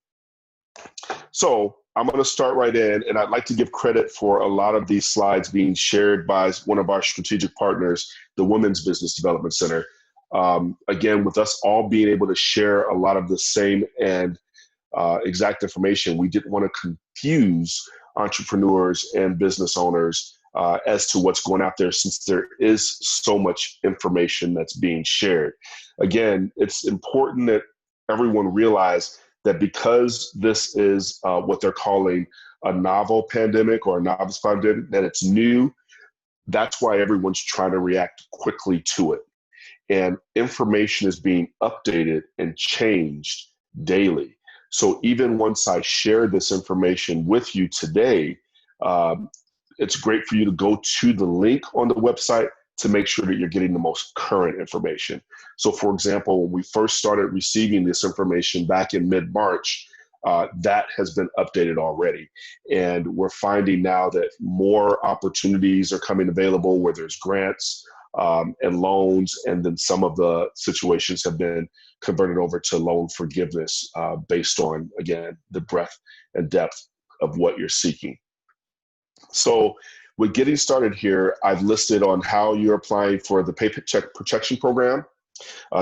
So I'm going to start right in, and I'd like to give credit for a lot of these slides being shared by one of our strategic partners, the Women's Business Development Center. Again, with us all being able to share a lot of the same and exact information, we didn't want to confuse entrepreneurs and business owners as to what's going out there, since there is so much information that's being shared. Again, it's important that everyone realize that because this is what they're calling a novel pandemic or a novice pandemic, that it's new, that's why everyone's trying to react quickly to it. And information is being updated and changed daily. So even once I share this information with you today, it's great for you to go to the link on the website to make sure that you're getting the most current information. So for example, when we first started receiving this information back in mid-March, that has been updated already. And we're finding now that more opportunities are coming available where there's grants and loans, and then some of the situations have been converted over to loan forgiveness based on, again, the breadth and depth of what you're seeking. So with getting started here, I've listed on how you're applying for the Paycheck Protection Program,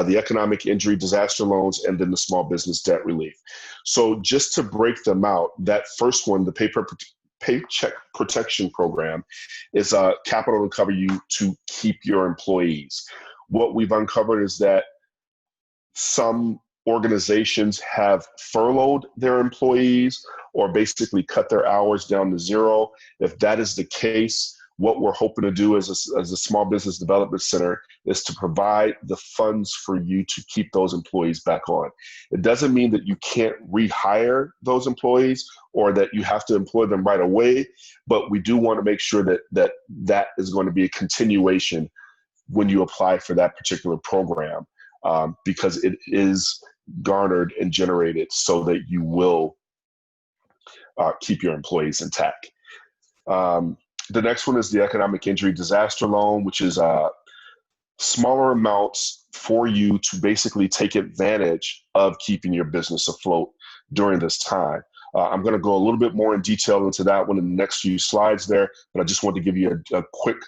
the Economic Injury Disaster Loans, and then the Small Business Debt Relief. So just to break them out, that first one, the Paycheck Protection Program, is capital to cover you to keep your employees. What we've uncovered is that some organizations have furloughed their employees or basically cut their hours down to zero. If that is the case, what we're hoping to do as a small business development center is to provide the funds for you to keep those employees back on. It doesn't mean that you can't rehire those employees or that you have to employ them right away, but we do want to make sure that is going to be a continuation when you apply for that particular program, because it is garnered and generated so that you will keep your employees intact. The next one is the Economic Injury Disaster Loan, which is smaller amounts for you to basically take advantage of keeping your business afloat during this time. I'm going to go a little bit more in detail into that one in the next few slides there, but I just want to give you a quick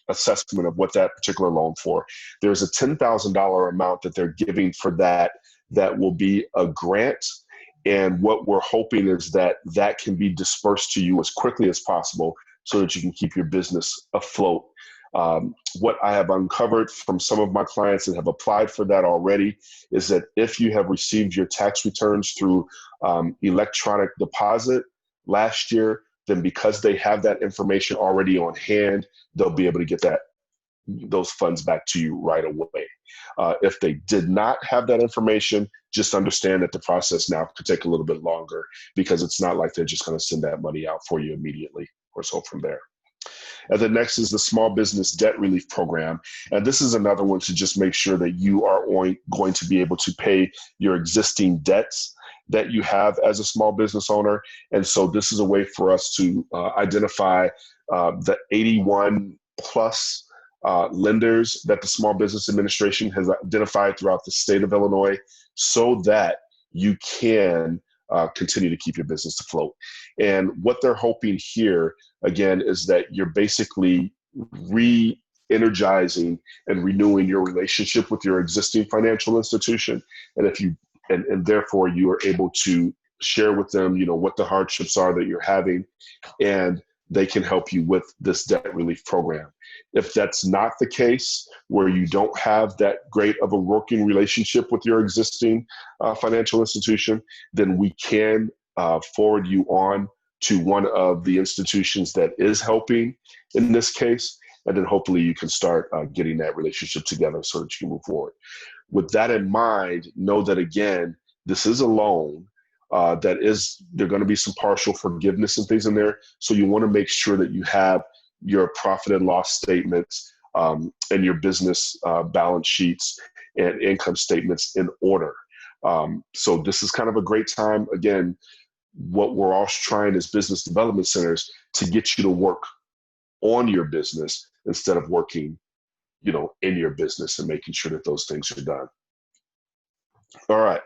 assessment of what that particular loan for. There's a $10,000 amount that they're giving for that will be a grant. And what we're hoping is that that can be dispersed to you as quickly as possible so that you can keep your business afloat. What I have uncovered from some of my clients that have applied for that already is that if you have received your tax returns through electronic deposit last year, then because they have that information already on hand, they'll be able to get those funds back to you right away. If they did not have that information, just understand that the process now could take a little bit longer, because it's not like they're just going to send that money out for you immediately or so from there. And then next is the Small Business Debt Relief Program. And this is another one to just make sure that you are going to be able to pay your existing debts that you have as a small business owner. And so this is a way for us to identify the 81 plus lenders that the Small Business Administration has identified throughout the state of Illinois, so that you can continue to keep your business afloat. And what they're hoping here, again, is that you're basically re-energizing and renewing your relationship with your existing financial institution. And therefore you are able to share with them, what the hardships are that you're having, and they can help you with this debt relief program. If that's not the case, where you don't have that great of a working relationship with your existing financial institution, then we can forward you on to one of the institutions that is helping in this case. And then hopefully you can start getting that relationship together so that you can move forward. With that in mind, know that, again, this is a loan there are going to be some partial forgiveness and things in there. So you want to make sure that you have your profit and loss statements and your business balance sheets and income statements in order. So this is kind of a great time. Again, what we're all trying as business development centers to get you to work on your business instead of working, in your business, and making sure that those things are done. All right.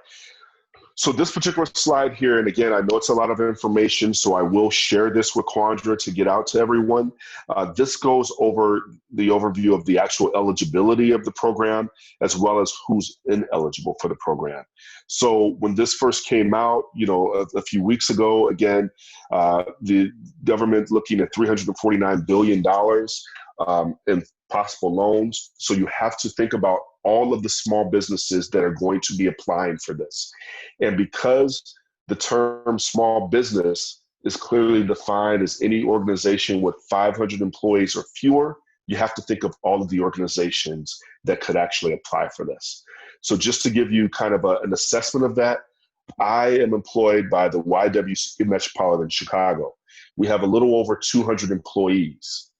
So this particular slide here, and again, I know it's a lot of information, so I will share this with Quandra to get out to everyone. This goes over the overview of the actual eligibility of the program, as well as who's ineligible for the program. So when this first came out, a few weeks ago, again, the government looking at $349 billion in possible loans. So you have to think about all of the small businesses that are going to be applying for this. And because the term small business is clearly defined as any organization with 500 employees or fewer, you have to think of all of the organizations that could actually apply for this. So just to give you kind of an assessment of that, I am employed by the YWCA Metropolitan Chicago. We have a little over 200 employees,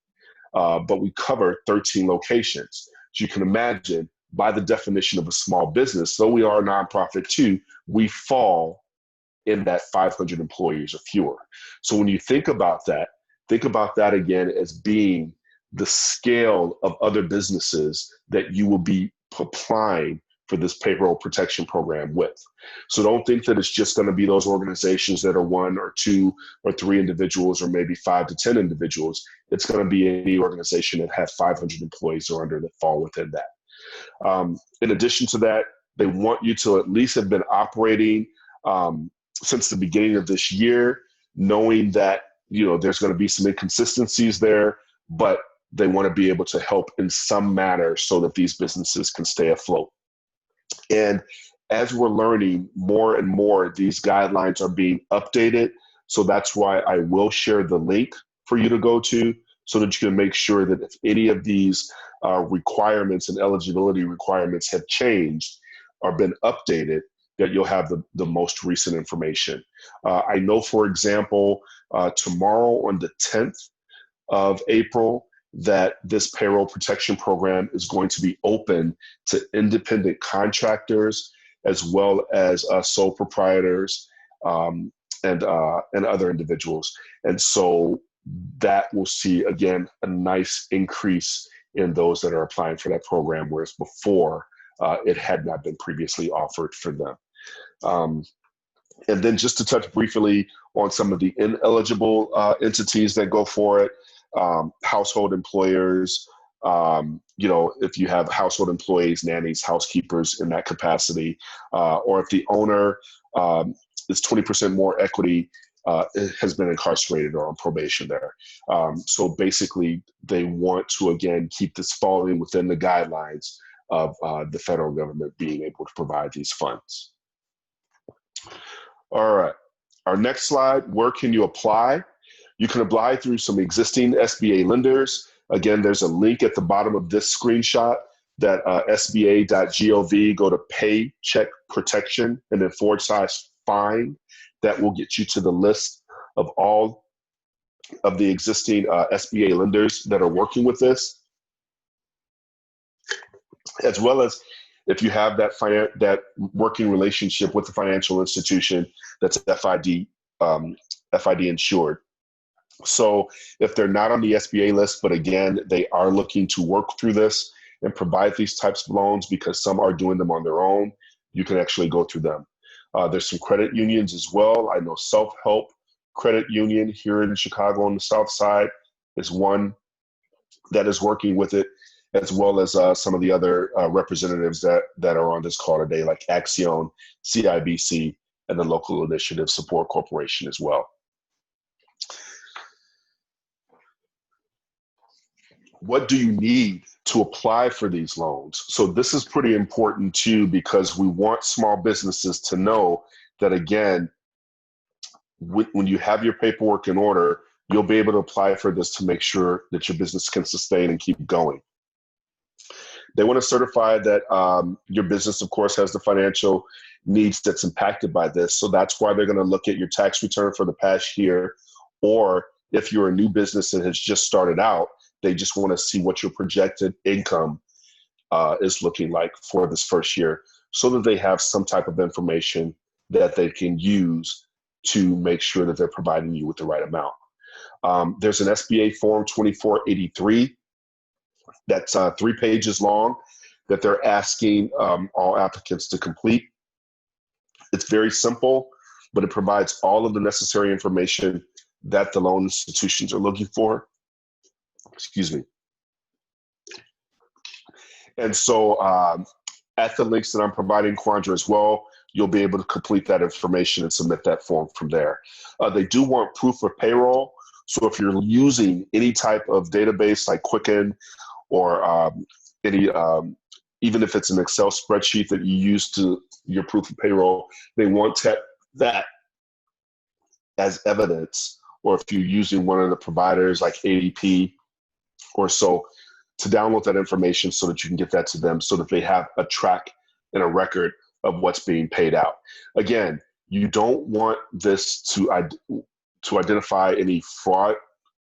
but we cover 13 locations. So you can imagine, by the definition of a small business, though we are a nonprofit too, we fall in that 500 employees or fewer. So when you think about that again as being the scale of other businesses that you will be applying for this payroll protection program with. So don't think that it's just going to be those organizations that are 1 or 2 or 3 individuals, or maybe 5 to 10 individuals. It's going to be any organization that has 500 employees or under that fall within that. In addition to that, they want you to at least have been operating since the beginning of this year, knowing that there's going to be some inconsistencies there, but they want to be able to help in some manner so that these businesses can stay afloat. And as we're learning more and more, these guidelines are being updated. So that's why I will share the link for you to go to, so that you can make sure that if any of these requirements and eligibility requirements have changed or been updated, that you'll have the most recent information. I know, for example, tomorrow on the 10th of April, that this payroll protection program is going to be open to independent contractors, as well as sole proprietors and other individuals. And so that will see, again, a nice increase in those that are applying for that program, whereas before it had not been previously offered for them. And then just to touch briefly on some of the ineligible entities that go for it, household employers, if you have household employees, nannies, housekeepers in that capacity, or if the owner is 20% more equity, has been incarcerated or on probation there. So basically, they want to, again, keep this falling within the guidelines of the federal government being able to provide these funds. All right, our next slide, where can you apply? You can apply through some existing SBA lenders. Again, there's a link at the bottom of this screenshot that sba.gov, go to Paycheck Protection and then /find. That will get you to the list of all of the existing SBA lenders that are working with this, as well as if you have that working relationship with the financial institution that's FID insured. So if they're not on the SBA list, but again, they are looking to work through this and provide these types of loans, because some are doing them on their own, you can actually go through them. There's some credit unions as well. I know Self-Help Credit Union here in Chicago on the South Side is one that is working with it, as well as some of the other representatives that are on this call today, like Axion, CIBC, and the Local Initiative Support Corporation as well. What do you need to apply for these loans. So this is pretty important too, because we want small businesses to know that, again, when you have your paperwork in order, you'll be able to apply for this to make sure that your business can sustain and keep going. They want to certify that your business, of course, has the financial needs that's impacted by this. So that's why they're going to look at your tax return for the past year, or if you're a new business that has just started out, they just want to see what your projected income is looking like for this first year, so that they have some type of information that they can use to make sure that they're providing you with the right amount. There's an SBA Form 2483 that's 3 pages long that they're asking all applicants to complete. It's very simple, but it provides all of the necessary information that the loan institutions are looking for. Excuse me. And so at the links that I'm providing, Quandra, as well, you'll be able to complete that information and submit that form from there. They do want proof of payroll. So if you're using any type of database like Quicken or even if it's an Excel spreadsheet that you use to your proof of payroll, they want that as evidence. Or if you're using one of the providers like ADP or so, to download that information so that you can get that to them, so that they have a track and a record of what's being paid out. Again, you don't want this to identify any fraud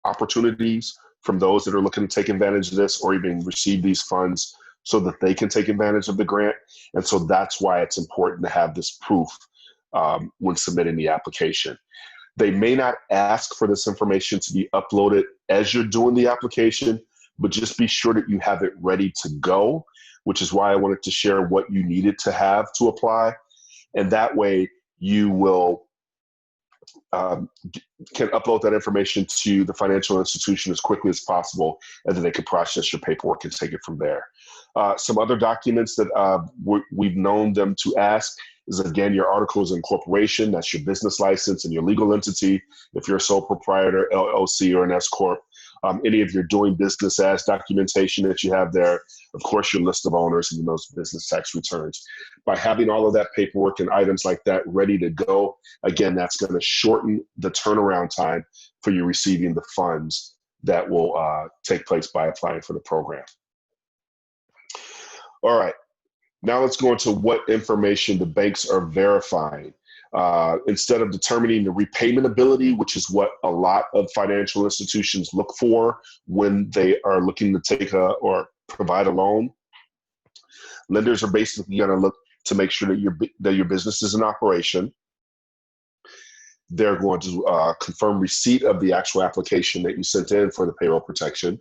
opportunities from those that are looking to take advantage of this or even receive these funds so that they can take advantage of the grant. And so that's why it's important to have this proof when submitting the application. They may not ask for this information to be uploaded as you're doing the application, but just be sure that you have it ready to go, which is why I wanted to share what you needed to have to apply. And that way you will can upload that information to the financial institution as quickly as possible, and then they can process your paperwork and take it from there. Some other documents that we've known them to ask is, again, your articles of incorporation. That's your business license and your legal entity. If you're a sole proprietor, LLC, or an S Corp, any of your doing business as documentation that you have there, of course, your list of owners and those business tax returns. By having all of that paperwork and items like that ready to go, again, that's going to shorten the turnaround time for you receiving the funds that will take place by applying for the program. All right, now let's go into what information the banks are verifying. Instead of determining the repayment ability, which is what a lot of financial institutions look for when they are looking to take or provide a loan, lenders are basically going to look to make sure that your business is in operation. They're going to confirm receipt of the actual application that you sent in for the payroll protection.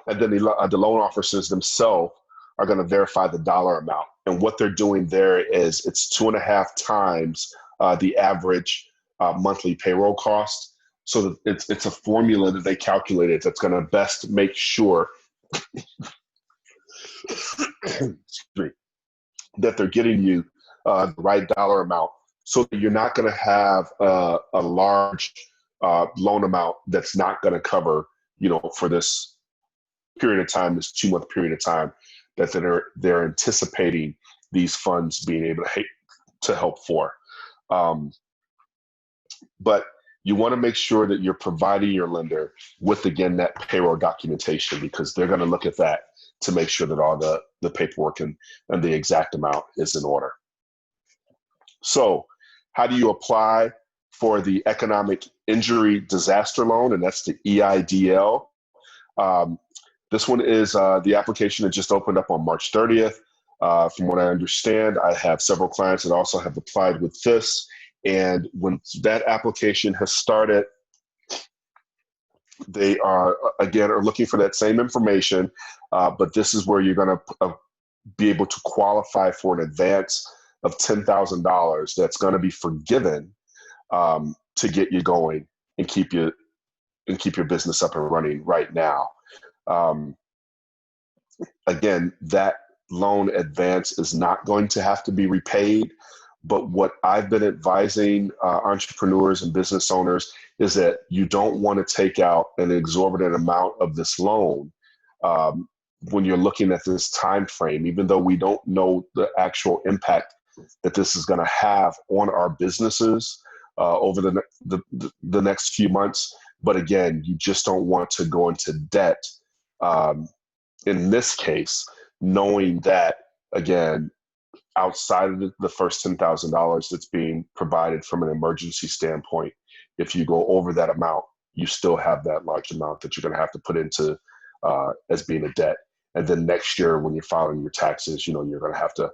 And then the loan officers themselves are going to verify the dollar amount. And what they're doing there is it's 2.5 times the average monthly payroll cost. So that it's a formula that they calculated that's going to best make sure that they're getting you the right dollar amount, so that you're not going to have a large loan amount that's not going to cover, for this period of time, this 2-month period of time that they're anticipating these funds being able to help for. But you want to make sure that you're providing your lender with, again, that payroll documentation, because they're going to look at that to make sure that all the paperwork and the exact amount is in order. So how do you apply for the Economic Injury Disaster Loan? And that's the EIDL. This one is the application that just opened up on March 30th. From what I understand, I have several clients that also have applied with this. And when that application has started, they are looking for that same information, but this is where you're going to be able to qualify for an advance of $10,000 that's going to be forgiven to get you going and keep your business up and running right now. Again, that loan advance is not going to have to be repaid, But what I've been advising entrepreneurs and business owners is that you don't want to take out an exorbitant amount of this loan when you're looking at this time frame, even though we don't know the actual impact that this is going to have on our businesses over the next few months. But again, you just don't want to go into debt in this case, knowing that, again, outside of the first $10,000 that's being provided from an emergency standpoint, if you go over that amount, you still have that large amount that you're going to have to put into as being a debt. And then next year, when you're filing your taxes, you're going to have to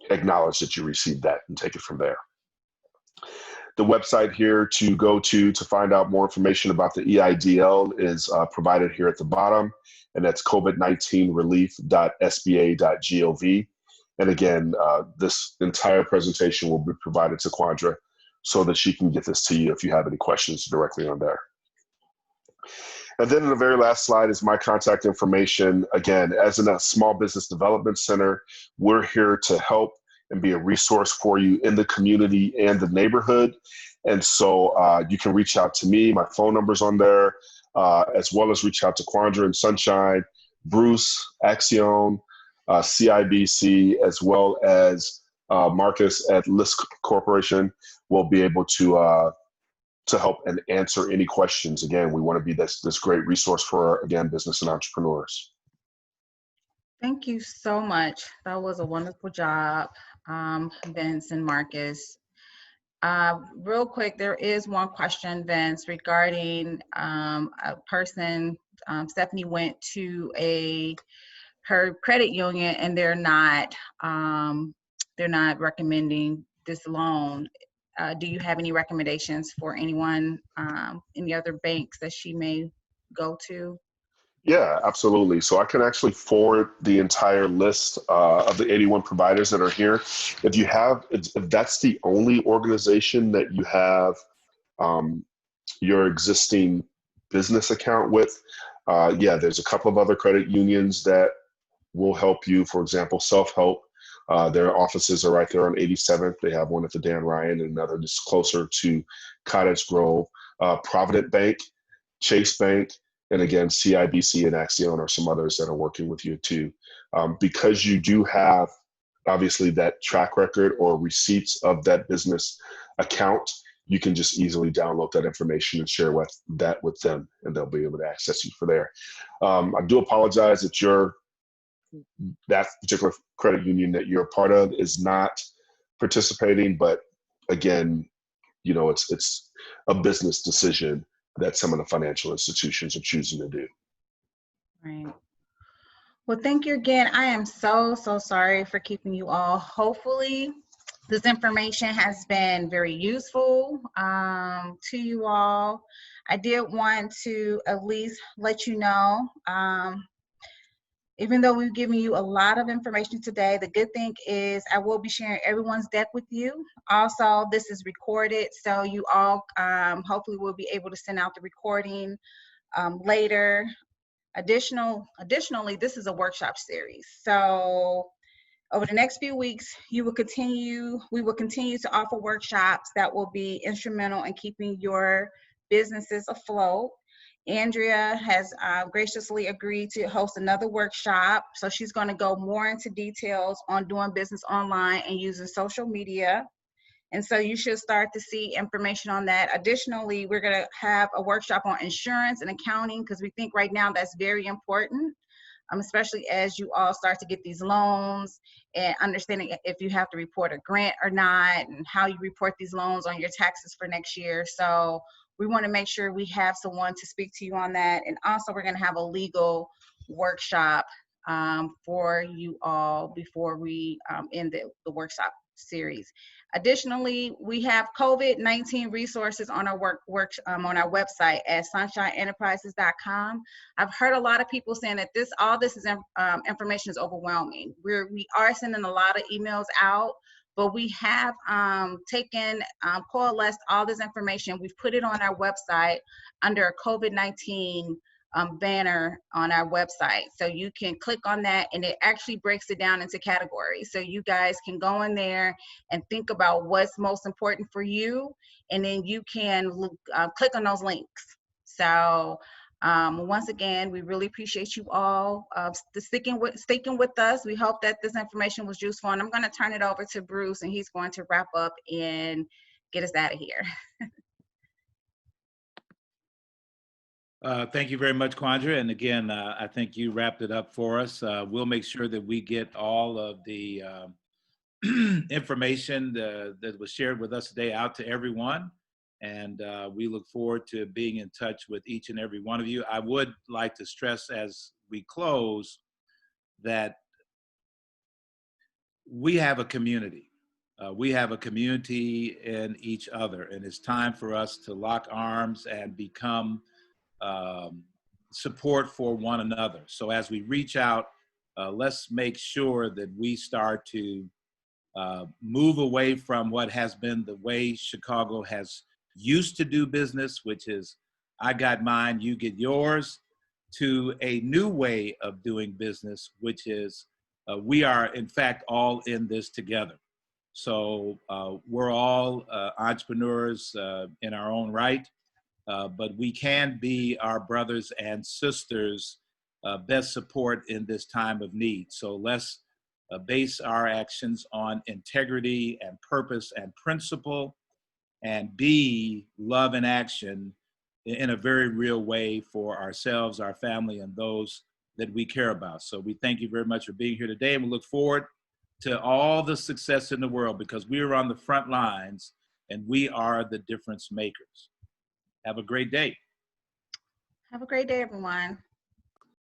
acknowledge that you received that and take it from there. The website here to go to find out more information about the EIDL is provided here at the bottom, and that's covid19relief.sba.gov. And again, this entire presentation will be provided to Quandra so that she can get this to you if you have any questions directly on there. And then in the very last slide is my contact information. Again, as a small business development center, we're here to help and be a resource for you in the community and the neighborhood. And so you can reach out to me. My phone number's on there, as well as reach out to Quandra and Sunshine, Bruce, Axion, CIBC, as well as Marcus at List Corporation will be able to help and answer any questions. Again, we want to be this great resource for, again, business and entrepreneurs. Thank you so much. That was a wonderful job, Vince and Marcus. Real quick, there is one question, Vince, regarding a person. Stephanie went to her credit union, and they're not recommending this loan. Do you have any recommendations for anyone, any other banks that she may go to? Yeah, absolutely. So I can actually forward the entire list of the 81 providers that are here. If that's the only organization that you have your existing business account with, yeah, there's a couple of other credit unions that will help you. For example, Self-Help. Their offices are right there on 87th. They have one at the Dan Ryan and another just closer to Cottage Grove. Provident Bank, Chase Bank, and again, CIBC and Axion are some others that are working with you too. Because you do have, obviously, that track record or receipts of that business account, you can just easily download that information and share that with them, and they'll be able to access you for there. I do apologize that that particular credit union that you're a part of is not participating, but again, it's a business decision that some of the financial institutions are choosing to do. Right. Well, thank you again. I am so sorry for keeping you all. Hopefully, this information has been very useful to you all. I did want to at least let you know, even though we've given you a lot of information today, the good thing is I will be sharing everyone's deck with you. Also, this is recorded, so you all hopefully will be able to send out the recording later. Additionally, this is a workshop series. So over the next few weeks, we will continue to offer workshops that will be instrumental in keeping your businesses afloat. Andrea has graciously agreed to host another workshop. So she's going to go more into details on doing business online and using social media. And so you should start to see information on that. Additionally, we're going to have a workshop on insurance and accounting, because we think right now that's very important, especially as you all start to get these loans and understanding if you have to report a grant or not and how you report these loans on your taxes for next year. So we want to make sure we have someone to speak to you on that. And also we're going to have a legal workshop for you all before we end the workshop series. Additionally, we have COVID-19 resources on our on our website at sunshineenterprises.com. I've heard a lot of people saying that all this information is overwhelming. We are sending a lot of emails out, but we have coalesced all this information. We've put it on our website under a COVID-19 banner on our website. So you can click on that and it actually breaks it down into categories. So you guys can go in there and think about what's most important for you. And then you can click on those links. So once again, we really appreciate you all sticking with us. We hope that this information was useful. And I'm going to turn it over to Bruce, and he's going to wrap up and get us out of here. Thank you very much, Quandra. And again, I think you wrapped it up for us. We'll make sure that we get all of the information that was shared with us today out to everyone. And we look forward to being in touch with each and every one of you. I would like to stress as we close that we have a community. We have a community in each other, and it's time for us to lock arms and become support for one another. So as we reach out, let's make sure that we start to move away from what has been the way Chicago has used to do business, which is I got mine, you get yours, to a new way of doing business, which is we are in fact all in this together. So we're all entrepreneurs in our own right, but we can be our brothers and sisters' best support in this time of need. So let's base our actions on integrity and purpose and principle, and be love in action in a very real way for ourselves, our family, and those that we care about. So we thank you very much for being here today, and we look forward to all the success in the world, because we are on the front lines and we are the difference makers. Have a great day. Have a great day, everyone.